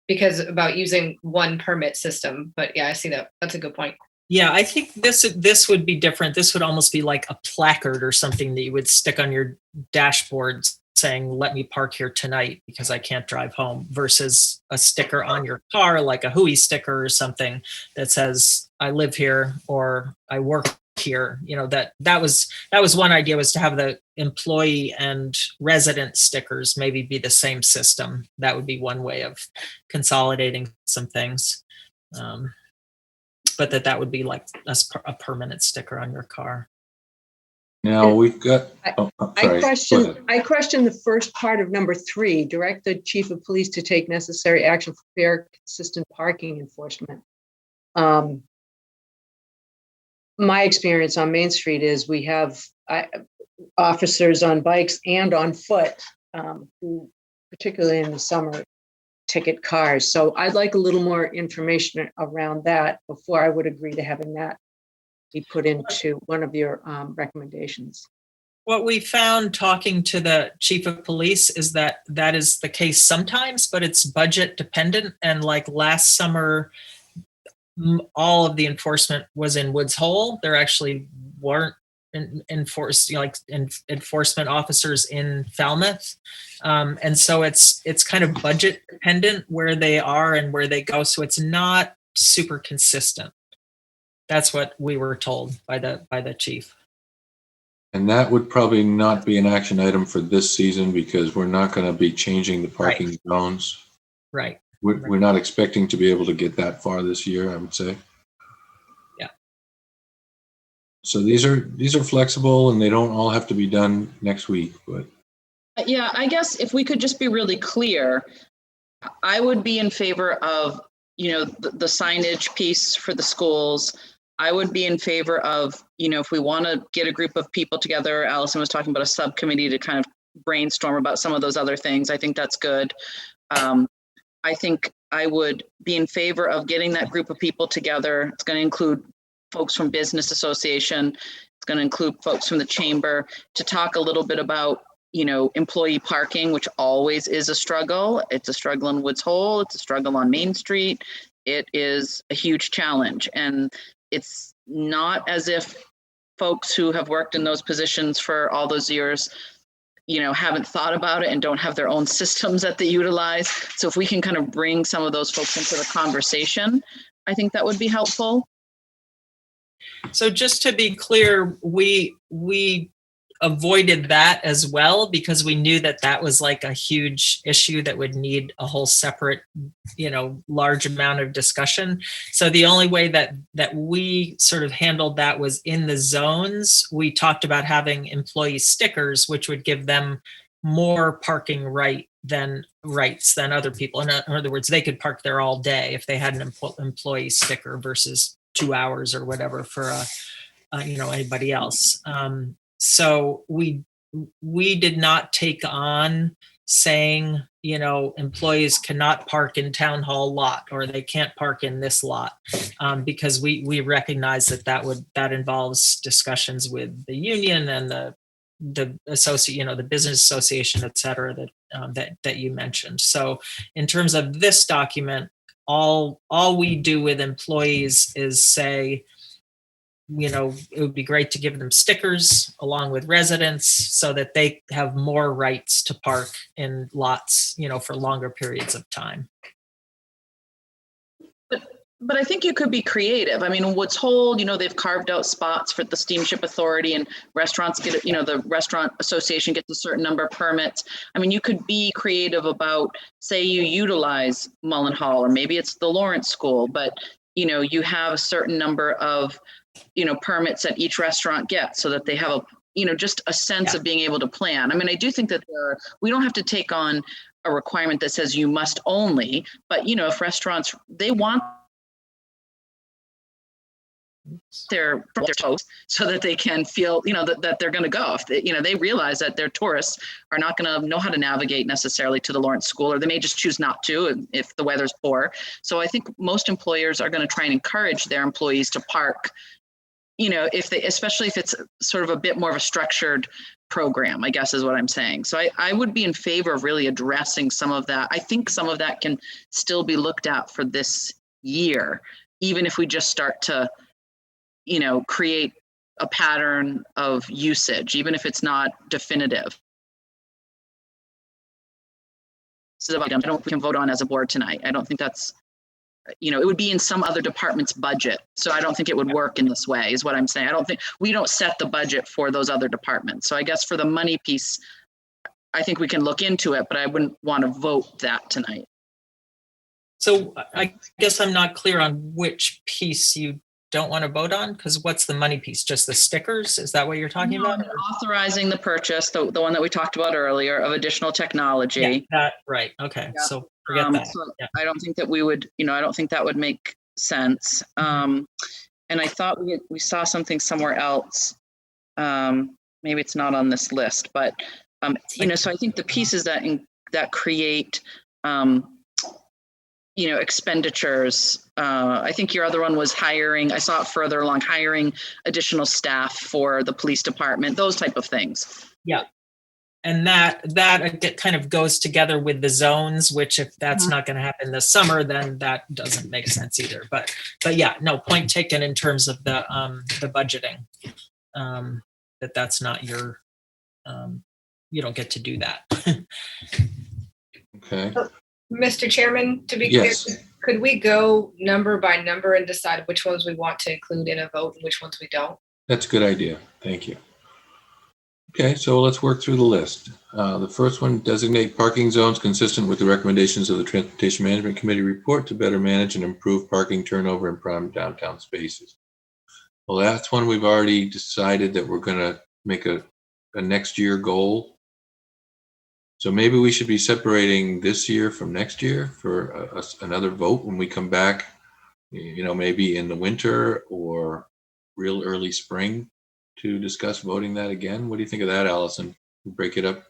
because about using one permit system. But yeah, I see that. That's a good point. Yeah, I think this would be different. This would almost be like a placard or something that you would stick on your dashboard saying, let me park here tonight because I can't drive home, versus a sticker on your car, like a Hui sticker or something that says, I live here or I work here. You know, that was one idea, was to have the employee and resident stickers maybe be the same system. That would be one way of consolidating some things. But that would be like a permanent sticker on your car. Now we've got. I question the first part of number 3. Direct the chief of police to take necessary action for fair, consistent parking enforcement. My experience on Main Street is we have officers on bikes and on foot, who, particularly in the summer, ticket cars. So I'd like a little more information around that before I would agree to having that be put into one of your recommendations. What we found talking to the chief of police is that is the case sometimes, but it's budget dependent. And like last summer, all of the enforcement was in Woods Hole. There actually weren't enforcement officers in Falmouth. And so it's kind of budget dependent where they are and where they go. So it's not super consistent. That's what we were told by the chief. And that would probably not be an action item for this season because we're not going to be changing the parking zones. Right. We're not expecting to be able to get that far this year, I would say. Yeah. So these are flexible and they don't all have to be done next week, but. Yeah, I guess if we could just be really clear, I would be in favor of, the signage piece for the schools. I would be in favor of, if we want to get a group of people together, Allison was talking about a subcommittee to kind of brainstorm about some of those other things. I think that's good. I think I would be in favor of getting that group of people together. It's going to include folks from Business Association. It's going to include folks from the chamber to talk a little bit about, employee parking, which always is a struggle. It's a struggle in Woods Hole. It's a struggle on Main Street. It is a huge challenge. And it's not as if folks who have worked in those positions for all those years haven't thought about it and don't have their own systems that they utilize. So if we can kind of bring some of those folks into the conversation, I think that would be helpful. So just to be clear, we avoided that as well because we knew that was like a huge issue that would need a whole separate, large amount of discussion. So the only way that we sort of handled that was in the zones. We talked about having employee stickers, which would give them more parking rights than other people. In other words, they could park there all day if they had an employee sticker versus 2 hours or whatever for anybody else. So we did not take on saying, employees cannot park in town hall lot or they can't park in this lot, because we recognize that involves discussions with the union and the business association, et cetera, that you mentioned. So in terms of this document, all we do with employees is say, it would be great to give them stickers along with residents so that they have more rights to park in lots, for longer periods of time. But I think you could be creative. I mean, Woods Hole, they've carved out spots for the Steamship Authority and restaurants get, the Restaurant Association gets a certain number of permits. I mean, you could be creative about, say you utilize Mullen Hall, or maybe it's the Lawrence School, but, you have a certain number of permits that each restaurant gets so that they have just a sense of being able to plan. I mean, I do think that we don't have to take on a requirement that says you must only, but if restaurants, they want their toes so that they can feel, that they're going to go. If they realize that their tourists are not going to know how to navigate necessarily to the Lawrence School, or they may just choose not to if the weather's poor. So I think most employers are going to try and encourage their employees to park, especially if it's sort of a bit more of a structured program, I guess is what I'm saying. So I would be in favor of really addressing some of that. I think some of that can still be looked at for this year, even if we just start to, create a pattern of usage, even if it's not definitive. So I don't think we can vote on as a board tonight. I don't think that's, it would be in some other department's budget. So I don't think it would work in this way, is what I'm saying. We don't set the budget for those other departments. So I guess for the money piece, I think we can look into it, but I wouldn't want to vote that tonight. So I guess I'm not clear on which piece you don't want to vote on, because what's the money piece? Just the stickers? Is that what you're talking about? Authorizing the purchase, the one that we talked about earlier, of additional technology. Yeah, right. Okay. Yeah. So forget that. So I don't think that we would, I don't think that would make sense. And I thought we saw something somewhere else. Maybe it's not on this list, but so I think the pieces that create expenditures. I think your other one was hiring. I saw it further along, hiring additional staff for the police department, those type of things. Yeah. And that kind of goes together with the zones, which if that's not going to happen this summer, then that doesn't make sense either. But yeah, no, point taken in terms of the budgeting, that's not your, you don't get to do that. Okay. Mr. Chairman, to be Yes. clear, could we go number by number and decide which ones we want to include in a vote and which ones we don't? That's a good idea. Thank you. Okay, so let's work through the list. The first one, designate parking zones consistent with the recommendations of the Transportation Management Committee report to better manage and improve parking turnover in prime downtown spaces. Well, that's one we've already decided that we're going to make a next year goal. So maybe we should be separating this year from next year for another vote when we come back, maybe in the winter or real early spring to discuss voting that again. What do you think of that, Allison? Break it up.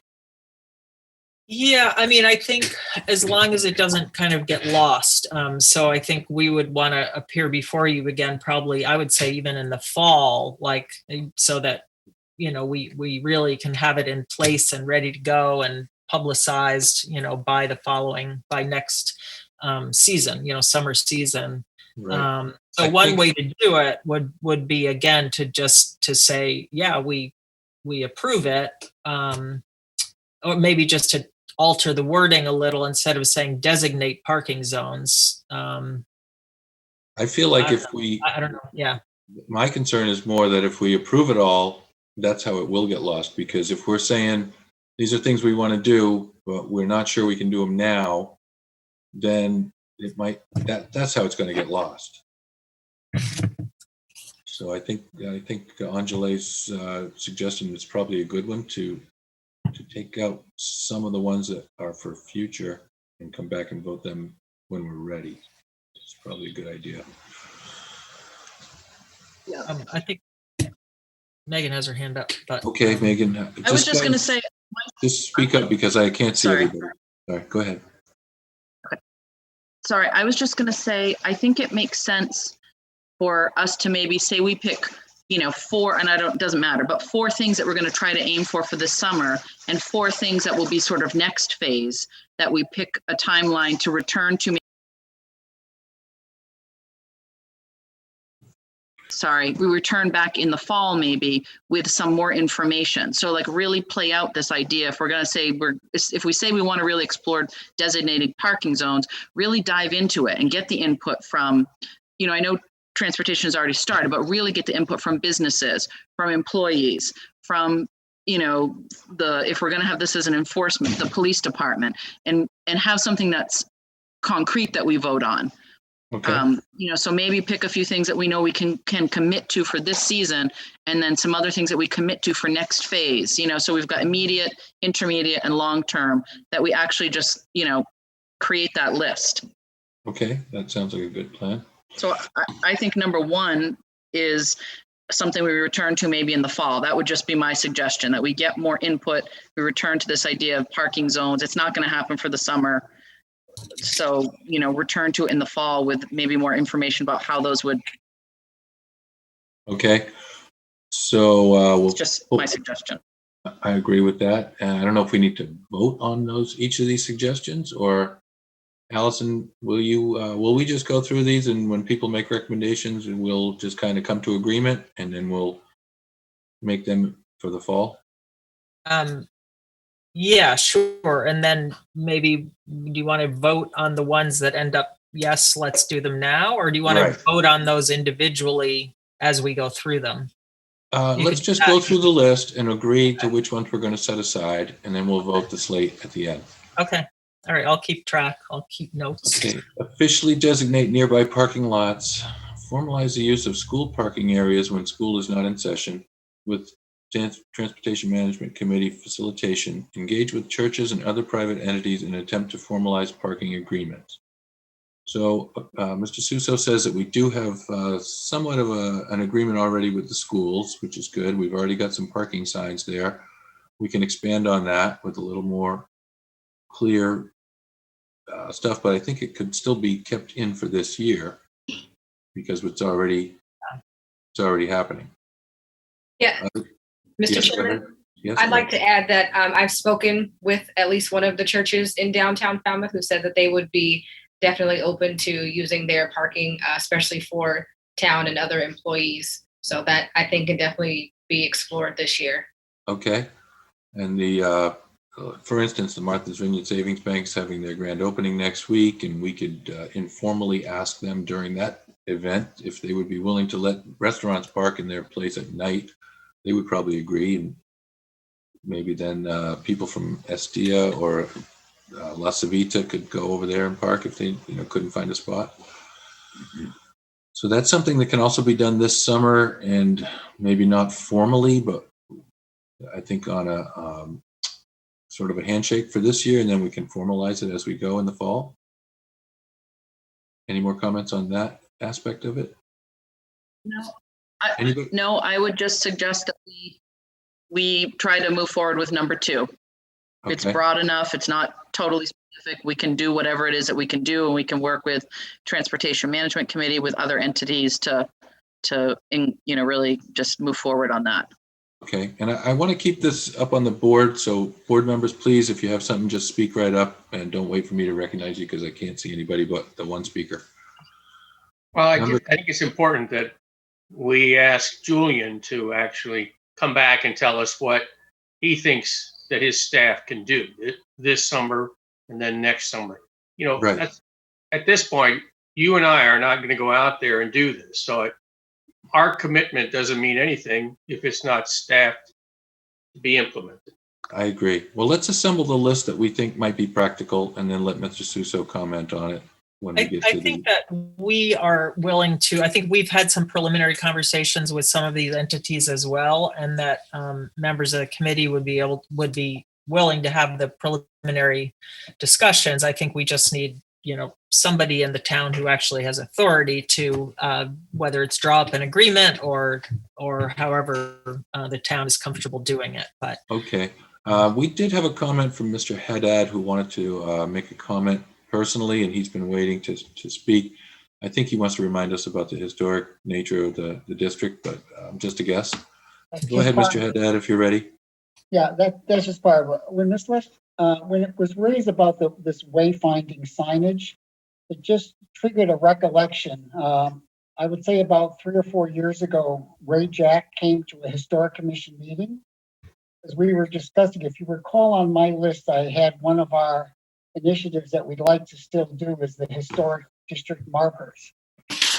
Yeah, I mean, I think as long as it doesn't kind of get lost. So I think we would want to appear before you again, probably, I would say even in the fall, so that, we really can have it in place and ready to go and publicized, by next season, summer season. Right. So one way to do it would be, again, to say, yeah, we approve it, or maybe just to alter the wording a little instead of saying designate parking zones. I feel like I don't know. Yeah. My concern is more that if we approve it all, that's how it will get lost. Because if we're saying these are things we want to do, but we're not sure we can do them now, then it might, that's how it's going to get lost. So I think Angele's suggestion is probably a good one to take out some of the ones that are for future and come back and vote them when we're ready. It's probably a good idea. Yeah. I think Megan has her hand up. But okay, Megan. I was just going to say. Just speak up because I can't see everybody. All right, go ahead. Okay. Sorry, I was just going to say, I think it makes sense for us to maybe say we pick, 4, and it doesn't matter, but 4 things that we're going to try to aim for this summer, and 4 things that will be sort of next phase that we pick a timeline to return to. We return back in the fall, maybe with some more information. So really play out this idea. If we're going to say if we say we want to really explore designated parking zones, really dive into it and get the input from, I know transportation has already started, but really get the input from businesses, from employees, from, if we're going to have this as an enforcement, the police department, and have something that's concrete that we vote on. Okay. So maybe pick a few things that we know we can commit to for this season, and then some other things that we commit to for next phase. So we've got immediate, intermediate, and long term that we actually just, create that list. Okay, that sounds like a good plan. So I think number 1 is something we return to maybe in the fall. That would just be my suggestion, that we get more input. We return to this idea of parking zones. It's not going to happen for the summer. So, return to it in the fall with maybe more information about how those would. Okay. So It's just my suggestion. I agree with that. And I don't know if we need to vote on each of these suggestions, or Allison, will we just go through these, and when people make recommendations, and we'll just kind of come to agreement, and then we'll make them for the fall? Yeah, sure. And then maybe, do you want to vote on the ones that end up, yes, let's do them now? Or do you want to vote on those individually as we go through them? Let's just go through the list and agree to which ones we're going to set aside, and then we'll vote the slate at the end. Okay. All right. I'll keep track. I'll keep notes. Okay. Officially designate nearby parking lots. Formalize the use of school parking areas when school is not in session with Transportation Management Committee facilitation. Engage with churches and other private entities in an attempt to formalize parking agreements. So Mr. Suso says that we do have somewhat of an agreement already with the schools, which is good. We've already got some parking signs there. We can expand on that with a little more clear stuff, but I think it could still be kept in for this year because it's already happening. Yeah. Mr. Chairman, yes, I'd like to add that I've spoken with at least one of the churches in downtown Falmouth who said that they would be definitely open to using their parking, especially for town and other employees. So that I think can definitely be explored this year. Okay. And for instance, the Martha's Vineyard Savings Bank is having their grand opening next week, and we could informally ask them during that event if they would be willing to let restaurants park in their place at night. They would probably agree, and maybe then people from Estia or La Civita could go over there and park if they couldn't find a spot. So that's something that can also be done this summer, and maybe not formally, but I think on a sort of a handshake for this year, and then we can formalize it as we go in the fall. Any more comments on that aspect of it? No, I would just suggest that we try to move forward with number 2. Okay. It's broad enough. It's not totally specific. We can do whatever it is that we can do, and we can work with Transportation Management Committee, with other entities to really just move forward on that. Okay, and I want to keep this up on the board, so board members, please, if you have something, just speak right up and don't wait for me to recognize you because I can't see anybody but the one speaker. Well, I think it's important that we ask Julian to actually come back and tell us what he thinks that his staff can do this summer and then next summer. That's, at this point, you and I are not going to go out there and do this. So our commitment doesn't mean anything if it's not staffed to be implemented. I agree. Well, let's assemble the list that we think might be practical, and then let Mr. Suso comment on it when we get to I think that we are willing to, I think we've had some preliminary conversations with some of these entities as well, and that members of the committee would be willing to have the preliminary discussions. I think we just need, somebody in the town who actually has authority to, whether it's draw up an agreement or however the town is comfortable doing it. But okay. We did have a comment from Mr. Haddad who wanted to make a comment personally, and he's been waiting to speak. I think he wants to remind us about the historic nature of the district, but just a guess. Go ahead, Mr. Haddad, if you're ready. Yeah, that's just part of it. When this list, when it was raised about this wayfinding signage, it just triggered a recollection. I would say about 3 or 4 years ago, Ray Jack came to a historic commission meeting. As we were discussing, if you recall on my list, I had one of our initiatives that we'd like to still do is the historic district markers.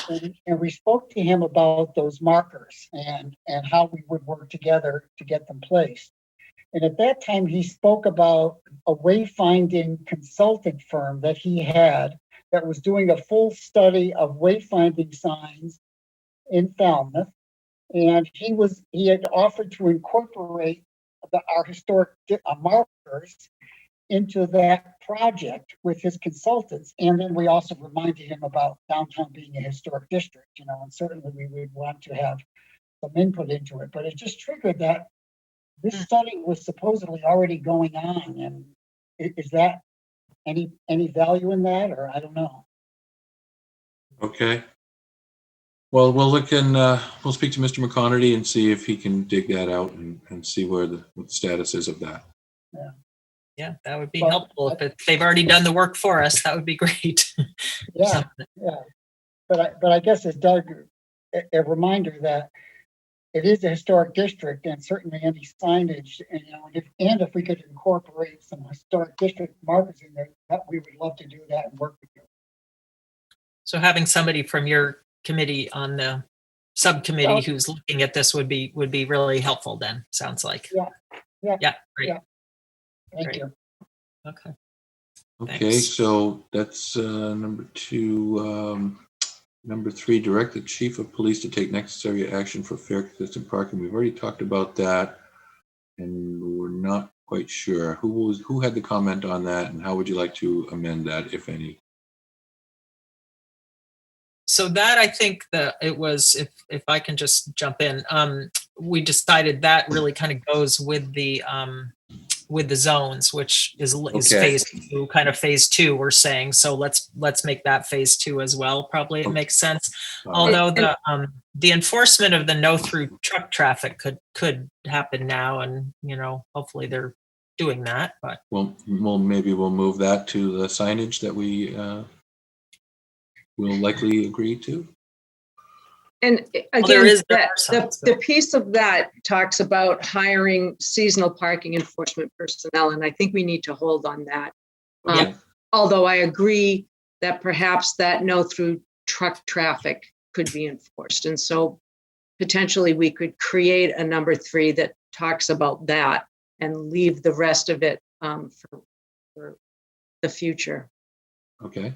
And we spoke to him about those markers and how we would work together to get them placed. And at that time, he spoke about a wayfinding consultant firm that he had that was doing a full study of wayfinding signs in Falmouth. And he had offered to incorporate our historic markers into that project with his consultants. And then we also reminded him about downtown being a historic district, and certainly we would want to have some input into it. But it just triggered that this study was supposedly already going on. And is that any value in that, or I don't know? Okay. Well, we'll speak to Mr. McConerty and see if he can dig that out and see what the status is of that. Yeah. Yeah, that would be helpful. If they've already done the work for us, that would be great. Yeah, yeah. But I guess as Doug, a reminder that it is a historic district, and certainly any signage, and if we could incorporate some historic district markers in there, that we would love to do that and work with you. So having somebody from your committee on the subcommittee who's looking at this would be really helpful then, sounds like. Yeah. Great. Yeah. Thank Great. you. Okay. Okay, Thanks. so that's number 2. Number 3, direct the chief of police to take necessary action for fair, consistent parking. We've already talked about that, and we're not quite sure. Who had the comment on that, and how would you like to amend that, if any? So that, I think that it was, if I can just jump in, we decided that really kind of goes with the zones, which is Okay. phase 2, kind of phase 2, we're saying. So let's make that phase 2 as well. Probably it makes sense. Although the enforcement of the no through truck traffic could happen now, and hopefully they're doing that. But Well, maybe we'll move that to the signage that we will likely agree to. And there again, is the piece of that talks about hiring seasonal parking enforcement personnel, and I think we need to hold on that. Okay. Although I agree that perhaps that no through truck traffic could be enforced. And so potentially we could create a number 3 that talks about that and leave the rest of it for the future. Okay.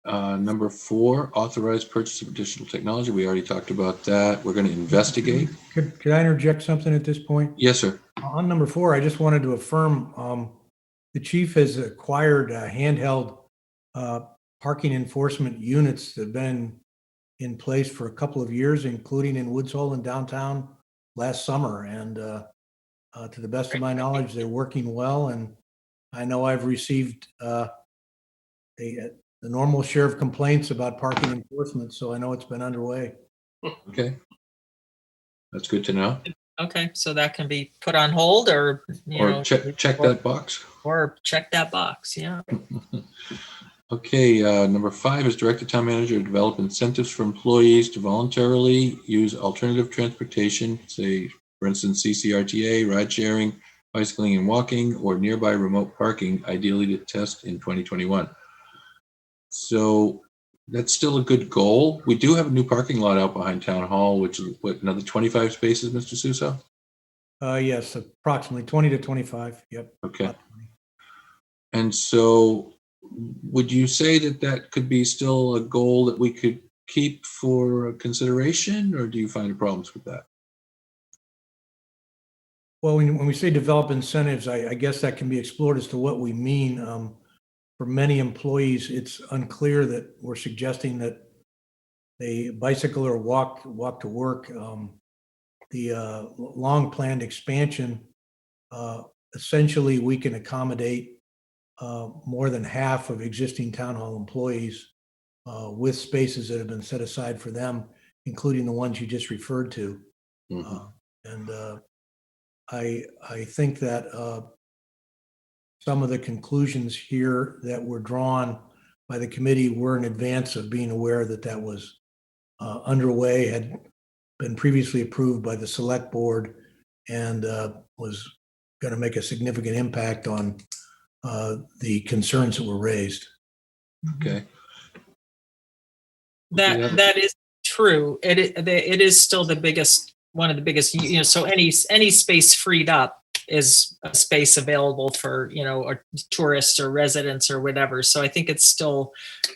Number 4, authorized purchase of additional technology. We already talked about that. We're going to investigate. Could I interject something at this point? Yes, sir. On number 4, I just wanted to affirm the chief has acquired handheld parking enforcement units that have been in place for a couple of years, including in Woods Hole and downtown last summer. And to the best of my knowledge, they're working well. And I know I've received the normal share of complaints about parking enforcement, so I know it's been underway. Okay. That's good to know. okay, so that can be put on hold, or check that box. or check that box. Yeah. Okay, number 5 is direct the town manager to develop incentives for employees to voluntarily use alternative transportation, say, for instance, CCRTA, ride sharing, bicycling and walking, or nearby remote parking, ideally to test in 2021. So that's still a good goal. We do have a new parking lot out behind Town Hall, which is another 25 spaces, Mr. Suso? Yes, approximately 20 to 25. Yep. Okay. And so would you say that could be still a goal that we could keep for consideration, or do you find problems with that? Well, when we say develop incentives, I guess that can be explored as to what we mean. For many employees, it's unclear that we're suggesting that they bicycle or walk to work. The long planned expansion, essentially we can accommodate more than half of existing town hall employees with spaces that have been set aside for them, including the ones you just referred to. And I think that some of the conclusions here that were drawn by the committee were in advance of being aware that was underway, had been previously approved by the select board, and was going to make a significant impact on the concerns that were raised. Okay. That is true. It is still one of the biggest, so any space freed up is a space available for, or tourists or residents or whatever. So I think it's still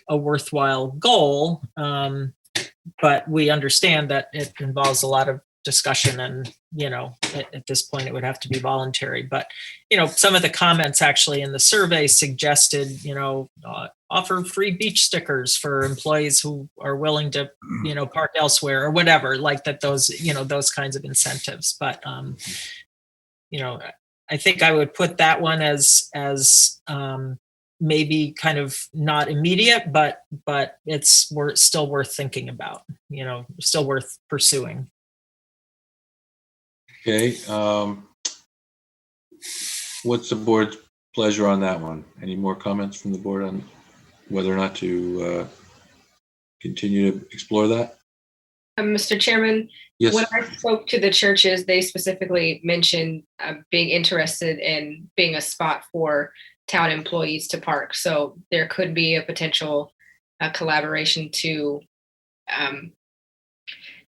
a worthwhile goal. But we understand that it involves a lot of discussion, and, at this point, it would have to be voluntary. But, some of the comments actually in the survey suggested, offer free beach stickers for employees who are willing to, park elsewhere or whatever, like that, those kinds of incentives. But, I think I would put that one as maybe kind of not immediate, but it's still worth thinking about, still worth pursuing. Okay. What's the board's pleasure on that one? Any more comments from the board on whether or not to continue to explore that? Mr. Chairman, Yes. when I spoke to the churches, they specifically mentioned being interested in being a spot for town employees to park. So there could be a potential collaboration to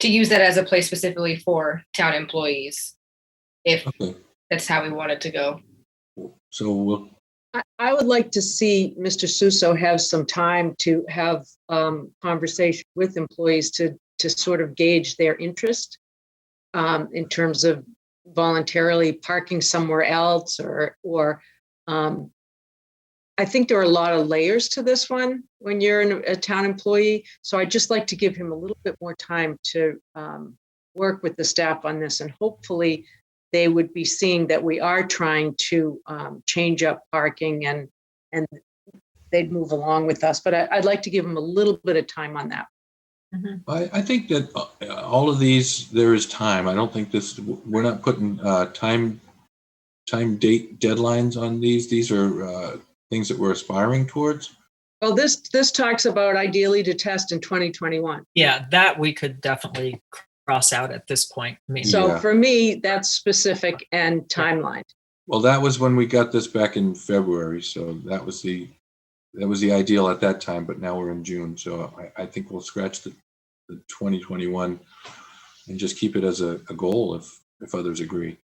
use that as a place specifically for town employees, if that's how we want it to go. So I would like to see Mr. Suso have some time to have conversation with employees to sort of gauge their interest in terms of voluntarily parking somewhere else, or I think there are a lot of layers to this one when you're a town employee. So I'd just like to give him a little bit more time to work with the staff on this, and hopefully they would be seeing that we are trying to change up parking, and they'd move along with us. But I'd like to give them a little bit of time on that. Mm-hmm. I think that all of these, there is time. I don't think we're not putting time date deadlines on these. These are things that we're aspiring towards. Well, this talks about ideally to test in 2021. Yeah, that we could definitely cross out at this point. So for me, that's specific and timeline. Well, that was when we got this back in February. So that was the ideal at that time, but now we're in June. So I think we'll scratch the 2021 and just keep it as a goal if others agree.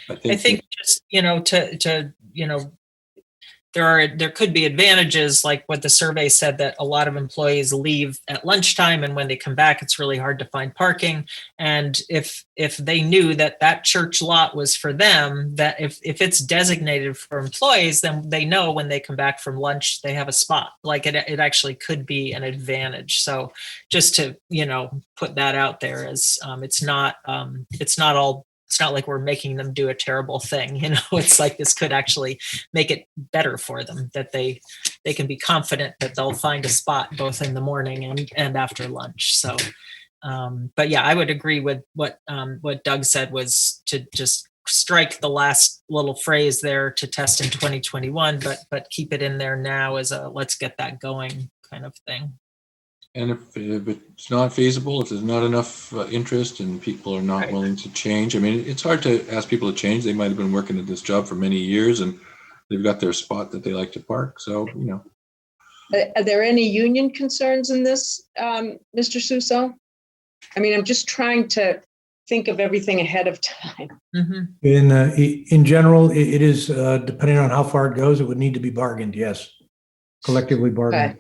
I think just, there could be advantages, like what the survey said, that a lot of employees leave at lunchtime, and when they come back, it's really hard to find parking. And if they knew that church lot was for them, that if it's designated for employees, then they know when they come back from lunch, they have a spot. Like it actually could be an advantage. So just to, put that out there as it's not like we're making them do a terrible thing. It's like this could actually make it better for them, that they can be confident that they'll find a spot both in the morning and after lunch. So, but yeah, I would agree with what Doug said, was to just strike the last little phrase there, to test in 2021, but keep it in there now as a let's get that going kind of thing. And if it's not feasible, if there's not enough interest and people are not willing to change, I mean, it's hard to ask people to change. They might have been working at this job for many years and they've got their spot that they like to park. So, Are there any union concerns in this, Mr. Suso? I mean, I'm just trying to think of everything ahead of time. Mm-hmm. In general, it is, depending on how far it goes, it would need to be bargained, yes. Collectively bargained.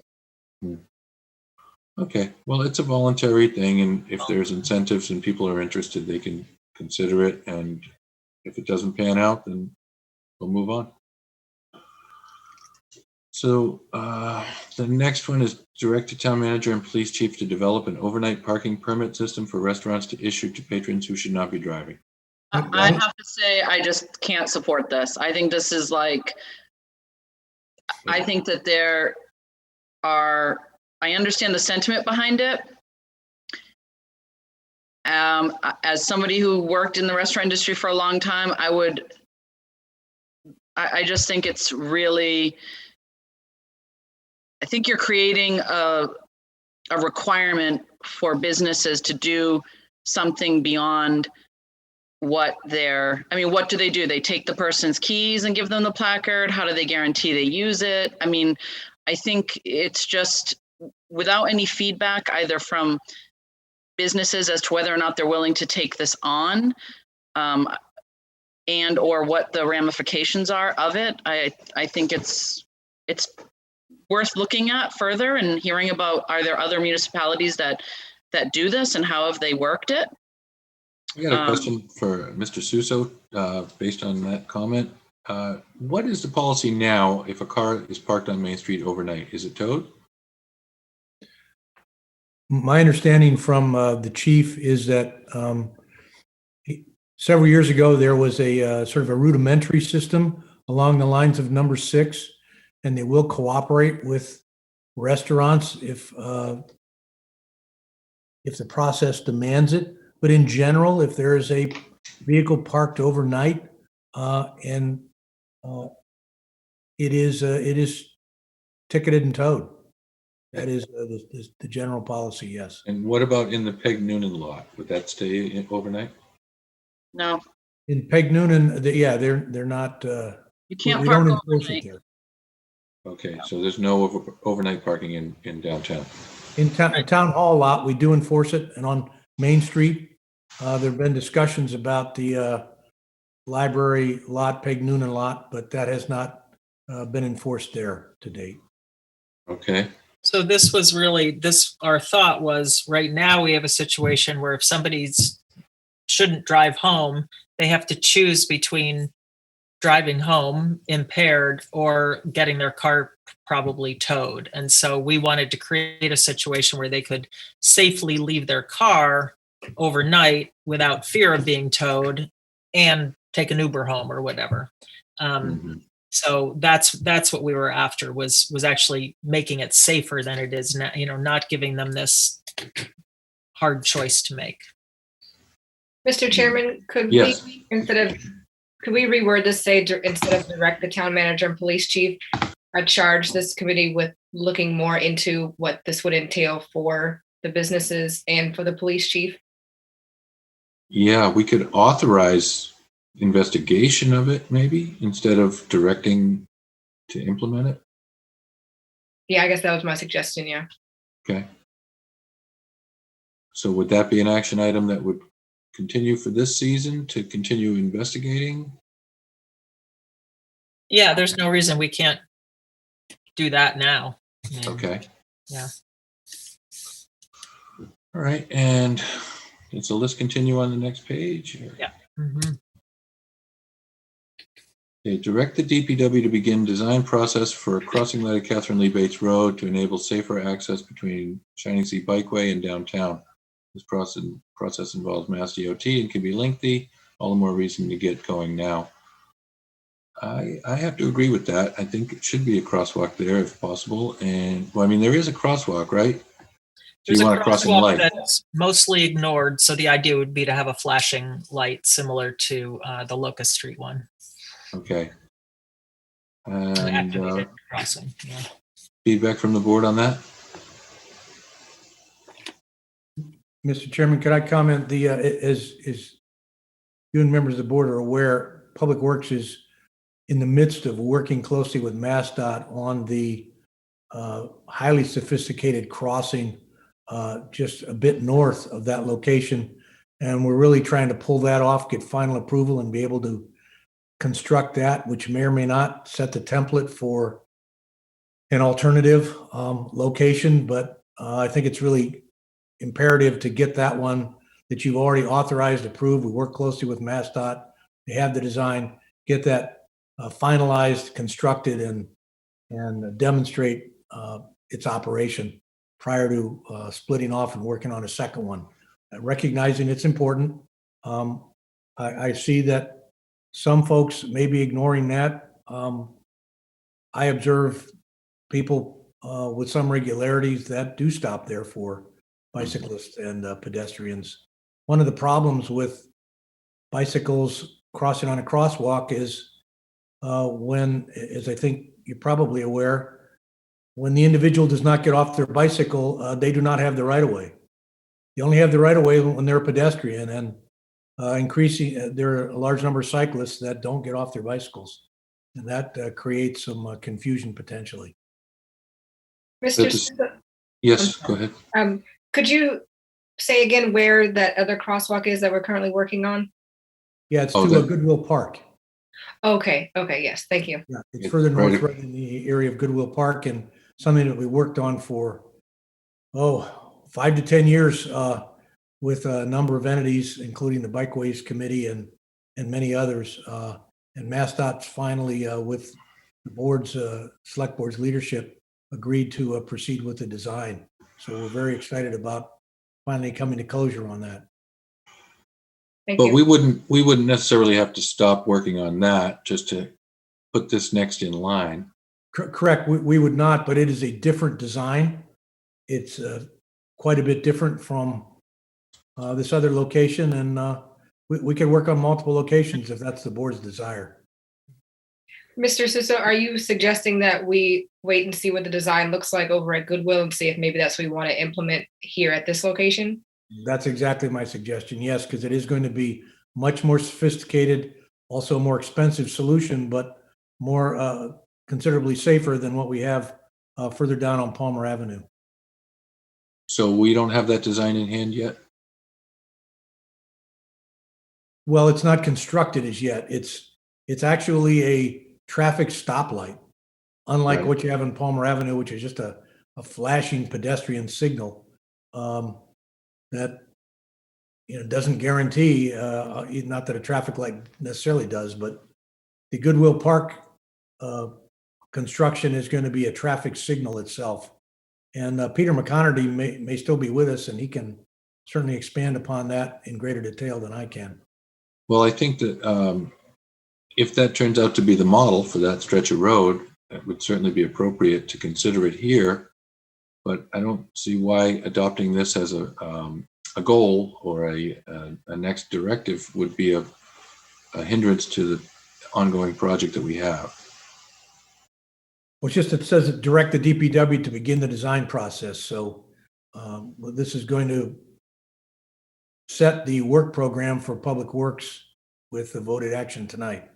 Okay, well, it's a voluntary thing, and if there's incentives and people are interested, they can consider it. And if it doesn't pan out, then we'll move on. So the next one is direct the town manager and police chief to develop an overnight parking permit system for restaurants to issue to patrons who should not be driving. I have to say, I just can't support this. I think this is like, I think that there are, I understand the sentiment behind it. As somebody who worked in the restaurant industry for a long time, I just think it's really, I think you're creating a requirement for businesses to do something beyond what what do they do? They take the person's keys and give them the placard? How do they guarantee they use it? I mean, I think it's just, without any feedback either from businesses as to whether or not they're willing to take this on, and or what the ramifications are of it, I think it's worth looking at further and hearing about, are there other municipalities that do this and how have they worked it? I got a question for Mr. Suso, based on that comment. What is the policy now if a car is parked on Main Street overnight? Is it towed? My understanding from the chief is that several years ago, there was a sort of a rudimentary system along the lines of number 6, and they will cooperate with restaurants if the process demands it. But in general, if there is a vehicle parked overnight and it is ticketed and towed. That is the general policy, yes. And what about in the Peg Noonan lot? Would that stay overnight? No. In Peg Noonan, they're not. You can't we park don't enforce overnight. it there. Okay, so there's no overnight parking in downtown. In town hall lot, we do enforce it, and on Main Street, there have been discussions about the library lot, Peg Noonan lot, but that has not been enforced there to date. Okay. So this was really, our thought was, right now we have a situation where if somebody's shouldn't drive home, they have to choose between driving home impaired or getting their car probably towed. And so we wanted to create a situation where they could safely leave their car overnight without fear of being towed and take an Uber home or whatever. So that's what we were after, was actually making it safer than it is now, not giving them this hard choice to make. Mr. Chairman, could Yes. could we reword this, say, instead of direct the town manager and police chief, charge this committee with looking more into what this would entail for the businesses and for the police chief? Yeah, we could authorize investigation of it, maybe, instead of directing to implement it. Yeah, I guess that was my suggestion, yeah. Okay. So would that be an action item that would continue for this season, to continue investigating? Yeah, there's no reason we can't do that now. Okay. Yeah. All right, and so let's continue on the next page. Yeah. Mm-hmm. Okay, direct the DPW to begin design process for a crossing light at Catherine Lee Bates Road to enable safer access between Shining Sea Bikeway and downtown. This process involves Mass DOT and can be lengthy. All the more reason to get going now. I have to agree with that. I think it should be a crosswalk there if possible. And well, I mean, there is a crosswalk, right? There's you a want a crossing crosswalk light. that's mostly ignored. So the idea would be to have a flashing light similar to the Locust Street one. Okay. An And activated crossing. Yeah. feedback from the board on that? Mr. Chairman, could I comment? As you and members of the board are aware, Public Works is in the midst of working closely with MassDOT on the highly sophisticated crossing just a bit north of that location. And we're really trying to pull that off, get final approval, and be able to construct that, which may or may not set the template for an alternative location. But I think it's really imperative to get that one that you've already authorized, approved. We work closely with MassDOT. They have the design, get that finalized, constructed, and demonstrate its operation prior to splitting off and working on a second one. Recognizing it's important. I see that some folks may be ignoring that. I observe people with some regularities that do stop there for bicyclists and pedestrians. One of the problems with bicycles crossing on a crosswalk is when, as I think you're probably aware, when the individual does not get off their bicycle, they do not have the right of way. They only have the right of way when they're a pedestrian, and there are a large number of cyclists that don't get off their bicycles, and that creates some confusion potentially. Mr. Yes, go ahead. Could you say again where that other crosswalk is that we're currently working on? Yeah, it's to a Goodwill Park. Okay, yes, thank you. Yeah, it's further north, right in the area of Goodwill Park, and something that we worked on for, 5 to 10 years with a number of entities, including the Bikeways Committee and many others. And MassDOT's finally, with the board's, select board's leadership, agreed to proceed with the design. So we're very excited about finally coming to closure on that. But we wouldn't necessarily have to stop working on that just to put this next in line. Correct. We would not, but it is a different design. It's quite a bit different from this other location, and we can work on multiple locations if that's the board's desire. Mr. Suso, are you suggesting that we wait and see what the design looks like over at Goodwill and see if maybe that's what we want to implement here at this location? That's exactly my suggestion, yes, because it is going to be much more sophisticated, also a more expensive solution, but more considerably safer than what we have further down on Palmer Avenue. So we don't have that design in hand yet? Well, it's not constructed as yet. It's actually a traffic stoplight, unlike Right. what you have in Palmer Avenue, which is just a flashing pedestrian signal that doesn't guarantee, not that a traffic light necessarily does, but the Goodwill Park construction is going to be a traffic signal itself. And Peter McConerty may still be with us, and he can certainly expand upon that in greater detail than I can. Well, I think that if that turns out to be the model for that stretch of road, it would certainly be appropriate to consider it here. But I don't see why adopting this as a goal or a next directive would be a hindrance to the ongoing project that we have. Well, it's just, it says direct the DPW to begin the design process. So this is going to set the work program for Public Works with the voted action tonight.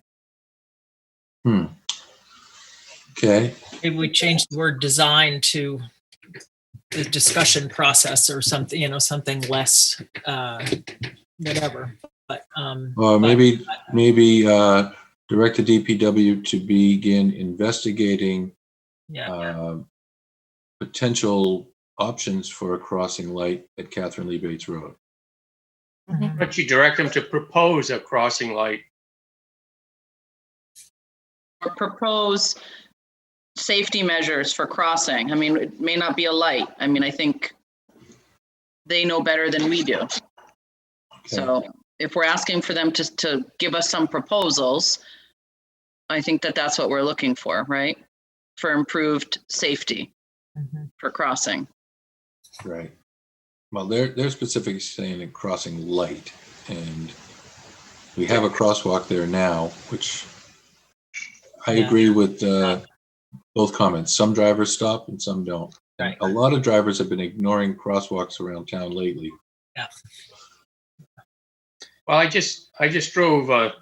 Okay. Maybe we change the word design to the discussion process or something, something less, whatever. But maybe direct the DPW to begin investigating potential options for a crossing light at Catherine Lee Bates Road. Why don't you direct them to propose a crossing light? Or propose safety measures for crossing. I mean, it may not be a light. I mean, I think they know better than we do. Okay. So if we're asking for them to give us some proposals, I think that's what we're looking for, right? For improved safety for crossing. Right. Well, they're specifically saying a crossing light, and we have a crosswalk there now, which I agree with both comments. Some drivers stop and some don't. Right. A lot of drivers have been ignoring crosswalks around town lately. Yeah. Well, I just drove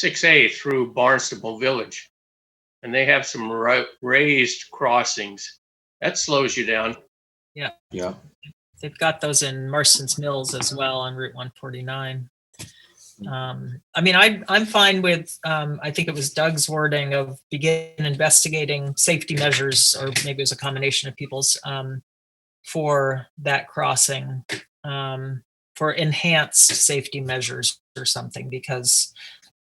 6A through Barnstable Village, and they have some raised crossings. That slows you down. Yeah. Yeah. They've got those in Marston's Mills as well on Route 149. I mean, I'm fine with, I think it was Doug's wording of begin investigating safety measures, or maybe it was a combination of people's, for that crossing, for enhanced safety measures or something, because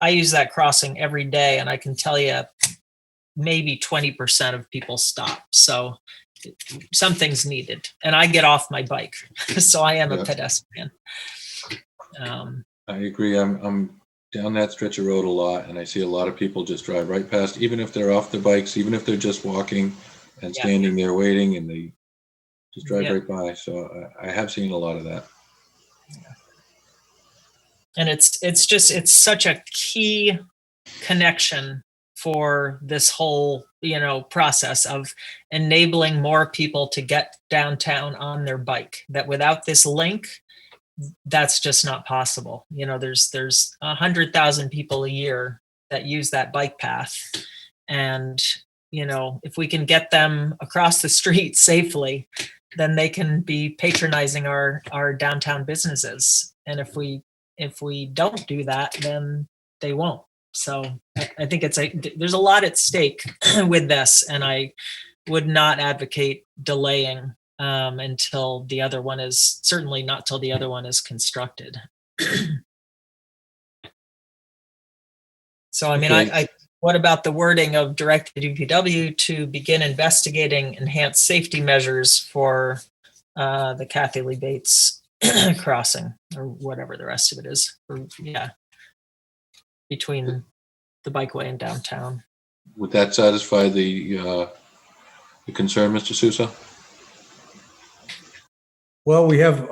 I use that crossing every day and I can tell you maybe 20% of people stop. So something's needed, and I get off my bike. So I am a pedestrian. I agree. I'm down that stretch of road a lot, and I see a lot of people just drive right past, even if they're off their bikes, even if they're just walking and standing there waiting, and they just drive right by. So I have seen a lot of that. And it's such a key connection for this whole, process of enabling more people to get downtown on their bike, that without this link, that's just not possible. There's 100,000 people a year that use that bike path. And, if we can get them across the street safely, then they can be patronizing our downtown businesses. And if we don't do that, then they won't. So I think there's a lot at stake with this. And I would not advocate delaying until the other one is, certainly not till the other one is constructed. So, I mean, Okay. what about the wording of direct the DPW to begin investigating enhanced safety measures for the Kathy Lee Bates crossing, or whatever the rest of it is, or, yeah, between the bikeway and downtown. Would that satisfy the concern, Mr. Sousa? Well, we have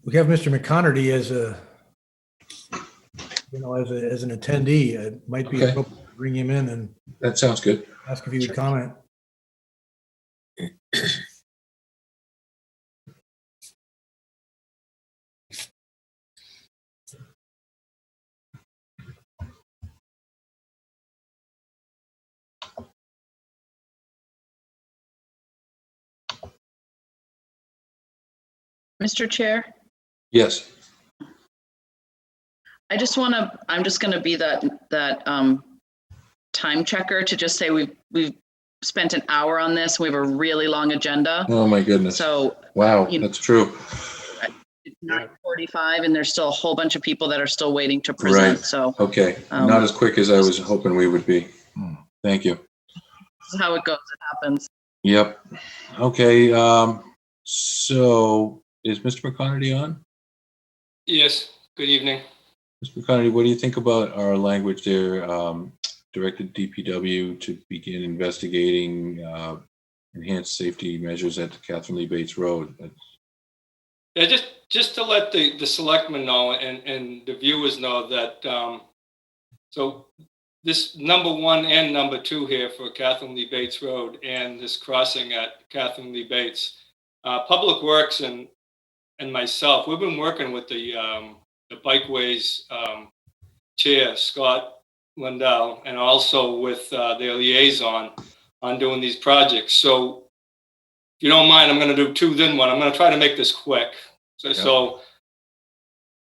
Mr. McConerty as a, as an attendee. It might be Okay. appropriate to bring him in and That sounds good. ask if he would comment. Mr. Chair, Yes. I'm just going to be that time checker to just say we've spent an hour on this. We have a really long agenda. Oh my goodness. So wow, that's true. It's 9:45 and there's still a whole bunch of people that are still waiting to present. Right. So Okay. Not as quick as I was hoping we would be. Thank you. this is how it goes. It happens. Yep. Okay. So is Mr. McConerty on? Yes, good evening. Mr. McConerty, what do you think about our language there? Directed DPW to begin investigating enhanced safety measures at Catherine Lee Bates Road. Yeah, just to let the selectmen know and the viewers know that so this number 1 and number 2 here for Catherine Lee Bates Road and this crossing at Catherine Lee Bates, Public Works and myself, we've been working with the Bikeways chair, Scott Lindell, and also with their liaison on doing these projects. So if you don't mind, I'm going to do 2 then 1. I'm going to try to make this quick. So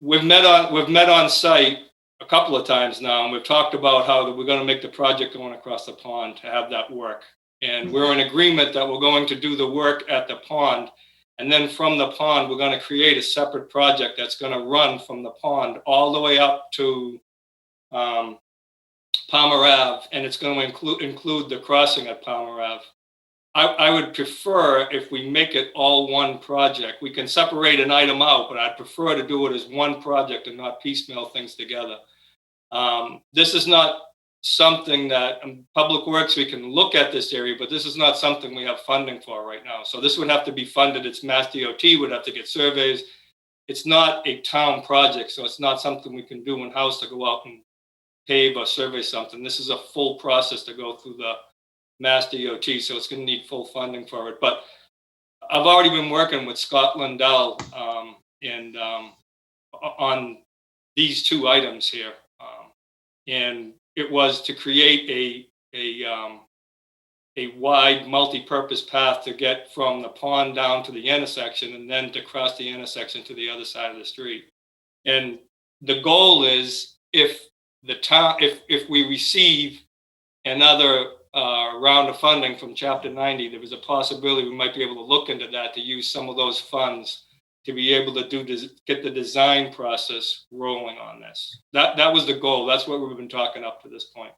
we've met on site a couple of times now, and we've talked about how we're going to make the project going across the pond to have that work. And we're in agreement that we're going to do the work at the pond. And then from the pond, we're going to create a separate project that's going to run from the pond all the way up to Palmer Ave, and it's going to include the crossing at Palmer Ave. I would prefer if we make it all one project. We can separate an item out, but I'd prefer to do it as one project and not piecemeal things together. This is not something that Public Works, we can look at this area, but this is not something we have funding for right now. So this would have to be funded. It's Mass DOT, would have to get surveys. It's not a town project, so it's not something we can do in-house to go out and pave or survey something. This is a full process to go through the Mass DOT, so it's going to need full funding for it. But I've already been working with Scott Lindell on these 2 items here, and it was to create a wide multi-purpose path to get from the pond down to the intersection, and then to cross the intersection to the other side of the street. And the goal is if we receive another round of funding from Chapter 90, there was a possibility we might be able to look into that to use some of those funds to be able to get the design process rolling on this. That was the goal. That's what we've been talking up to this point.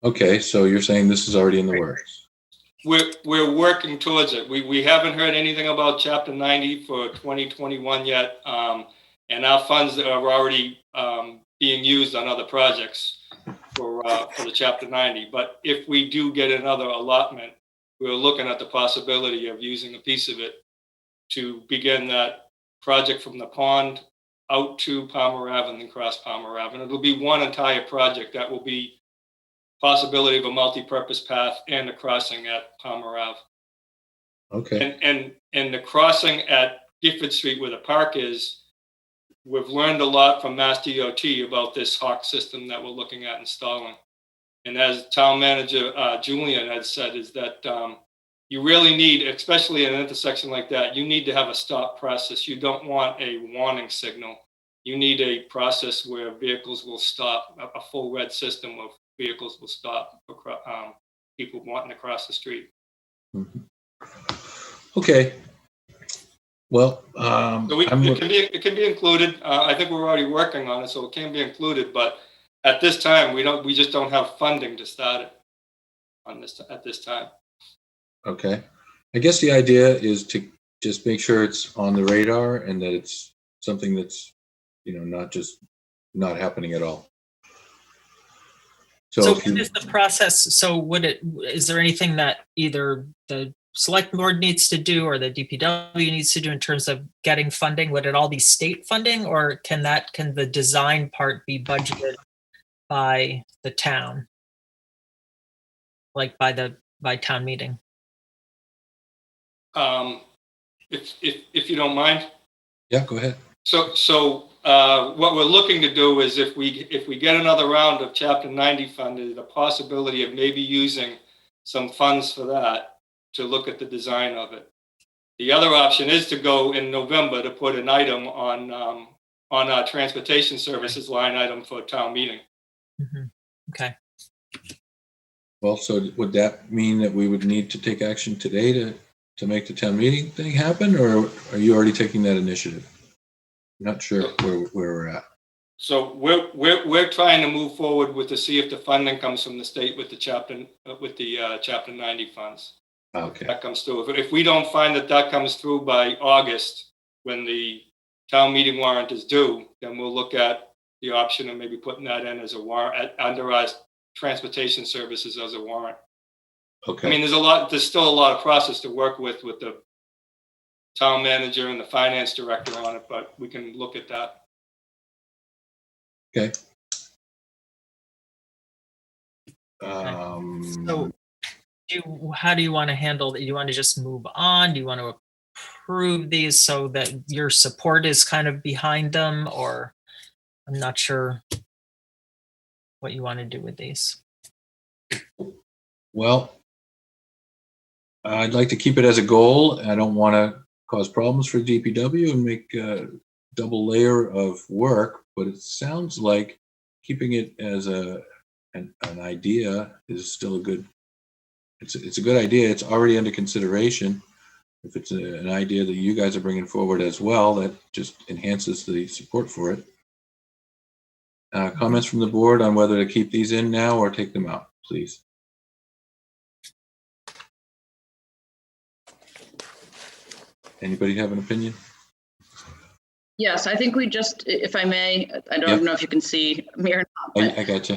Okay, so you're saying this is already in the works. We're working towards it. We haven't heard anything about Chapter 90 for 2021 yet, and our funds are already being used on other projects for the Chapter 90. But if we do get another allotment, we're looking at the possibility of using a piece of it to begin that project from the pond out to Palmer Ave and then cross Palmer Ave. And it'll be one entire project that will be possibility of a multi-purpose path and a crossing at Palmer Ave. Okay. And the crossing at Gifford Street where the park is, we've learned a lot from Mass DOT about this Hawk system that we're looking at installing. And as town manager Julian had said, is that you really need, especially in an intersection like that, you need to have a stop process. You don't want a warning signal. You need a process where vehicles will stop, a full red system of vehicles will stop people wanting to cross the street. Okay. Well, So it can be included. I think we're already working on it, so it can be included. But at this time, we just don't have funding to start it at this time. okay. I guess the idea is to just make sure it's on the radar and that it's something that's, not just not happening at all. So what is the process? So is there anything that either the select board needs to do or the DPW needs to do in terms of getting funding? Would it all be state funding, or can the design part be budgeted by the town? Like by town meeting? If you don't mind. Yeah, go ahead. So what we're looking to do is if we get another round of Chapter 90 funded, the possibility of maybe using some funds for that to look at the design of it. The other option is to go in November to put an item on our transportation services line item for a town meeting. Mm-hmm. Okay. Well, so would that mean that we would need to take action today to make the town meeting thing happen, or are you already taking that initiative? I'm not sure where we're at. So we're trying to move forward to see if the funding comes from the state with the Chapter 90 funds. Okay. That comes through. If we don't find that comes through by August, when the town meeting warrant is due, then we'll look at the option of maybe putting that in as a warrant under our transportation services as a warrant. Okay. I mean, there's still a lot of process to work with the town manager and the finance director on it, but we can look at that. Okay. So how do you want to handle that? Do you want to just move on? Do you want to approve these so that your support is kind of behind them, or I'm not sure what you want to do with these? Well, I'd like to keep it as a goal. I don't want to cause problems for DPW and make a double layer of work, but it sounds like keeping it as an idea is still it's a good idea. It's already under consideration. If it's an idea that you guys are bringing forward as well, that just enhances the support for it. Comments from the board on whether to keep these in now or take them out, please. Anybody have an opinion? Yes, I think we just, if I may, I don't know if you can see me or not. I got you.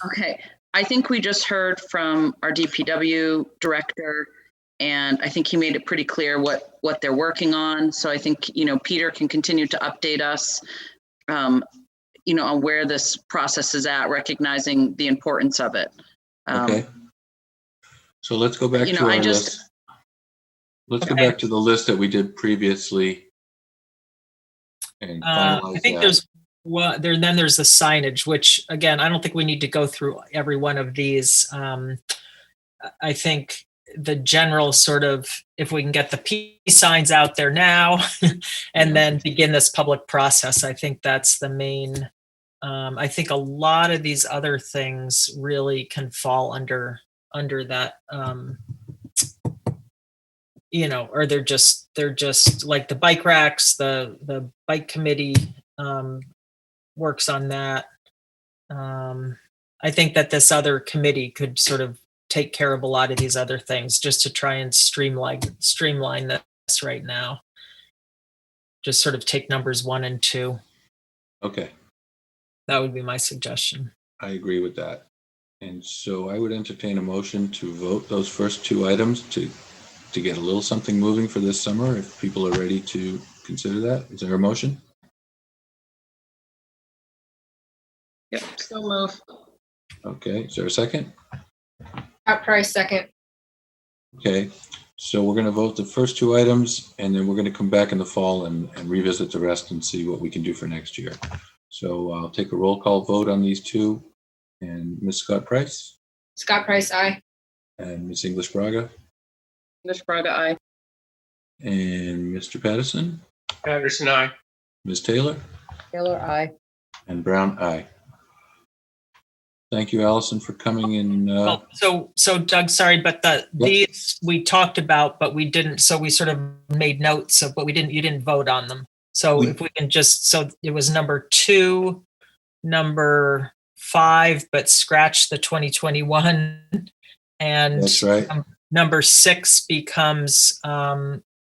Okay, I think we just heard from our DPW director, and I think he made it pretty clear what they're working on. So I think, Peter can continue to update us, on where this process is at, recognizing the importance of it. Okay. So let's go back to our list. Let's go back to the list that we did previously and finalize I think that. then there's the signage, which again, I don't think we need to go through every one of these. I think the general sort of, if we can get the peace signs out there now and then begin this public process, I think that's the main. I think a lot of these other things really can fall under that. Or they're just like the bike racks, the bike committee works on that. I think that this other committee could sort of take care of a lot of these other things just to try and streamline this right now. Just sort of take numbers 1 and 2. Okay. That would be my suggestion. I agree with that. And so I would entertain a motion to vote those first 2 items to get a little something moving for this summer, if people are ready to consider that. Is there a motion? Yep, so move. Okay, is there a second? Scott Price, second. Okay, so we're going to vote the first 2 items, and then we're going to come back in the fall and revisit the rest and see what we can do for next year. So I'll take a roll call vote on these 2. And Ms. Scott Price? Scott Price, aye. And Ms. English Braga? English Braga, aye. And Mr. Patterson? Patterson, aye. Ms. Taylor? Taylor, aye. And Brown, aye. Thank you, Allison, for coming in. So Doug, sorry, but these we talked about, but we didn't, so we sort of made notes of, but you didn't vote on them. So if we can just, so it was number 2, number 5, but scratch the 2021. And That's right. Number 6 becomes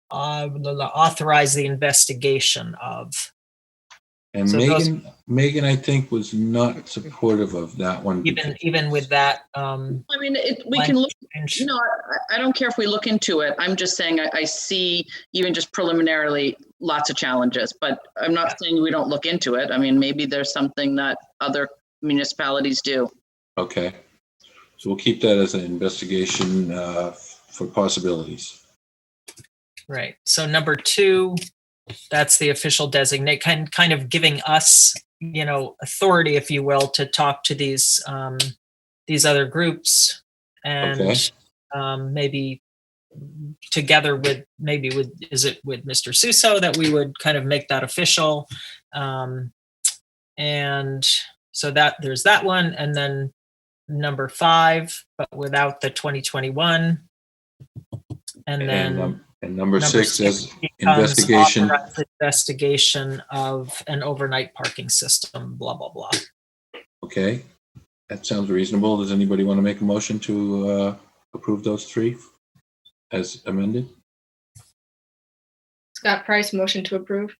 authorize the investigation of. And So Megan, I think, was not supportive of that one. Even with that. I mean, we can look, I don't care if we look into it. I'm just saying I see even just preliminarily lots of challenges, but I'm not saying we don't look into it. I mean, maybe there's something that other municipalities do. Okay. So we'll keep that as an investigation for possibilities. Right. So number 2, that's the official designate, kind of giving us, authority, if you will, to talk to these other groups, and maybe together with is it with Mr. Suso that we would kind of make that official, and so that there's that one, and then number 5, but without the 2021, and then. And number 6 is investigation of an overnight parking system, blah, blah, blah. Okay, that sounds reasonable. Does anybody want to make a motion to approve those 3 as amended? Scott Price, motion to approve.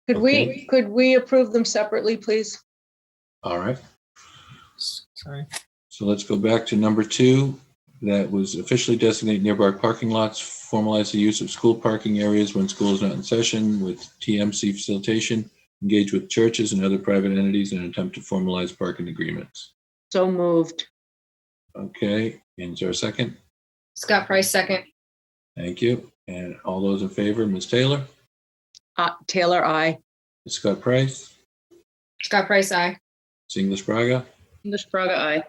Could we approve them separately, please? All right. Sorry. So let's go back to number 2. That was officially designate nearby parking lots, formalize the use of school parking areas when school is not in session with TMC facilitation, engage with churches and other private entities in an attempt to formalize parking agreements. So moved. Okay, and is there a second? Scott Price, second. Thank you. And all those in favor, Ms. Taylor? Taylor, aye. Ms. Scott Price? Scott Price, aye. Ms. English Braga? English Braga, aye.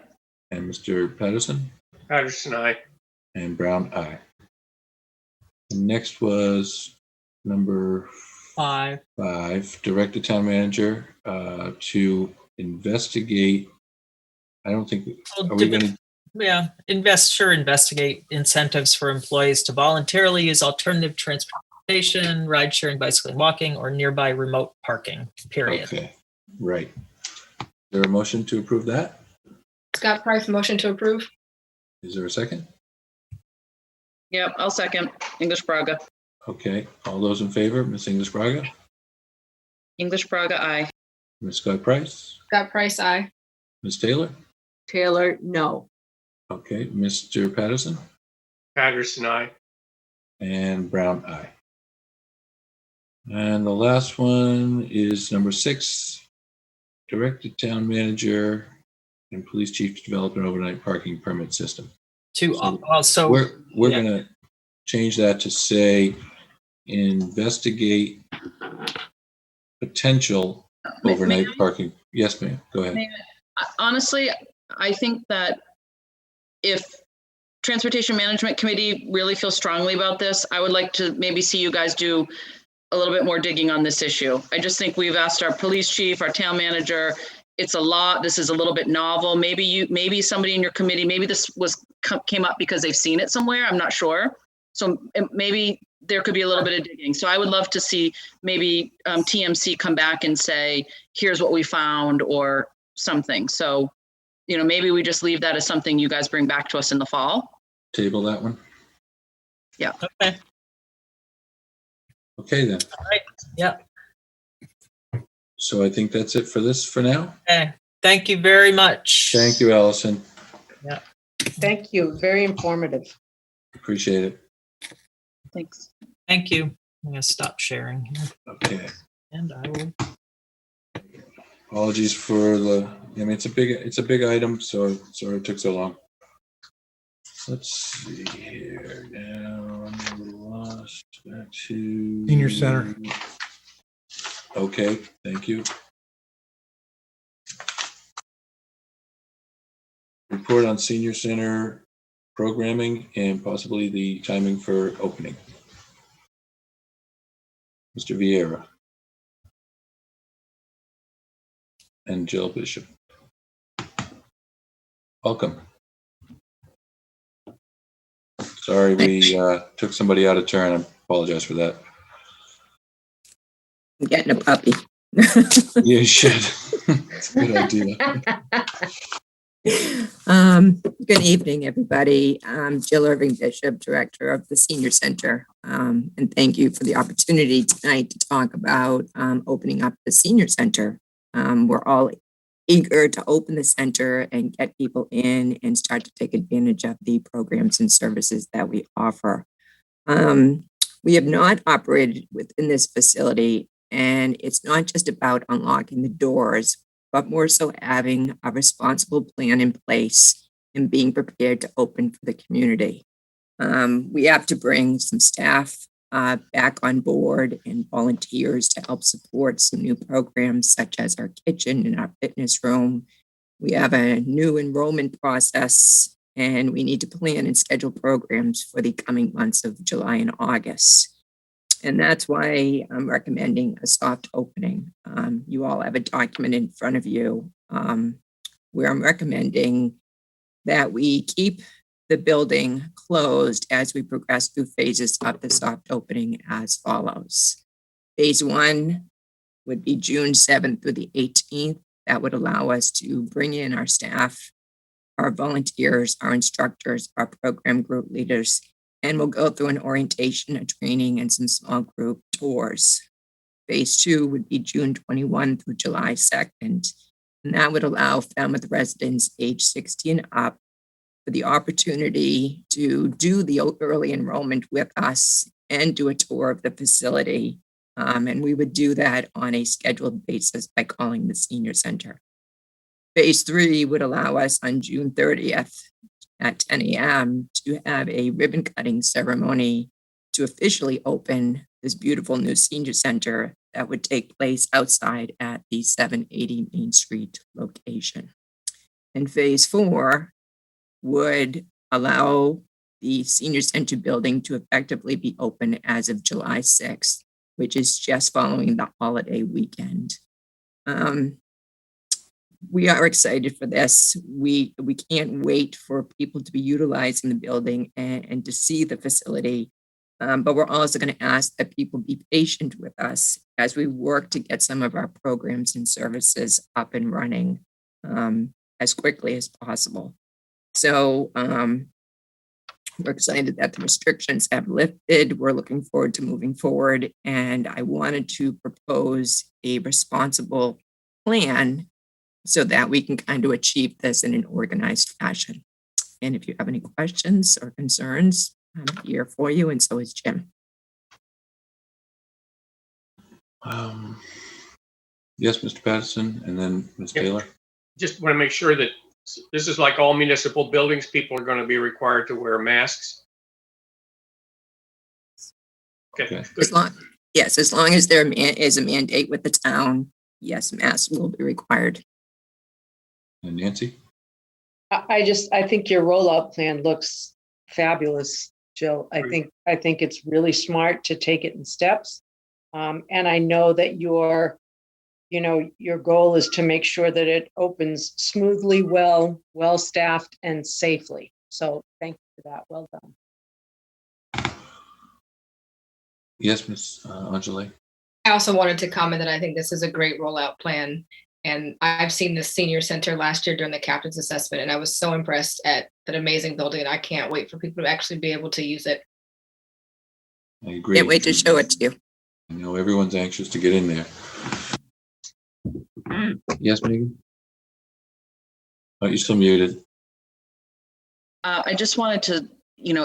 And Mr. Patterson? Patterson, aye. And Brown, aye. And next was number 5. Direct the town manager to investigate. I don't think, are we going to? Investigate incentives for employees to voluntarily use alternative transportation, ride sharing, bicycling, walking, or nearby remote parking, period. Okay, right. Is there a motion to approve that? Scott Price, motion to approve. Is there a second? Yep, I'll second. English Braga. Okay, all those in favor, Ms. English Braga? English Braga, aye. Ms. Scott Price? Scott Price, aye. Ms. Taylor? Taylor, no. Okay, Mr. Patterson? Patterson, aye. And Brown, aye. And the last one is number 6, direct the town manager and police chief to develop an overnight parking permit system. We're going to change that to say investigate potential overnight parking. Yes, ma'am. Go ahead. Honestly, I think that if Transportation Management Committee really feels strongly about this, I would like to maybe see you guys do a little bit more digging on this issue. I just think we've asked our police chief, our town manager. It's a lot. This is a little bit novel. Maybe somebody in your committee, maybe this came up because they've seen it somewhere. I'm not sure. So maybe there could be a little bit of digging. So I would love to see maybe TMC come back and say, here's what we found or something. So, maybe we just leave that as something you guys bring back to us in the fall. Table that one. Yeah. Okay. Okay then. All right. Yeah. So I think that's it for this for now. Okay. Thank you very much. Thank you, Allison. Yeah. Thank you. Very informative. Appreciate it. Thanks. Thank you. I'm going to stop sharing here. Okay. And I will. Apologies for it's a big item, so sorry it took so long. Let's see here now. I'm a little lost. Back to Senior Center. Okay, thank you. Report on Senior Center programming and possibly the timing for opening. Mr. Vieira and Jill Bishop. Welcome. Sorry, we took somebody out of turn. I apologize for that. I'm getting a puppy. You should. That's a good idea. Good evening, everybody. I'm Jill Irving Bishop, Director of the Senior Center. And thank you for the opportunity tonight to talk about opening up the Senior Center. We're all eager to open the center and get people in and start to take advantage of the programs and services that we offer. We have not operated within this facility, and it's not just about unlocking the doors, but more so having a responsible plan in place and being prepared to open for the community. We have to bring some staff back on board and volunteers to help support some new programs such as our kitchen and our fitness room. We have a new enrollment process, and we need to plan and schedule programs for the coming months of July and August. And that's why I'm recommending a soft opening. You all have a document in front of you where I'm recommending that we keep the building closed as we progress through phases of the soft opening as follows. Phase 1 would be June 7th through the 18th. That would allow us to bring in our staff, our volunteers, our instructors, our program group leaders, and we'll go through an orientation, a training, and some small group tours. Phase 2 would be June 21 through July 2nd, and that would allow Falmouth residents age 60 and up for the opportunity to do the early enrollment with us and do a tour of the facility. And we would do that on a scheduled basis by calling the Senior Center. Phase 3 would allow us on June 30th at 10 a.m. to have a ribbon cutting ceremony to officially open this beautiful new Senior Center that would take place outside at the 780 Main Street location. And Phase 4 would allow the Senior Center building to effectively be open as of July 6th, which is just following the holiday weekend. We are excited for this. We can't wait for people to be utilizing the building and to see the facility. But we're also going to ask that people be patient with us as we work to get some of our programs and services up and running as quickly as possible. So we're excited that the restrictions have lifted. We're looking forward to moving forward. And I wanted to propose a responsible plan so that we can kind of achieve this in an organized fashion. And if you have any questions or concerns, I'm here for you, and so is Jim. Yes, Mr. Patterson, and then Ms. Taylor. Just want to make sure that this is like all municipal buildings. People are going to be required to wear masks. Okay. Yes, as long as there is a mandate with the town, yes, masks will be required. And Nancy? I think your rollout plan looks fabulous, Jill. I think it's really smart to take it in steps. And I know that your goal is to make sure that it opens smoothly, well-staffed, and safely. So thank you for that. Well done. Yes, Ms. Anjali. I also wanted to comment that I think this is a great rollout plan. And I've seen the Senior Center last year during the captain's assessment, and I was so impressed at that amazing building, and I can't wait for people to actually be able to use it. I agree. Can't wait to show it to you. I know everyone's anxious to get in there. Yes, Megan? Oh, you're still muted. I just wanted to,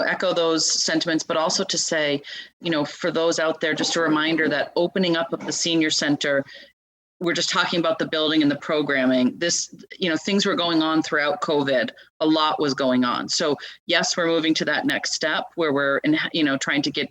echo those sentiments, but also to say, for those out there, just a reminder that opening up of the Senior Center, we're just talking about the building and the programming. This, things were going on throughout COVID. A lot was going on. So yes, we're moving to that next step where we're, trying to get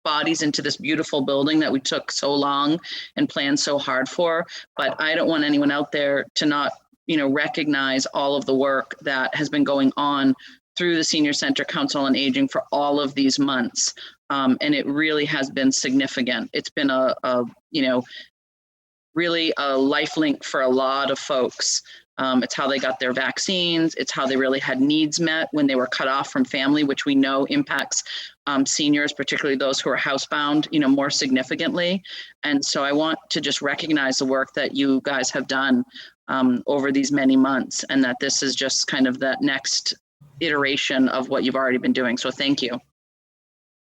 bodies into this beautiful building that we took so long and planned so hard for. But I don't want anyone out there to not, recognize all of the work that has been going on through the Senior Center Council on Aging for all of these months. And it really has been significant. It's been a really a life link for a lot of folks. It's how they got their vaccines. It's how they really had needs met when they were cut off from family, which we know impacts seniors, particularly those who are housebound, more significantly. And so I want to just recognize the work that you guys have done over these many months, and that this is just kind of that next iteration of what you've already been doing. So thank you.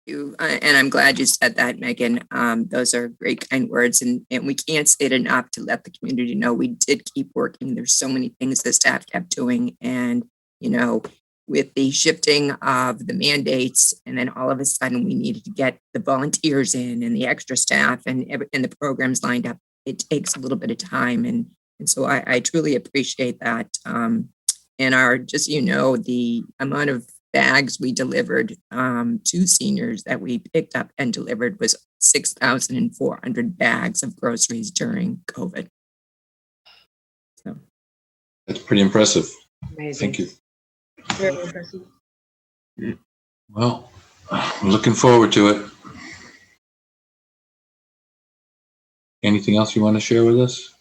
And I'm glad you said that, Megan. Those are great, kind words. And we can't say it enough to let the community know we did keep working. There's so many things the staff kept doing. And, with the shifting of the mandates, and then all of a sudden we needed to get the volunteers in and the extra staff and the programs lined up. It takes a little bit of time. And so I truly appreciate that. And the amount of bags we delivered to seniors that we picked up and delivered was 6,400 bags of groceries during COVID. So That's pretty impressive. Amazing. Thank you. Very impressive. Well, I'm looking forward to it. Anything else you want to share with us?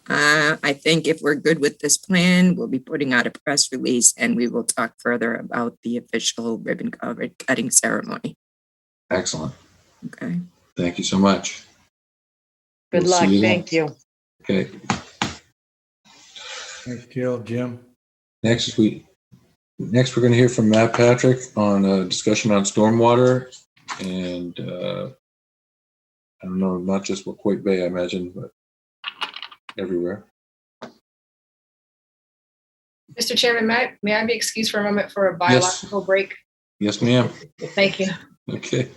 I think if we're good with this plan, we'll be putting out a press release and we will talk further about the official ribbon cutting ceremony. Excellent. Okay. Thank you so much. Good We'll luck. see you then. Thank you. Okay. Thanks, Jill. Jim. Next, we're going to hear from Matt Patrick on a discussion on stormwater and I don't know, not just Wacoit Bay, I imagine, but everywhere. Mr. Chairman, may I be excused for a moment for a biological break? Yes, ma'am. Thank you. Okay.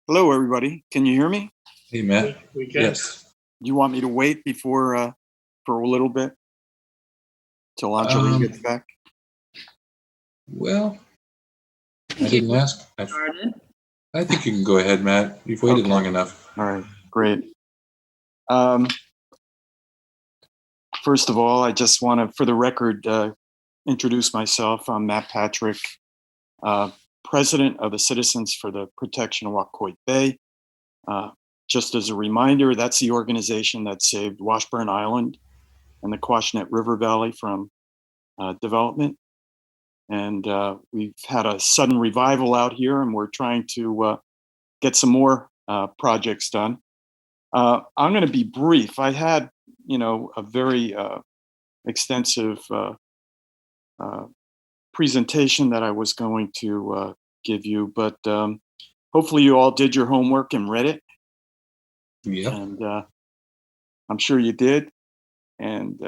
Hello, everybody. Can you hear me? Hey, Matt. We can. Yes. Do you want me to wait before for a little bit till Anjali gets back? Well, I didn't ask. I think you can go ahead, Matt. You've waited long enough. All right, great. First of all, I just want to, for the record, introduce myself. I'm Matt Patrick, President of the Citizens for the Protection of Wacoit Bay. Just as a reminder, that's the organization that saved Washburn Island and the Quashnet River Valley from development. And we've had a sudden revival out here, and we're trying to get some more projects done. I'm going to be brief. I had, a very extensive presentation that I was going to give you, but hopefully you all did your homework and read it. Yeah. And I'm sure you did. And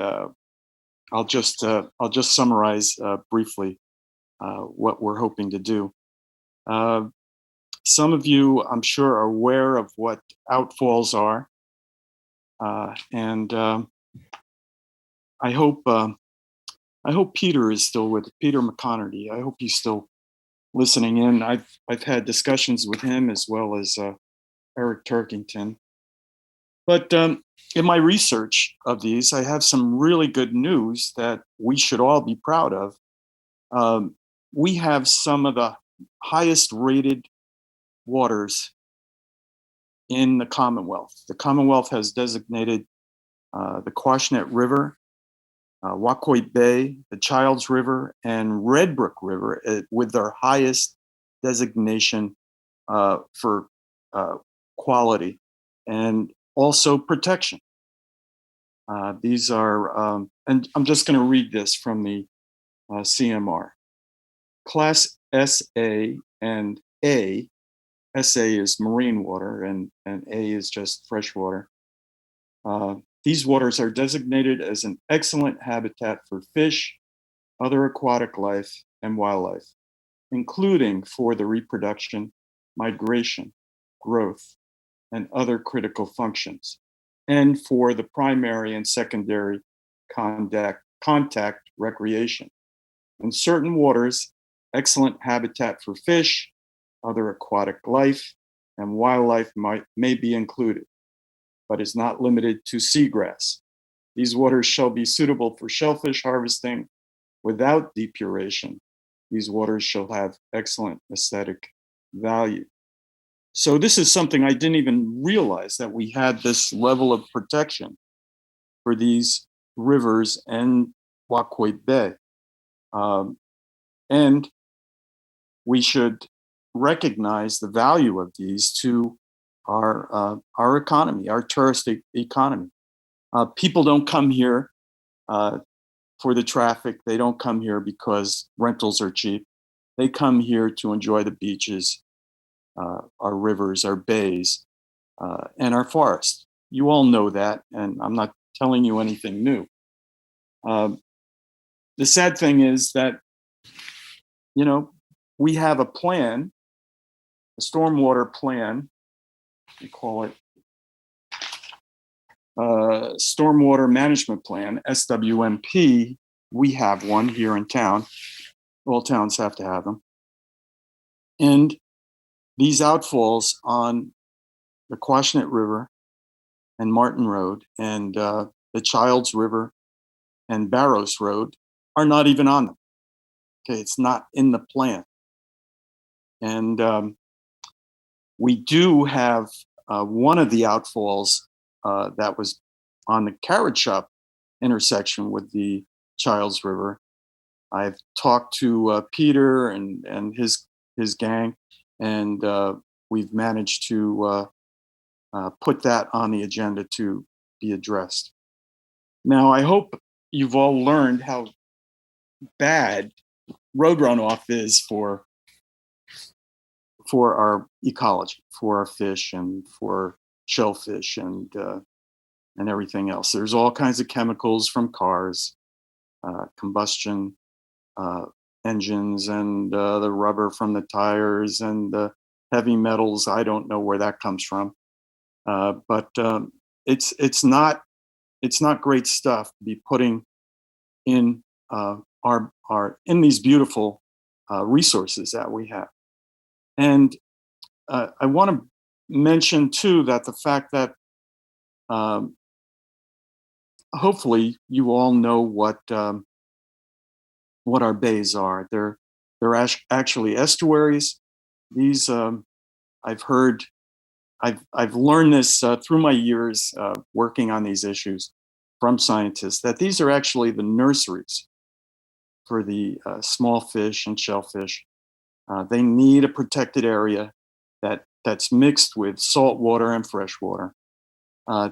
I'll just summarize briefly what we're hoping to do. Some of you, I'm sure, are aware of what outfalls are, and I hope Peter is still with Peter McConerty. I hope he's still listening in. I've had discussions with him as well as Eric Turkington. But in my research of these, I have some really good news that we should all be proud of. We have some of the highest rated waters in the Commonwealth. The Commonwealth has designated the Quashnet River, Wacoit Bay, the Childs River, and Red Brook River with their highest designation for quality and also protection. These are, and I'm just going to read this from the CMR. Class SA and A, SA is marine water and A is just fresh water. These waters are designated as an excellent habitat for fish, other aquatic life, and wildlife, including for the reproduction, migration, growth, and other critical functions, and for the primary and secondary contact recreation. In certain waters, excellent habitat for fish, other aquatic life, and wildlife may be included, but is not limited to seagrass. These waters shall be suitable for shellfish harvesting without depuration. These waters shall have excellent aesthetic value. So this is something I didn't even realize, that we had this level of protection for these rivers and Waquoit Bay. And we should recognize the value of these to our economy, our touristic economy. People don't come here for the traffic. They don't come here because rentals are cheap. They come here to enjoy the beaches, our rivers, our bays, and our forests. You all know that, and I'm not telling you anything new. The sad thing is that, we have a plan, a stormwater plan, we call it Stormwater Management Plan, SWMP. We have one here in town. All towns have to have them. And these outfalls on the Quashnet River and Martin Road and the Childs River and Barrows Road are not even on them. Okay, it's not in the plan. And we do have one of the outfalls that was on the Carrot Shop intersection with the Childs River. I've talked to Peter and his gang, and we've managed to put that on the agenda to be addressed. Now, I hope you've all learned how bad road runoff is for our ecology, for our fish and for shellfish and everything else. There's all kinds of chemicals from cars, combustion engines, and the rubber from the tires and the heavy metals. I don't know where that comes from, but it's not great stuff to be putting in in these beautiful resources that we have. And I want to mention too that the fact that hopefully you all know what our bays are. They're actually estuaries. These I've learned this through my years working on these issues from scientists, that these are actually the nurseries for the small fish and shellfish. They need a protected area that's mixed with salt water and fresh water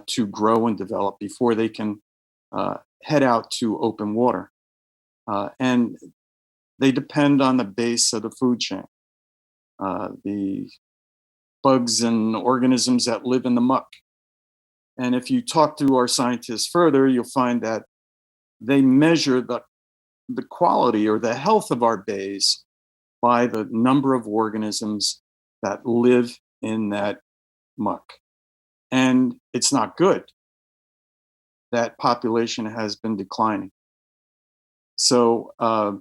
to grow and develop before they can head out to open water. And they depend on the base of the food chain, the bugs and organisms that live in the muck. And if you talk to our scientists further, you'll find that they measure the quality or the health of our bays by the number of organisms that live in that muck. And it's not good. That population has been declining. So a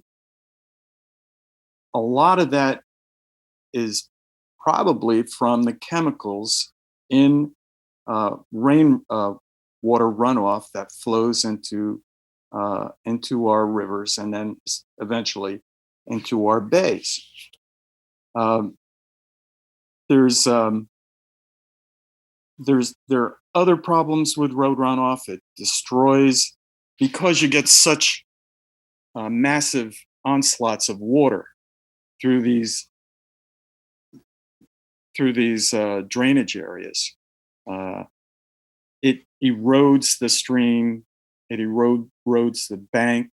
lot of that is probably from the chemicals in rain water runoff that flows into our rivers and then eventually into our bays. There are other problems with road runoff. It destroys, because you get such massive onslaughts of water through these drainage areas. It erodes the stream. It erodes the bank.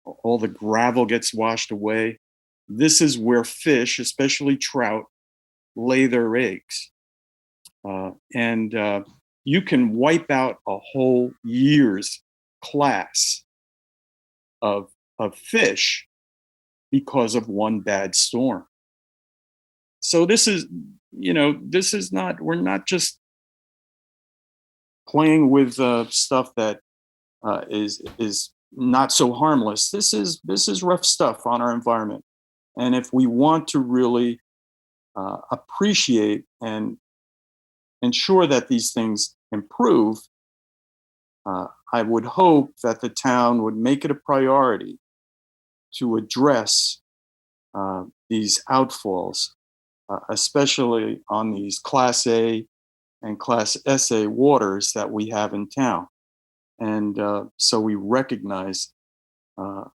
All the gravel gets washed away. This is where fish, especially trout, lay their eggs. And you can wipe out a whole year's class of fish because of one bad storm. So this is not, we're not just playing with stuff that is not so harmless. This is rough stuff on our environment. And if we want to really appreciate and ensure that these things improve, I would hope that the town would make it a priority to address these outfalls, especially on these Class A and Class SA waters that we have in town. And so we recognize what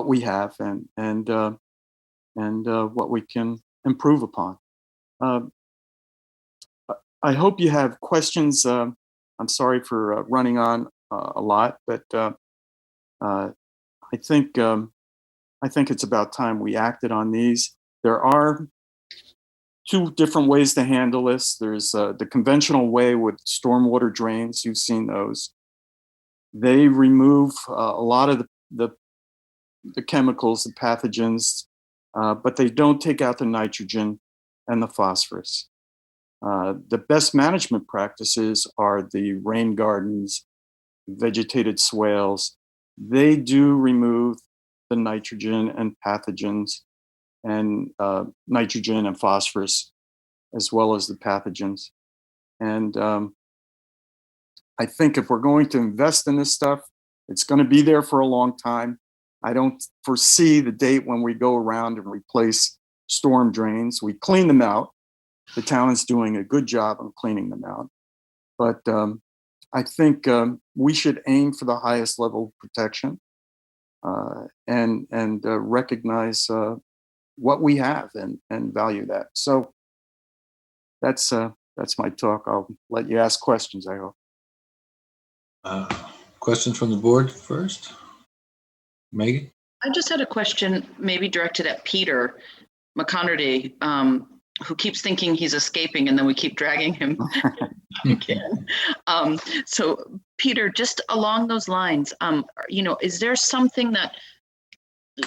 we have and what we can improve upon. I hope you have questions. I'm sorry for running on a lot, but I think it's about time we acted on these. There are two different ways to handle this. There's the conventional way with stormwater drains. You've seen those. They remove a lot of the chemicals, the pathogens, but they don't take out the nitrogen and the phosphorus. The best management practices are the rain gardens, vegetated swales. They do remove the nitrogen and pathogens and nitrogen and phosphorus, as well as the pathogens. And I think if we're going to invest in this stuff, it's going to be there for a long time. I don't foresee the date when we go around and replace storm drains. We clean them out. The town is doing a good job of cleaning them out. But I think we should aim for the highest level of protection and recognize what we have and value that. So that's my talk. I'll let you ask questions, I hope. Questions from the board first? Megan? I just had a question, maybe directed at Peter McConerty, who keeps thinking he's escaping and then we keep dragging him again. So Peter, just along those lines, is there something that,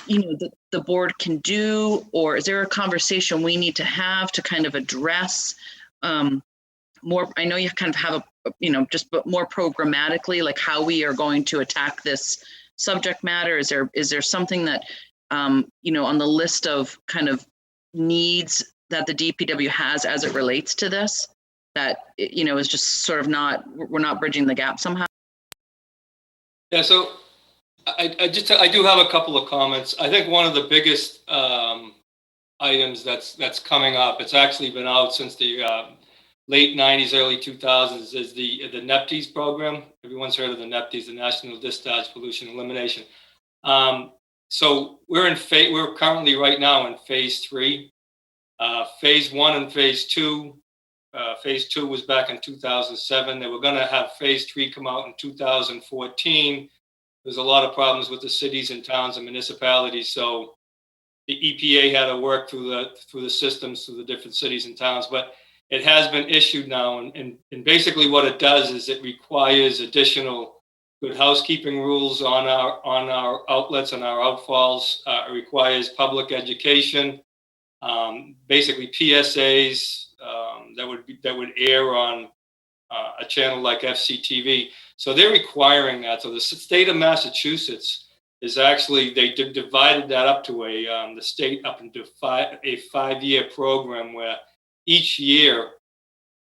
the board can do, or is there a conversation we need to have to kind of address more? I know you kind of have but more programmatically, like how we are going to attack this subject matter. Is there something that, on the list of kind of needs that the DPW has as it relates to this, that, is just sort of we're not bridging the gap somehow? Yeah, so I do have a couple of comments. I think one of the biggest items that's coming up, it's actually been out since the late 90s, early 2000s, is the NEPTES program. Everyone's heard of the NEPTES, the National Discharge Pollution Elimination. So we're currently right now in phase 3. Phase 1 and phase 2. Phase 2 was back in 2007. They were going to have phase 3 come out in 2014. There's a lot of problems with the cities and towns and municipalities. So the EPA had to work through the systems, through the different cities and towns. But it has been issued now. And basically what it does is it requires additional good housekeeping rules on our outlets and our outfalls. It requires public education, basically PSAs that would air on a channel like FCTV. So they're requiring that. So the state of Massachusetts is actually, they divided that up to the state up into a 5-year program where each year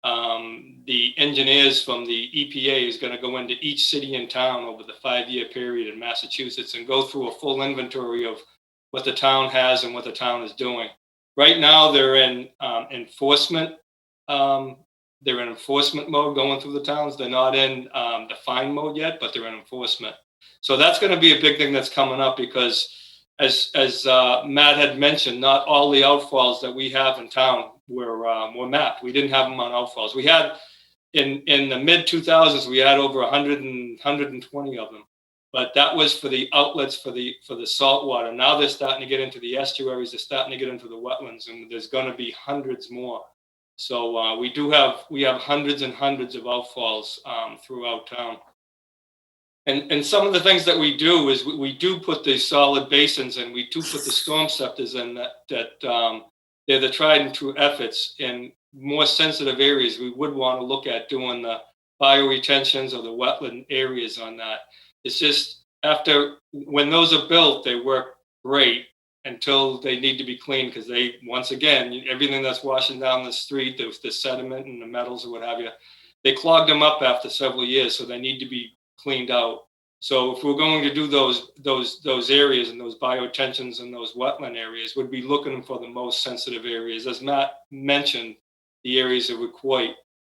the engineers from the EPA is going to go into each city and town over the 5-year period in Massachusetts and go through a full inventory of what the town has and what the town is doing. Right now they're in enforcement. They're in enforcement mode going through the towns. They're not in the fine mode yet, but they're in enforcement. So that's going to be a big thing that's coming up because, as Matt had mentioned, not all the outfalls that we have in town were mapped. We didn't have them on outfalls. We had in the mid 2000s, we had over 120 of them, but that was for the outlets for the salt water. Now they're starting to get into the estuaries. They're starting to get into the wetlands, and there's going to be hundreds more. So we have hundreds and hundreds of outfalls throughout town. And some of the things that we do is we do put the solid basins and we do put the storm scepters in that they're the tried and true efforts. In more sensitive areas, we would want to look at doing the bioretentions or the wetland areas on that. It's just when those are built, they work great until they need to be cleaned because once again, everything that's washing down the street, the sediment and the metals or what have you, they clogged them up after several years, so they need to be cleaned out. So if we're going to do those areas and those biotensions and those wetland areas, we'd be looking for the most sensitive areas. As Matt mentioned, the areas that were quite.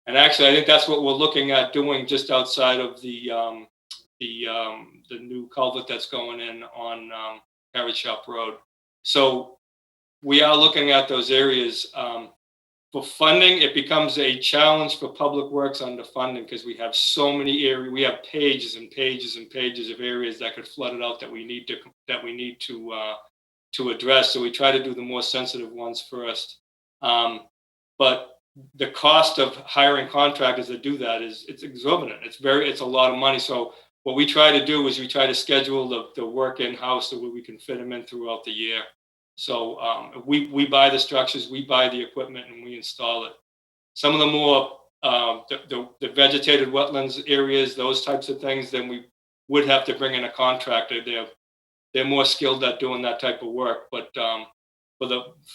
And actually, I think that's what we're looking at doing just outside of the new culvert that's going in on Carrot Shop Road. So we are looking at those areas. For funding, it becomes a challenge for Public Works under funding because we have so many areas. We have pages and pages and pages of areas that could flood it out that we need to address. So we try to do the more sensitive ones first. But the cost of hiring contractors that do that it's exorbitant. It's a lot of money. So what we try to do is we try to schedule the work in-house so we can fit them in throughout the year. So we buy the structures, we buy the equipment, and we install it. Some of the more the vegetated wetlands areas, those types of things, then we would have to bring in a contractor. They're more skilled at doing that type of work. But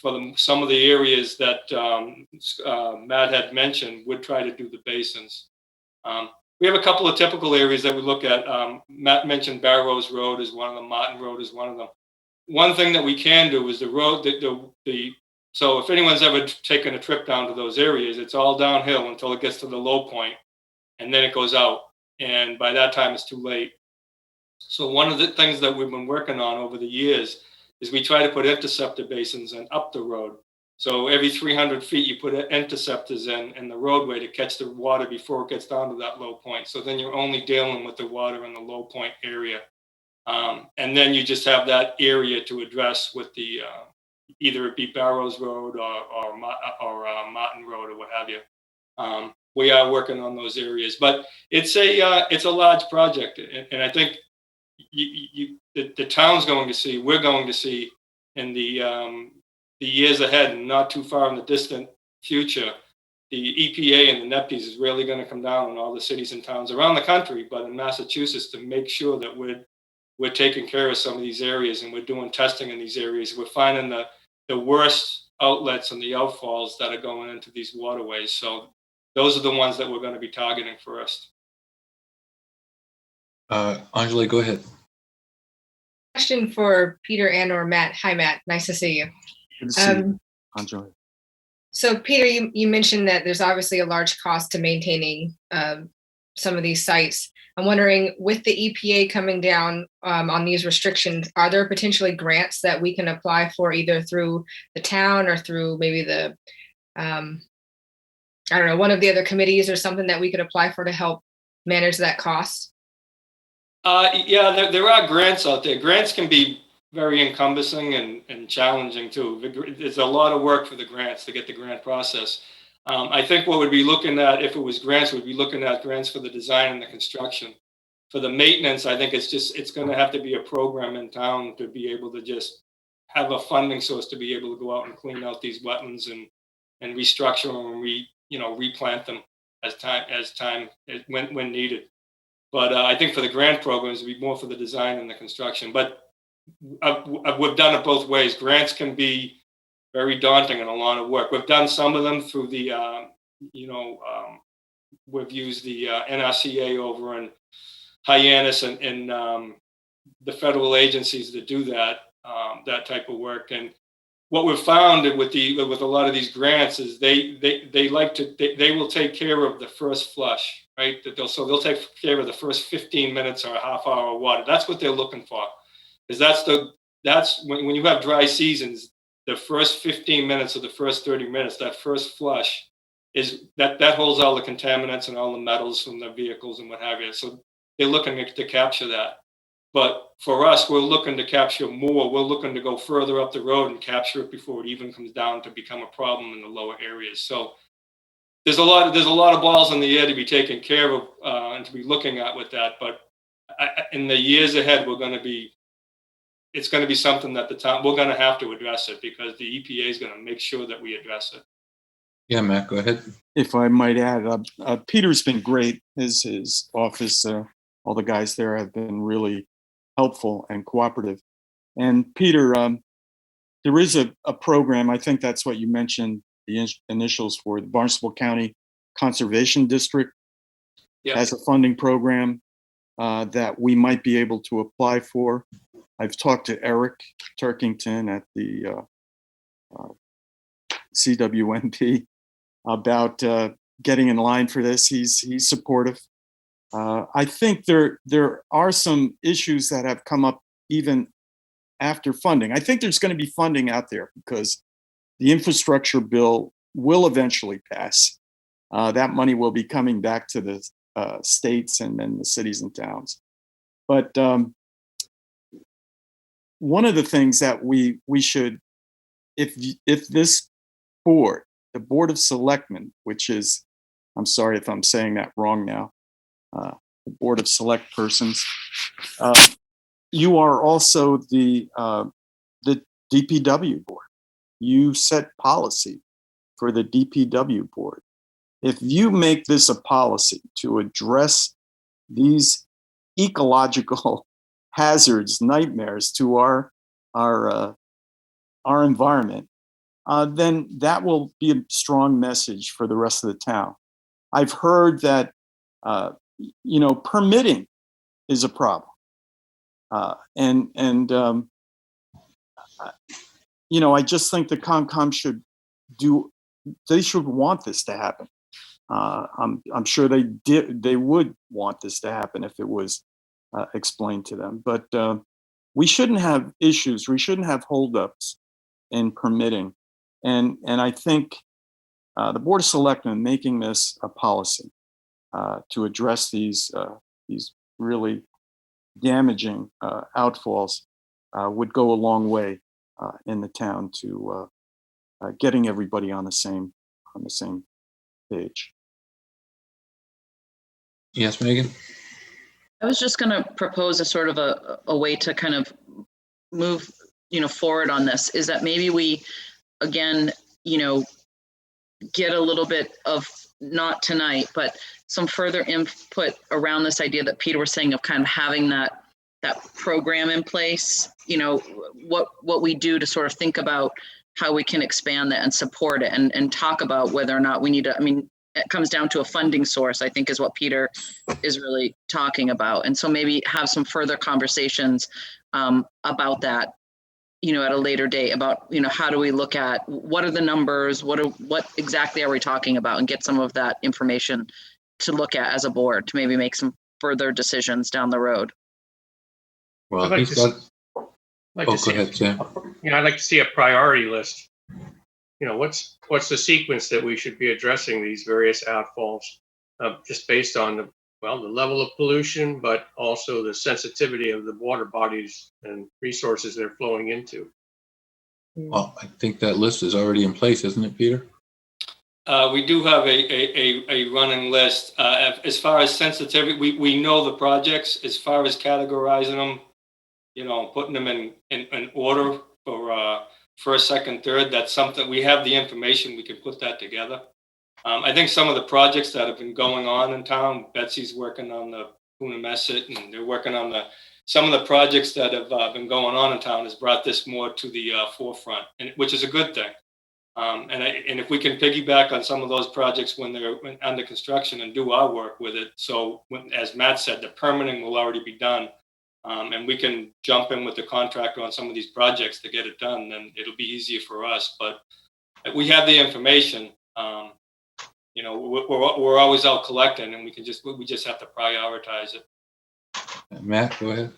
for some of the areas that Matt had mentioned, we'd try to do the basins. We have a couple of typical areas that we look at. Matt mentioned Barrows Road is one of them. Martin Road is one of them. One thing that we can do is the road, so if anyone's ever taken a trip down to those areas, it's all downhill until it gets to the low point, and then it goes out. And by that time, it's too late. So one of the things that we've been working on over the years is we try to put interceptor basins in up the road. So every 300 feet, you put interceptors in the roadway to catch the water before it gets down to that low point. So then you're only dealing with the water in the low point area. And then you just have that area to address with the either it be Barrows Road or Martin Road or what have you. We are working on those areas, but it's a large project, and I think the town's going to see, we're going to see in the years ahead, and not too far in the distant future, the EPA and the NEPTES is really going to come down on all the cities and towns around the country, but in Massachusetts, to make sure that we're taking care of some of these areas and we're doing testing in these areas. We're finding the worst outlets and the outfalls that are going into these waterways. So those are the ones that we're going to be targeting first. Anjali, go ahead. Question for Peter and or Matt. Hi, Matt. Nice to see you. Good to see you, Anjali. So Peter, you mentioned that there's obviously a large cost to maintaining some of these sites. I'm wondering, with the EPA coming down on these restrictions, are there potentially grants that we can apply for either through the town or through maybe the, I don't know, one of the other committees or something that we could apply for to help manage that cost? Yeah, there are grants out there. Grants can be very encompassing and challenging too. It's a lot of work for the grants to get the grant process. I think what we'd be looking at, if it was grants, we'd be looking at grants for the design and the construction. For the maintenance, I think it's going to have to be a program in town to be able to just have a funding source to be able to go out and clean out these wetlands and restructure them and replant them when needed. But I think for the grant programs, it'd be more for the design and the construction. But we've done it both ways. Grants can be very daunting and a lot of work. We've done some of them through the, we've used the NRCA over in Hyannis and the federal agencies that do that type of work. And what we've found with a lot of these grants is they will take care of the first flush, right? They'll take care of the first 15 minutes or a half hour of water. That's what they're looking for, because that's when you have dry seasons. The first 15 minutes or the first 30 minutes, that first flush is that holds all the contaminants and all the metals from the vehicles and what have you. So they're looking to capture that. But for us, we're looking to capture more. We're looking to go further up the road and capture it before it even comes down to become a problem in the lower areas. So there's a lot of balls in the air to be taken care of and to be looking at with that. But in the years ahead, it's going to be something that the town, we're going to have to address it, because the EPA is going to make sure that we address it. Yeah, Matt, go ahead. If I might add, Peter's been great. His office, all the guys there have been really helpful and cooperative. And Peter, there is a program, I think that's what you mentioned, the initials for the Barnstable County Conservation District. Yeah. has a funding program that we might be able to apply for. I've talked to Eric Turkington at the CWNP about getting in line for this. He's supportive. I think there are some issues that have come up even after funding. I think there's going to be funding out there because the infrastructure bill will eventually pass. That money will be coming back to the states and then the cities and towns. But one of the things that we should, if this board, the Board of Selectmen, which is, I'm sorry if I'm saying that wrong now, the Board of Select Persons, you are also the DPW board. You set policy for the DPW board. If you make this a policy to address these ecological hazards, nightmares to our environment, then that will be a strong message for the rest of the town. I've heard that permitting is a problem, I just think the Concom should they should want this to happen. I'm sure they would want this to happen if it was explained to them. But we shouldn't have issues. We shouldn't have holdups in permitting. And I think the Board of Selectmen making this a policy to address these really damaging outfalls would go a long way in the town to getting everybody on the same page. Yes, Megan? I was just going to propose a sort of a way to kind of move, forward on this, is that maybe we, again, get a little bit of, not tonight, but some further input around this idea that Peter was saying of kind of having that program in place, what we do to sort of think about how we can expand that and support it and talk about whether or not we need to, it comes down to a funding source, I think is what Peter is really talking about. And so maybe have some further conversations about that, at a later date about, how do we look at, what are the numbers, what exactly are we talking about, and get some of that information to look at as a board to maybe make some further decisions down the road. Well, I'd like to see, go ahead, Sam. I'd like to see a priority list. What's the sequence that we should be addressing these various outfalls, just based on the level of pollution, but also the sensitivity of the water bodies and resources they're flowing into. Well, I think that list is already in place, isn't it, Peter? We do have a running list. As far as sensitivity, we know the projects. As far as categorizing them, putting them in order for first, second, third, that's something, we have the information, we can put that together. I think some of the projects that have been going on in town, Betsy's working on the Coonamessett, and they're working on some of the projects that have been going on in town has brought this more to the forefront, which is a good thing. And if we can piggyback on some of those projects when they're under construction and do our work with it, so as Matt said, the permitting will already be done, and we can jump in with the contractor on some of these projects to get it done, then it'll be easier for us. But we have the information. We're always out collecting, and we just have to prioritize it. Matt, go ahead.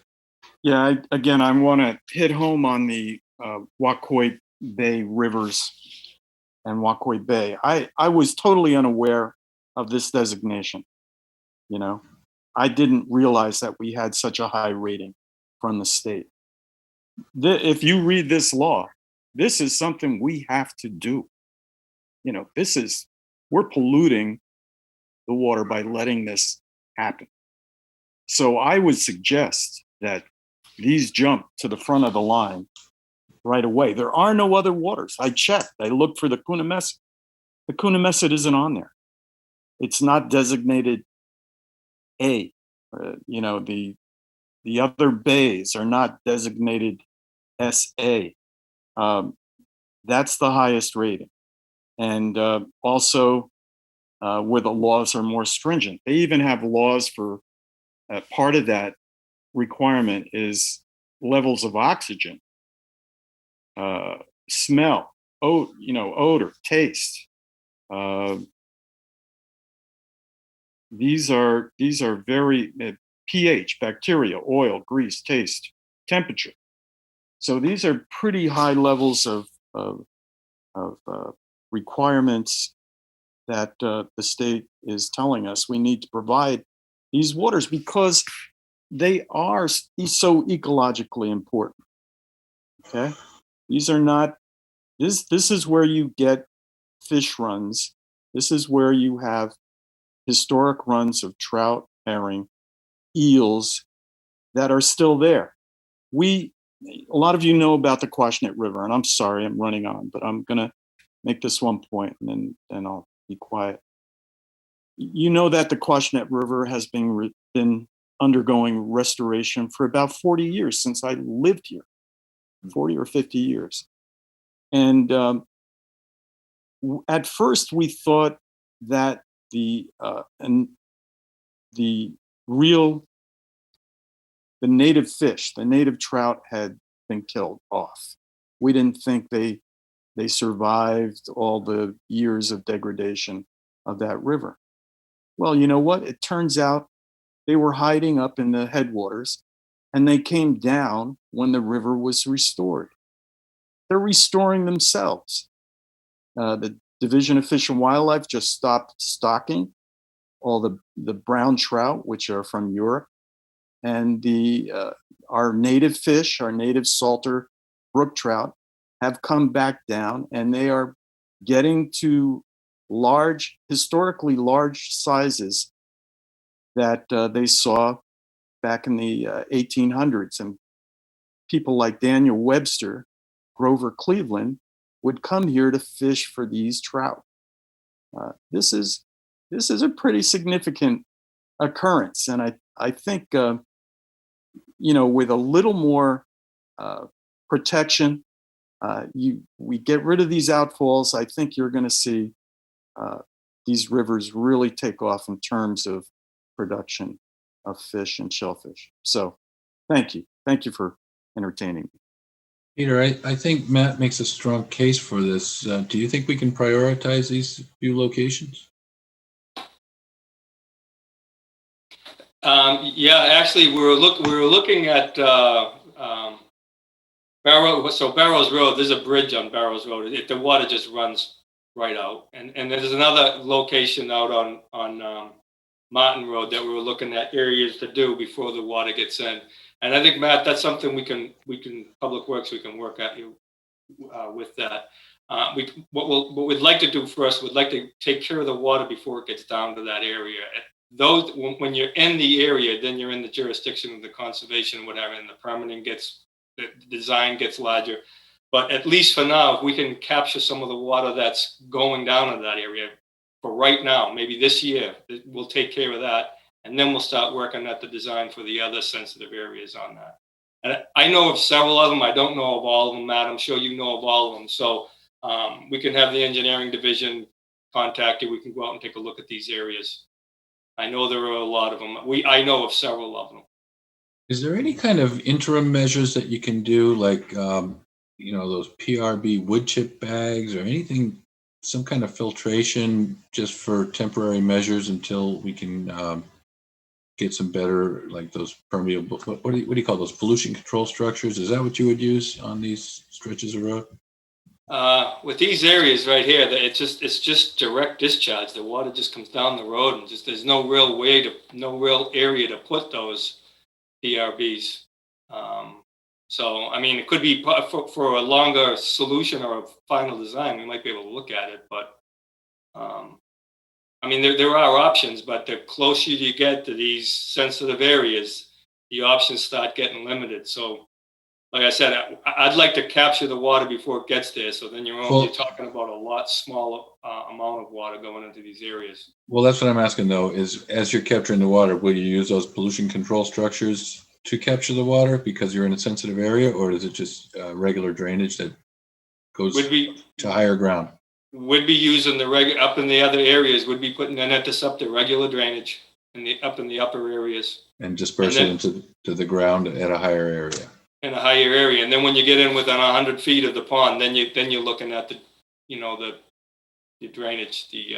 Yeah, I want to hit home on the Wacoit Bay rivers and Wacoit Bay. I was totally unaware of this designation. I didn't realize that we had such a high rating from the state. If you read this law, this is something we have to do. We're polluting the water by letting this happen. So I would suggest that these jump to the front of the line right away. There are no other waters. I checked. I looked for the Coonamessett. The Coonamessett isn't on there. It's not designated A. The other bays are not designated SA. That's the highest rating. And also, where the laws are more stringent. They even have laws for part of that requirement is levels of oxygen, smell, odor, taste. These are very pH, bacteria, oil, grease, taste, temperature. So these are pretty high levels of requirements that the state is telling us we need to provide these waters because they are so ecologically important. Okay, these are not. This is where you get fish runs. This is where you have historic runs of trout, herring, eels that are still there. A lot of you know about the Quashnet River, and I'm sorry I'm running on, but I'm gonna make this one point and then I'll be quiet. You know that the Quashnet River has been undergoing restoration for about 40 years since I lived here, 40 or 50 years. And at first we thought that the native fish, the native trout had been killed off. We didn't think they survived all the years of degradation of that river. Well, you know what? It turns out they were hiding up in the headwaters and they came down when the river was restored. They're restoring themselves. The Division of Fish and Wildlife just stopped stocking all the brown trout, which are from Europe, and our native fish, our native salter brook trout, have come back down, and they are getting to historically large sizes that they saw back in the 1800s. And people like Daniel Webster, Grover Cleveland, would come here to fish for these trout. This is a pretty significant occurrence, and I think with a little more protection, we get rid of these outfalls. I think you're going to see these rivers really take off in terms of production of fish and shellfish. So, thank you for entertaining me. Peter, I think Matt makes a strong case for this. Do you think we can prioritize these few locations? Yeah, actually, we were looking at Barrows. So Barrows Road, there's a bridge on Barrows Road. The water just runs right out, and there's another location out on Martin Road that we were looking at areas to do before the water gets in. And I think, Matt, that's something we can Public Works, we can work at you with that. What we'd like to do first, we'd like to take care of the water before it gets down to that area. When you're in the area, then you're in the jurisdiction of the conservation and whatever, and the design gets larger. But at least for now, if we can capture some of the water that's going down in that area for right now, maybe this year, we'll take care of that. And then we'll start working at the design for the other sensitive areas on that. And I know of several of them. I don't know of all of them, Matt. I'm sure you know of all of them. So we can have the engineering division contact you. We can go out and take a look at these areas. I know there are a lot of them. I know of several of them. Is there any kind of interim measures that you can do, like those PRB wood chip bags or anything, some kind of filtration just for temporary measures until we can get some better, like those permeable, what do you call those, pollution control structures? Is that what you would use on these stretches of road? With these areas right here, it's just direct discharge. The water just comes down the road, and there's no real area to put those PRBs. So I mean, it could be for a longer solution or a final design. We might be able to look at it, but I mean, there are options. But the closer you get to these sensitive areas, the options start getting limited. So, like I said, I'd like to capture the water before it gets there. So then you're talking about a lot smaller amount of water going into these areas. Well, that's what I'm asking, though, is as you're capturing the water, will you use those pollution control structures to capture the water because you're in a sensitive area, or is it just regular drainage that goes to higher ground? would be using up in the other areas, would be putting an interceptor, regular drainage up in the upper areas And disperse And it into the ground at a higher area. in a higher area. And then when you get in within 100 feet of the pond, then you're looking at the drainage, the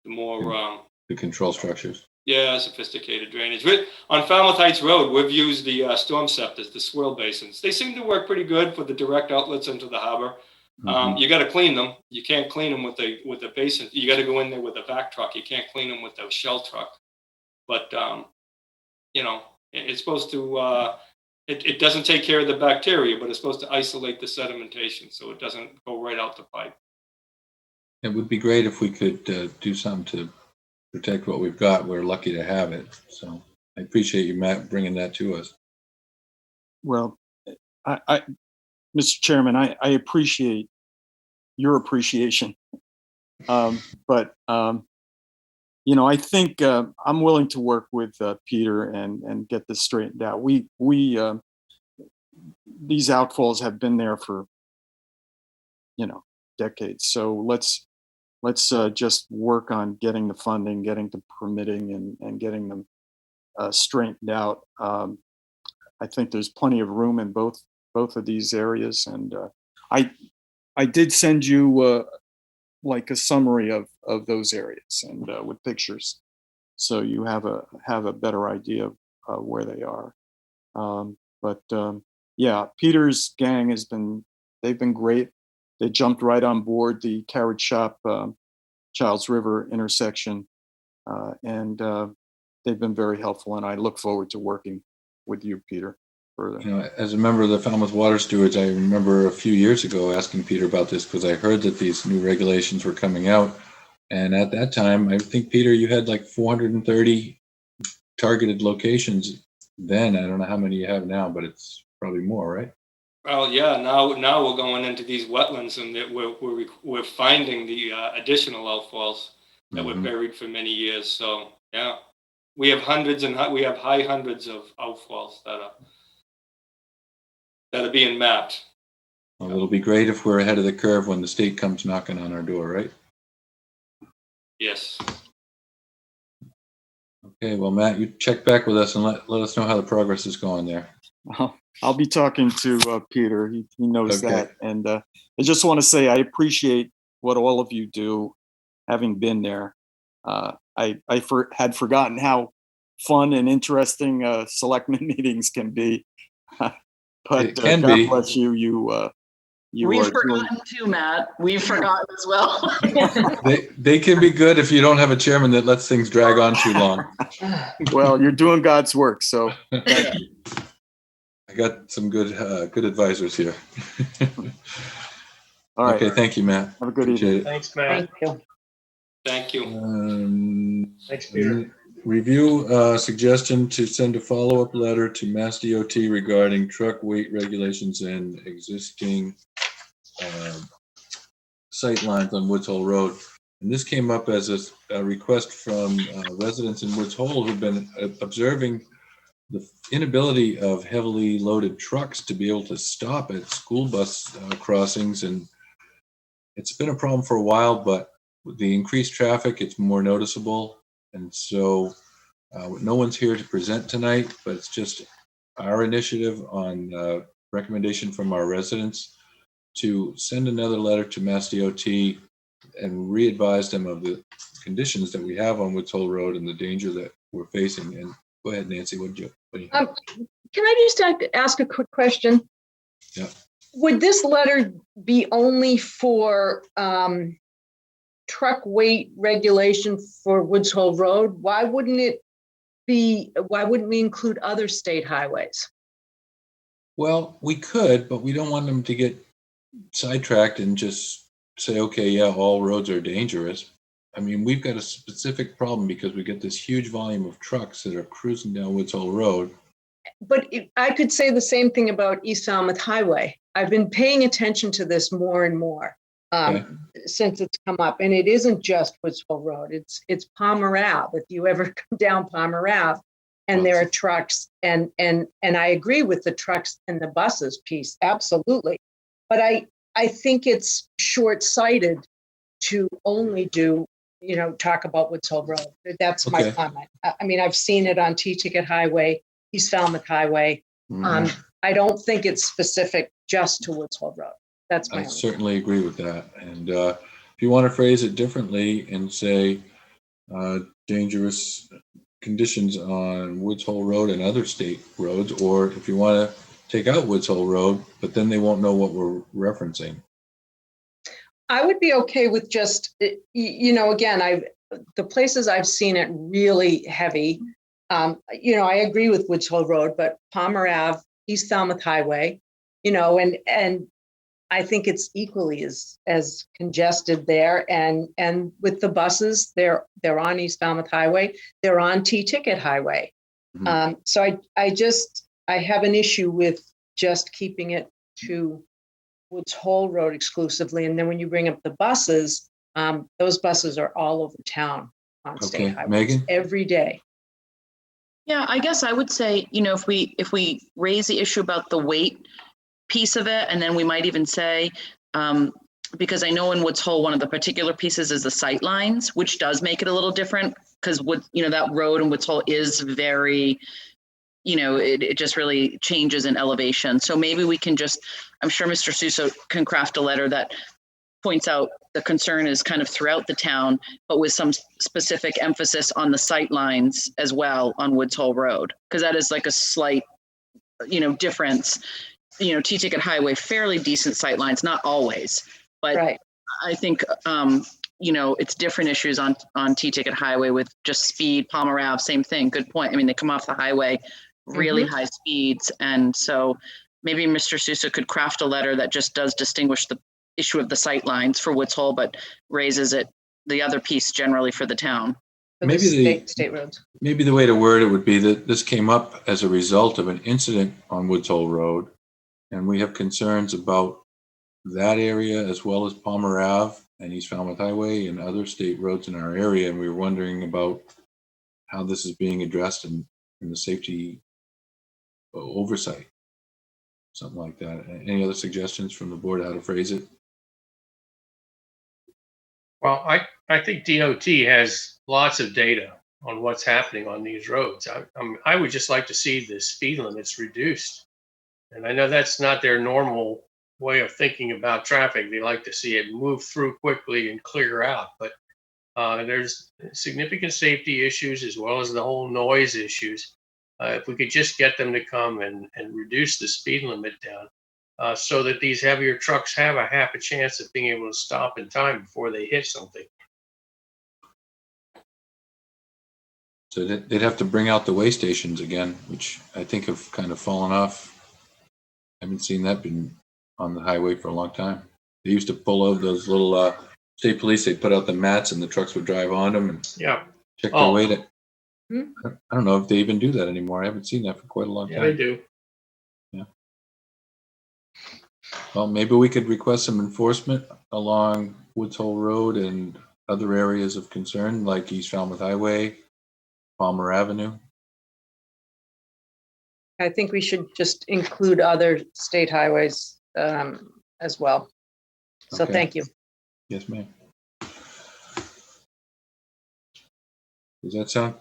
more, The control structures. sophisticated drainage. On Falmouth Heights Road, we've used the storm scepters, the swirl basins. They seem to work pretty good for the direct outlets into the harbor. You got to clean them. You can't clean them with the basin. You got to go in there with a vac truck. You can't clean them with the shell truck. But it's supposed to. It doesn't take care of the bacteria, but it's supposed to isolate the sedimentation so it doesn't go right out the pipe. It would be great if we could do something to protect what we've got. We're lucky to have it. So I appreciate you, Matt, bringing that to us. Well, Mr. Chairman, I appreciate your appreciation. But I think I'm willing to work with Peter and get this straightened out. These outfalls have been there for, decades. So let's just work on getting the funding, getting the permitting and getting them straightened out. I think there's plenty of room in both of these areas. And I did send you like a summary of those areas and with pictures, so you have a better idea of where they are. Peter's gang they've been great. They jumped right on board the Carrot Shop Childs River intersection, and they've been very helpful. And I look forward to working with you, Peter, further. As a member of the Falmouth Water Stewards, I remember a few years ago asking Peter about this because I heard that these new regulations were coming out. And at that time, I think, Peter, you had like 430 targeted locations then. I don't know how many you have now, but it's probably more, right? Well, yeah. Now we're going into these wetlands, and we're finding the additional outfalls that were buried for many years. So yeah, we have hundreds we have high hundreds of outfalls that are being mapped. Well, it'll be great if we're ahead of the curve when the state comes knocking on our door, right? Yes. Okay. Well, Matt, you check back with us and let us know how the progress is going there. I'll be talking to Peter. He knows that. And I just want to say I appreciate what all of you do, having been there. I had forgotten how fun and interesting selectmen meetings can be. But God bless you. We've forgotten too, Matt. We've forgotten as well. They can be good if you don't have a chairman that lets things drag on too long. Well, you're doing God's work, so thank you. I got some good advisors here. All right. Okay, thank you, Matt. Have a good evening. Thanks, Matt. Thank you. Thanks, Peter. Review suggestion to send a follow-up letter to Mass DOT regarding truck weight regulations and existing sight lines on Woods Hole Road. And this came up as a request from residents in Woods Hole who've been observing the inability of heavily loaded trucks to be able to stop at school bus crossings. And it's been a problem for a while, but with the increased traffic, it's more noticeable. And so no one's here to present tonight, but it's just our initiative on recommendation from our residents to send another letter to Mass DOT and re-advise them of the conditions that we have on Woods Hole Road and the danger that we're facing. And go ahead, Nancy, what do you have? Can I just ask a quick question? Yeah. Would this letter be only for truck weight regulation for Woods Hole Road? Why wouldn't we include other state highways? Well, we could, but we don't want them to get sidetracked and just say, okay, yeah, all roads are dangerous. I mean, we've got a specific problem because we get this huge volume of trucks that are cruising down Woods Hole Road. But I could say the same thing about East Falmouth Highway. I've been paying attention to this more and more since it's come up. And it isn't just Woods Hole Road. It's Palmer Ave. If you ever come down Palmer Ave and there are trucks, and I agree with the trucks and the buses piece, absolutely. But I think it's short-sighted to only do, talk about Woods Hole Road. That's my Okay. comment. I mean, I've seen it on T-Ticket Highway, East Falmouth Highway. Mhm. I don't think it's specific just to Woods Hole Road. That's my I only. certainly agree with that. And if you want to phrase it differently and say dangerous conditions on Woods Hole Road and other state roads, or if you want to take out Woods Hole Road, but then they won't know what we're referencing. I would be okay with just, again, the places I've seen it really heavy. I agree with Woods Hole Road, but Palmer Ave, East Falmouth Highway, and I think it's equally as congested there. And with the buses, they're on East Falmouth Highway, they're on T-Ticket Highway. So I have an issue with just keeping it to Woods Hole Road exclusively. And then when you bring up the buses, those buses are all over town on state highways Megan? every day. Yeah, I guess I would say, if we raise the issue about the weight piece of it, and then we might even say, because I know in Woods Hole, one of the particular pieces is the sight lines, which does make it a little different because that road in Woods Hole is very, it just really changes in elevation. So maybe we can just, I'm sure Mr. Suso can craft a letter that points out the concern is kind of throughout the town, but with some specific emphasis on the sight lines as well on Woods Hole Road, because that is like a slight, difference. T-Ticket Highway, fairly decent sight lines, not always, but right. I think, it's different issues on T-Ticket Highway with just speed. Palmer Ave, same thing. Good point. I mean, they come off the highway, really high speeds. And so maybe Mr. Suso could craft a letter that just does distinguish the issue of the sight lines for Woods Hole, but raises it, the other piece generally for the town. Maybe state roads. Maybe the way to word it would be that this came up as a result of an incident on Woods Hole Road, and we have concerns about that area as well as Palmer Ave and East Falmouth Highway and other state roads in our area, and we were wondering about how this is being addressed in the safety oversight, something like that. Any other suggestions from the board how to phrase it? Well, I think DOT has lots of data on what's happening on these roads. I would just like to see the speed limits reduced. And I know that's not their normal way of thinking about traffic. They like to see it move through quickly and clear out. But there's significant safety issues as well as the whole noise issues. If we could just get them to come and reduce the speed limit down, so that these heavier trucks have a half a chance of being able to stop in time before they hit something. So they'd have to bring out the way stations again, which I think have kind of fallen off. I haven't seen that been on the highway for a long time. They used to pull out those little state police, they'd put out the mats and the trucks would drive on them and check their weight. I don't know if they even do that anymore. I haven't seen that for quite a long time. Yeah, they do. Yeah. Well, maybe we could request some enforcement along Woods Hole Road and other areas of concern like East Falmouth Highway, Palmer Avenue. I think we should just include other state highways as well. So Okay. Thank you. Yes, ma'am. Does that sound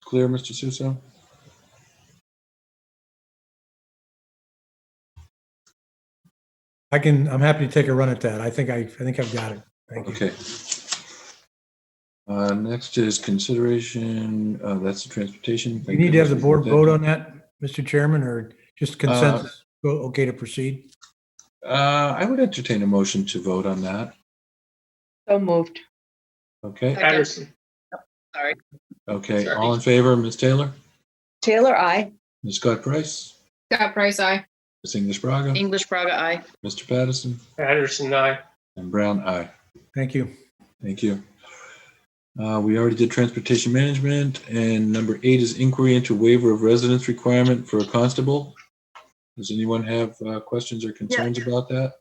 clear, Mr. Suso? I'm happy to take a run at that. I think I've got it. Thank you. Okay. Next is consideration, that's the transportation. We need to have the board vote on that, Mr. Chairman, or just consensus? Okay to proceed? I would entertain a motion to vote on that. So moved. Okay. Patterson. Sorry. Okay. Sorry. All in favor, Ms. Taylor? Taylor, aye. Ms. Scott Price? Scott Price, aye. Ms. English Braga? English Braga, aye. Mr. Patterson? Patterson, aye. And Brown, aye. Thank you. Thank you. We already did transportation management, and number 8 is inquiry into waiver of residence requirement for a constable. Does anyone have questions or concerns about that?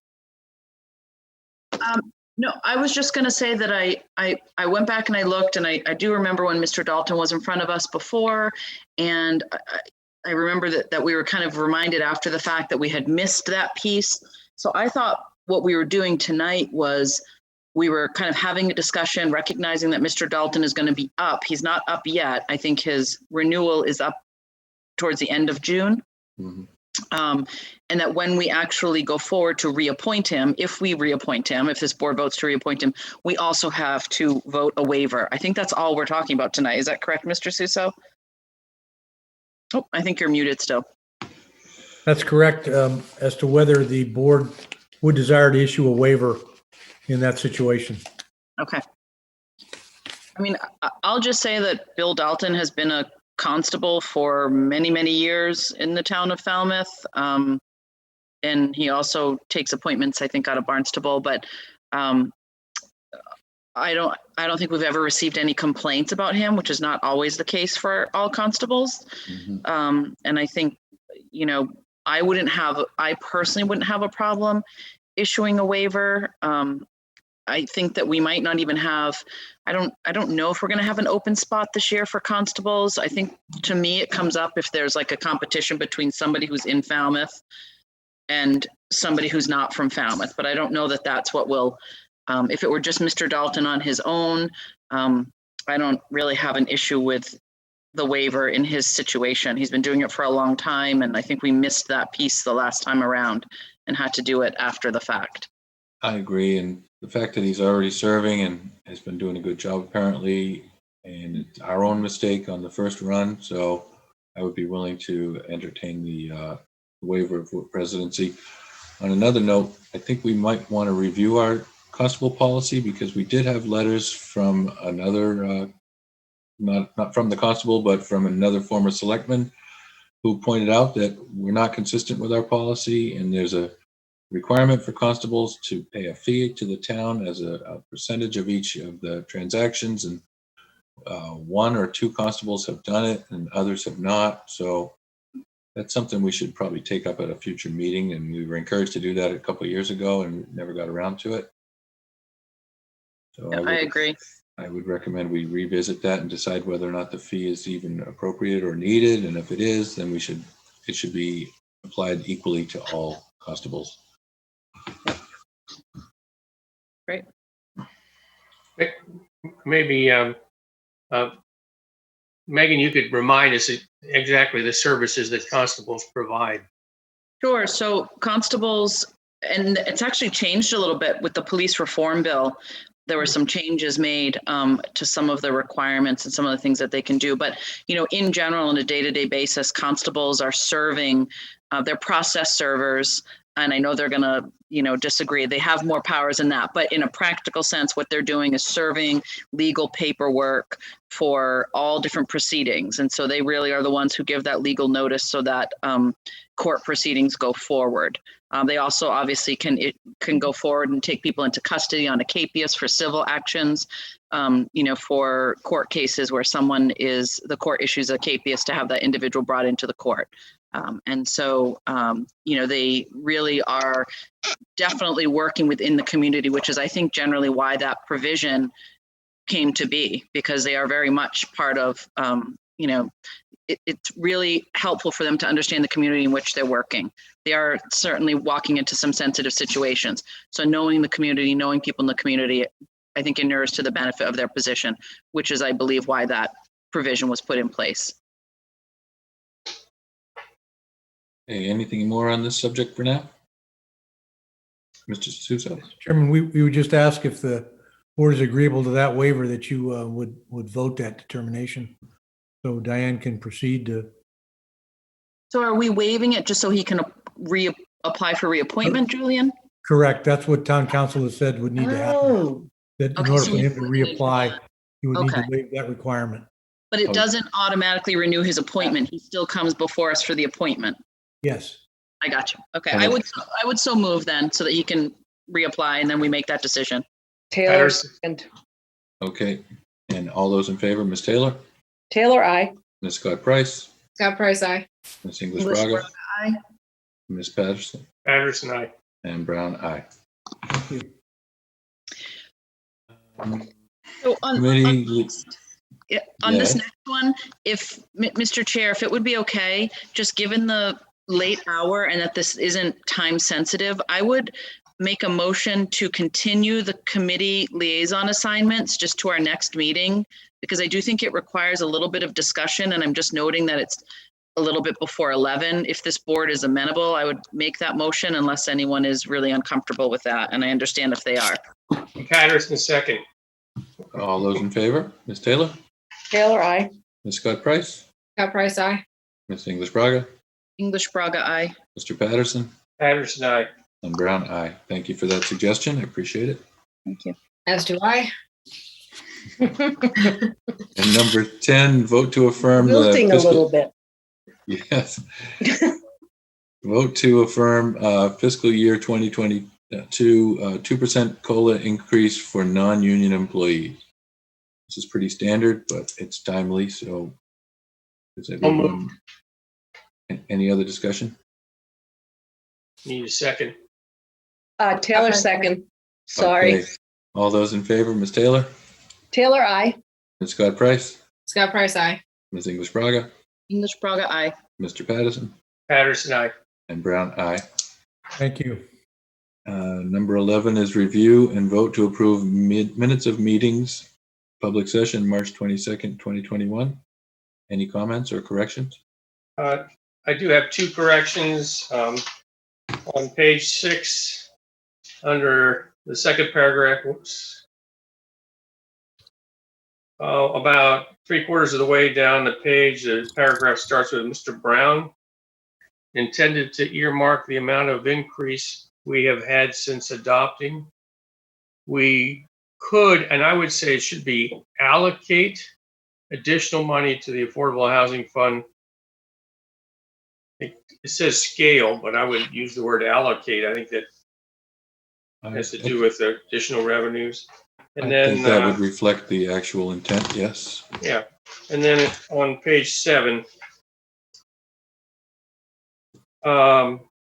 No, I was just going to say that I went back and I looked, and I do remember when Mr. Dalton was in front of us before, and I remember that we were kind of reminded after the fact that we had missed that piece. So I thought what we were doing tonight was we were kind of having a discussion, recognizing that Mr. Dalton is going to be up. He's not up yet. I think his renewal is up towards the end of June. And that when we actually go forward to reappoint him, if we reappoint him, if this board votes to reappoint him, we also have to vote a waiver. I think that's all we're talking about tonight. Is that correct, Mr. Suso? Oh, I think you're muted still. That's correct. As to whether the board would desire to issue a waiver in that situation. Okay. I mean, I'll just say that Bill Dalton has been a constable for many, many years in the town of Falmouth. And he also takes appointments, I think, out of Barnstable, but I don't think we've ever received any complaints about him, which is not always the case for all constables. And I think, you know, I personally wouldn't have a problem issuing a waiver. I think that we might not even have, I don't know if we're going to have an open spot this year for constables. I think, to me, it comes up if there's like a competition between somebody who's in Falmouth and somebody who's not from Falmouth. But I don't know that that's what will, if it were just Mr. Dalton on his own, I don't really have an issue with the waiver in his situation. He's been doing it for a long time, and I think we missed that piece the last time around and had to do it after the fact. I agree. And the fact that he's already serving and has been doing a good job apparently, and it's our own mistake on the first run. So I would be willing to entertain the waiver of presidency. On another note, I think we might want to review our constable policy, because we did have letters from another, not from the constable, but from another former selectman who pointed out that we're not consistent with our policy, and there's a requirement for constables to pay a fee to the town as a percentage of each of the transactions, and one or two constables have done it and others have not. So that's something we should probably take up at a future meeting, and we were encouraged to do that a couple of years ago and never got around to it. So I agree. I would recommend we revisit that and decide whether or not the fee is even appropriate or needed, and if it is, then it should be applied equally to all constables. Great. Maybe, Megan, you could remind us exactly the services that constables provide. Sure. So constables, and it's actually changed a little bit with the police reform bill. There were some changes made to some of the requirements and some of the things that they can do. But, you know, in general, on a day-to-day basis, constables are serving, they're process servers. And I know they're going to, you know, disagree. They have more powers than that. But in a practical sense, what they're doing is serving legal paperwork for all different proceedings. And so they really are the ones who give that legal notice so that court proceedings go forward. They also obviously can go forward and take people into custody on a capias for civil actions, you know, for court cases where the court issues a capias to have that individual brought into the court. And so, you know, they really are definitely working within the community, which is, I think, generally why that provision came to be, because they are very much part of, you know, it's really helpful for them to understand the community in which they're working. They are certainly walking into some sensitive situations. So knowing the community, knowing people in the community, I think inures to the benefit of their position, which is, I believe, why that provision was put in place. Hey, anything more on this subject for now? Mr. Suso? Chairman, we would just ask if the board is agreeable to that waiver, that you would vote that determination. So Diane can proceed to. So are we waiving it just so he can apply for reappointment, Julian? Correct. That's what town council has said would need to happen. That in order for him to reapply, he would need to waive that requirement. But it doesn't automatically renew his appointment. He still comes before us for the appointment. Yes. I got you. Okay. I would so move then so that he can reapply, and then we make that decision. Taylor, and Okay. And all those in favor, Ms. Taylor? Taylor, aye. Ms. Scott Price? Scott Price, aye. Ms. English Braga? Aye. Ms. Patterson? Patterson, aye. And Brown, aye. Thank you. So on Committee. this next one, if Mr. Chair, if it would be okay, just given the late hour and that this isn't time sensitive, I would make a motion to continue the committee liaison assignments just to our next meeting, because I do think it requires a little bit of discussion, and I'm just noting that it's a little bit before 11. If this board is amenable, I would make that motion unless anyone is really uncomfortable with that, and I understand if they are. Patterson, second. All those in favor? Ms. Taylor? Taylor, I. Ms. Scott Price? Scott Price, aye. Ms. English Braga? English Braga, aye. Mr. Patterson? Patterson, aye. And Brown, aye. Thank you for that suggestion. I appreciate it. Thank you. As do I. And number 10, vote to affirm Wilting a little bit. Yes. Vote to affirm fiscal year 2022 2% COLA increase for non-union employees. This is pretty standard, but it's timely, so does everyone, any other discussion? Need a second. Taylor, second. Sorry. Okay. All those in favor, Ms. Taylor? Taylor, I. Ms. Scott Price? Scott Price, aye. Ms. English Braga? English Braga, aye. Mr. Patterson? Patterson, aye. And Brown, aye. Thank you. Number 11 is review and vote to approve minutes of meetings, public session, March 22nd, 2021. Any comments or corrections? I do have two corrections. On page 6, under the second paragraph, about 3/4 of the way down the page, the paragraph starts with Mr. Brown intended to earmark the amount of increase we have had since adopting. We could, and I would say it should be, allocate additional money to the Affordable Housing Fund. It says scale, but I would use the word allocate. I think that has to do with the additional revenues. And I then think that would reflect the actual intent, yes. yeah. And then on page 7,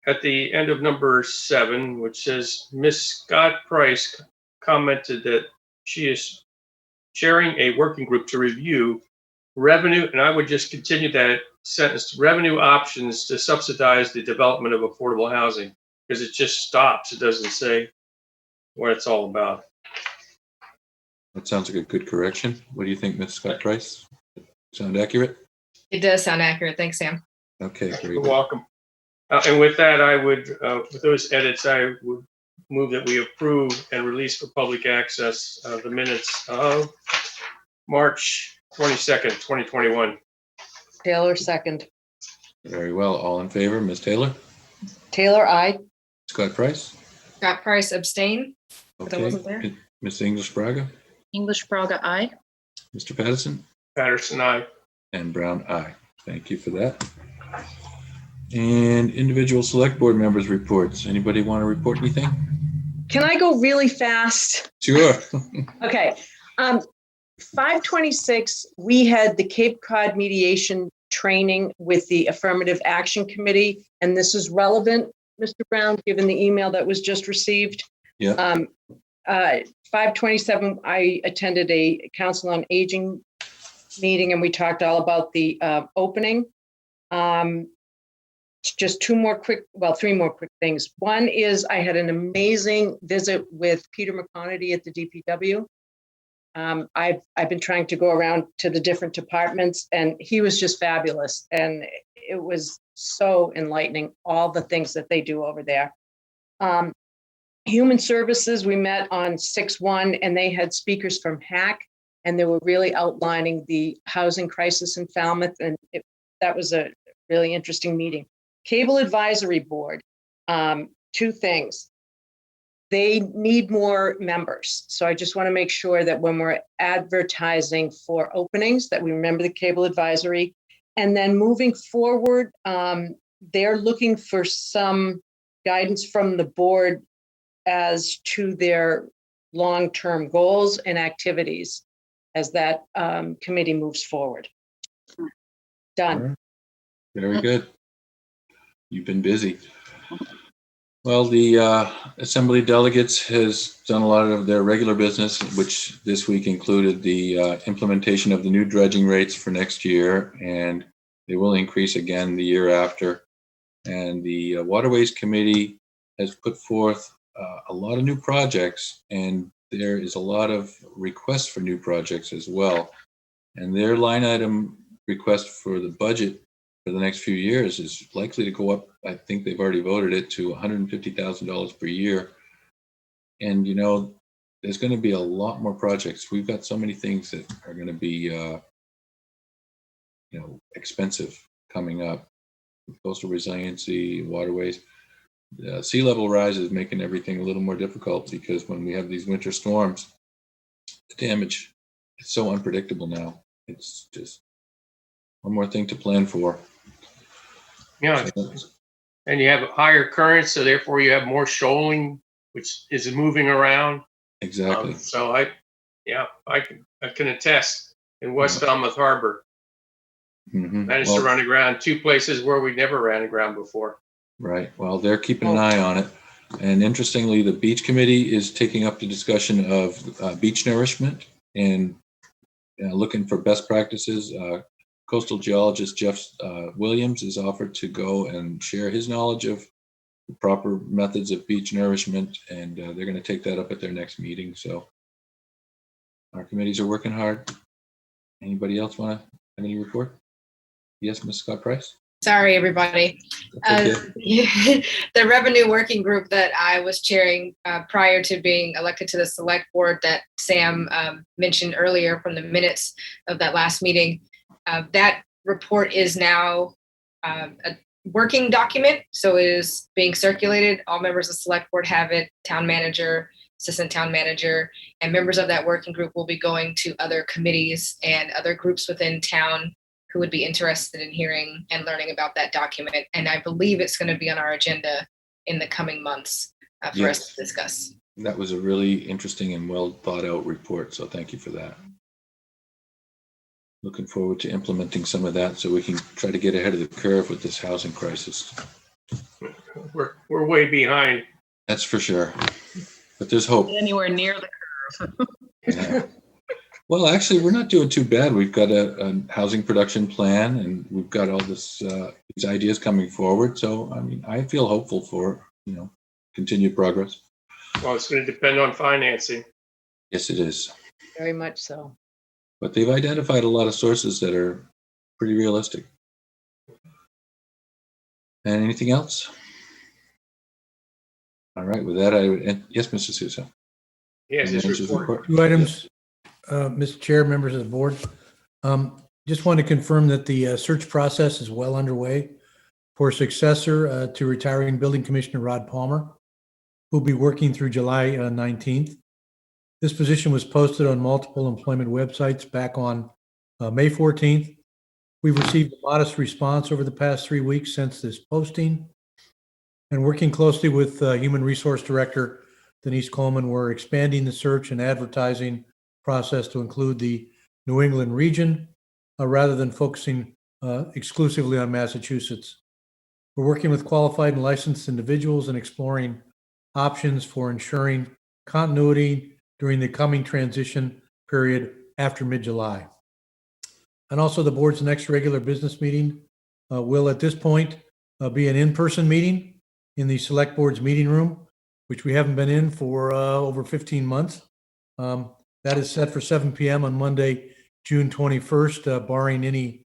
at the end of number 7, which says Miss Scott Price commented that she is chairing a working group to review revenue, and I would just continue that sentence, revenue options to subsidize the development of affordable housing, because it just stops. It doesn't say what it's all about. That sounds like a good correction. What do you think, Ms. Scott Price? Sound accurate? It does sound accurate. Thanks, Sam. Okay, very You're good. welcome. And with that, I would, with those edits, I would move that we approve and release for public access the minutes of March 22nd, 2021. Taylor, second. Very well. All in favor, Ms. Taylor? Taylor, I. Scott Price? Scott Price, abstain. But I Okay. wasn't there. Ms. English Braga? English Braga, aye. Mr. Patterson? Patterson, aye. And Brown, aye. Thank you for that. And individual select board members' reports. Anybody want to report anything? Can I go really fast? Sure. Okay. 526, we had the Cape Cod mediation training with the Affirmative Action Committee, and this is relevant, Mr. Brown, given the email that was just received. Yeah. 527, I attended a Council on Aging meeting, and we talked all about the opening. Just three more quick things. One is I had an amazing visit with Peter McConaty at the DPW. I've been trying to go around to the different departments, and he was just fabulous. And it was so enlightening, all the things that they do over there. Human Services, we met on 6/1, and they had speakers from HAC, and they were really outlining the housing crisis in Falmouth, and that was a really interesting meeting. Cable Advisory Board, 2 things. They need more members. So I just want to make sure that when we're advertising for openings, that we remember the Cable Advisory. And then moving forward, they're looking for some guidance from the board as to their long-term goals and activities as that committee moves forward. Done. All right. Very good. You've been busy. Well, the Assembly Delegates has done a lot of their regular business, which this week included the implementation of the new dredging rates for next year, and they will increase again the year after. And the Waterways Committee has put forth a lot of new projects, and there is a lot of requests for new projects as well. And their line item request for the budget for the next few years is likely to go up. I think they've already voted it to $150,000 per year. And, you know, there's going to be a lot more projects. We've got so many things that are going to be, you know, expensive coming up. Coastal resiliency, waterways. Sea level rise is making everything a little more difficult because when we have these winter storms, the damage is so unpredictable now. It's just one more thing to plan for. Yeah, and you have higher currents, so therefore you have more shoaling, which is moving around. Exactly. So I can attest in West Falmouth Harbor. Managed to run aground 2 places where we never ran aground before. Right. Well, they're keeping an eye on it. And interestingly, the beach committee is taking up the discussion of beach nourishment and looking for best practices. Coastal geologist Jeff Williams is offered to go and share his knowledge of the proper methods of beach nourishment, and they're going to take that up at their next meeting. So our committees are working hard. Anybody else want to have any report? Yes, Ms. Scott Price. Sorry, everybody. The revenue working group that I was chairing prior to being elected to the select board that Sam mentioned earlier from the minutes of that last meeting, that report is now a working document. So it is being circulated. All members of the select board have it, town manager, assistant town manager, and members of that working group will be going to other committees and other groups within town who would be interested in hearing and learning about that document. And I believe it's going to be on our agenda in the coming months for us to discuss. That was a really interesting and well thought out report. So thank you for that. Looking forward to implementing some of that so we can try to get ahead of the curve with this housing crisis. We're way behind. That's for sure. But there's hope. Anywhere near the curve. Yeah. Well, actually, we're not doing too bad. We've got a housing production plan, and we've got all these ideas coming forward. So, I mean, I feel hopeful for, you know, continued progress. Well, it's going to depend on financing. Yes, it is. Very much so. But they've identified a lot of sources that are pretty realistic. And anything else? All right. With that, I would. Yes, Mr. Sousa. Yes, his report. 2 items. Mr. Chair, members of the board. Just want to confirm that the search process is well underway for a successor to retiring Building Commissioner Rod Palmer, who'll be working through July 19th. This position was posted on multiple employment websites back on May 14th. We've received a modest response over the past 3 weeks since this posting. And working closely with Human Resource Director Denise Coleman, we're expanding the search and advertising process to include the New England region rather than focusing exclusively on Massachusetts. We're working with qualified and licensed individuals and exploring options for ensuring continuity during the coming transition period after mid-July. And also the board's next regular business meeting will at this point be an in-person meeting in the select board's meeting room, which we haven't been in for over 15 months. That is set for 7 p.m. on Monday, June 21st, barring any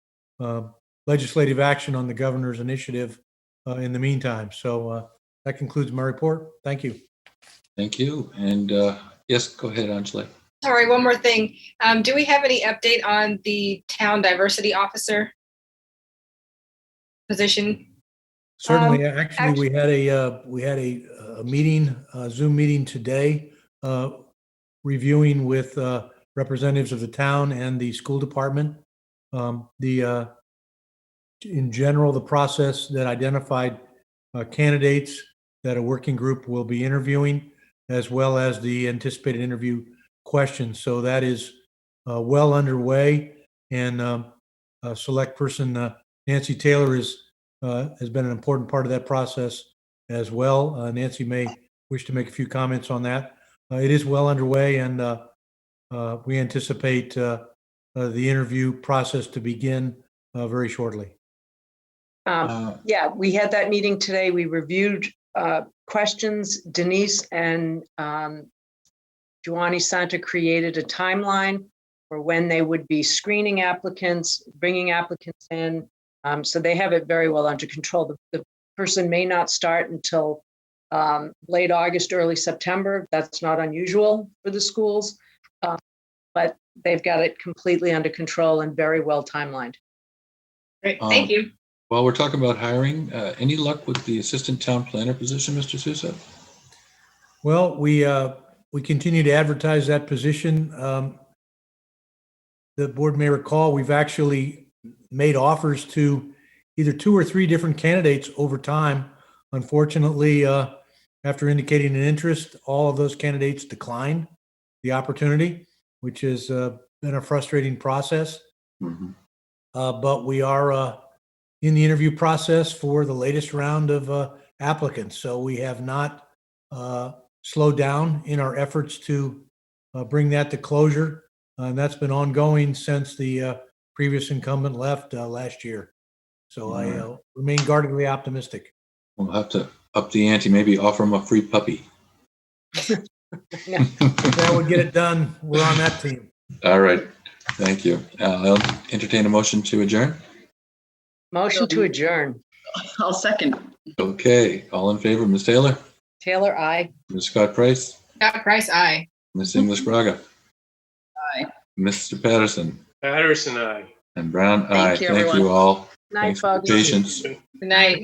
legislative action on the governor's initiative in the meantime. So that concludes my report. Thank you. Thank you. And yes, go ahead, Angela. Sorry, one more thing. Do we have any update on the town diversity officer position? Certainly. Actually, we had a meeting, a Zoom meeting today, reviewing with representatives of the town and the school department. In general, the process that identified candidates that a working group will be interviewing, as well as the anticipated interview questions. So that is well underway, and select person Nancy Taylor has been an important part of that process as well. Nancy may wish to make a few comments on that. It is well underway, and we anticipate the interview process to begin very shortly. Yeah, we had that meeting today. We reviewed questions, Denise and Giovanni Santa created a timeline for when they would be screening applicants, bringing applicants in. So they have it very well under control. The person may not start until late August, early September. That's not unusual for the schools, but they've got it completely under control and very well timelined. Great, thank you. While we're talking about hiring, any luck with the assistant town planner position, Mr. Sousa? Well, we continue to advertise that position. The board may recall, we've actually made offers to either 2 or 3 different candidates over time. Unfortunately, after indicating an interest, all of those candidates declined the opportunity, which has been a frustrating process. But we are in the interview process for the latest round of applicants. So we have not slowed down in our efforts to bring that to closure. And that's been ongoing since the previous incumbent left last year. So I remain guardedly optimistic. We'll have to up the ante, maybe offer him a free puppy. If that would get it done, we're on that team. All right. Thank you. I'll entertain a motion to adjourn. Motion to adjourn. I'll second. Okay. All in favor, Ms. Taylor? Taylor, aye. Ms. Scott Price? Scott Price, aye. Ms. English Braga? Aye. Mr. Patterson? Patterson, aye. And Brown, aye. you, Thank everyone. you all. Night, Thanks for your folks. patience. Good night.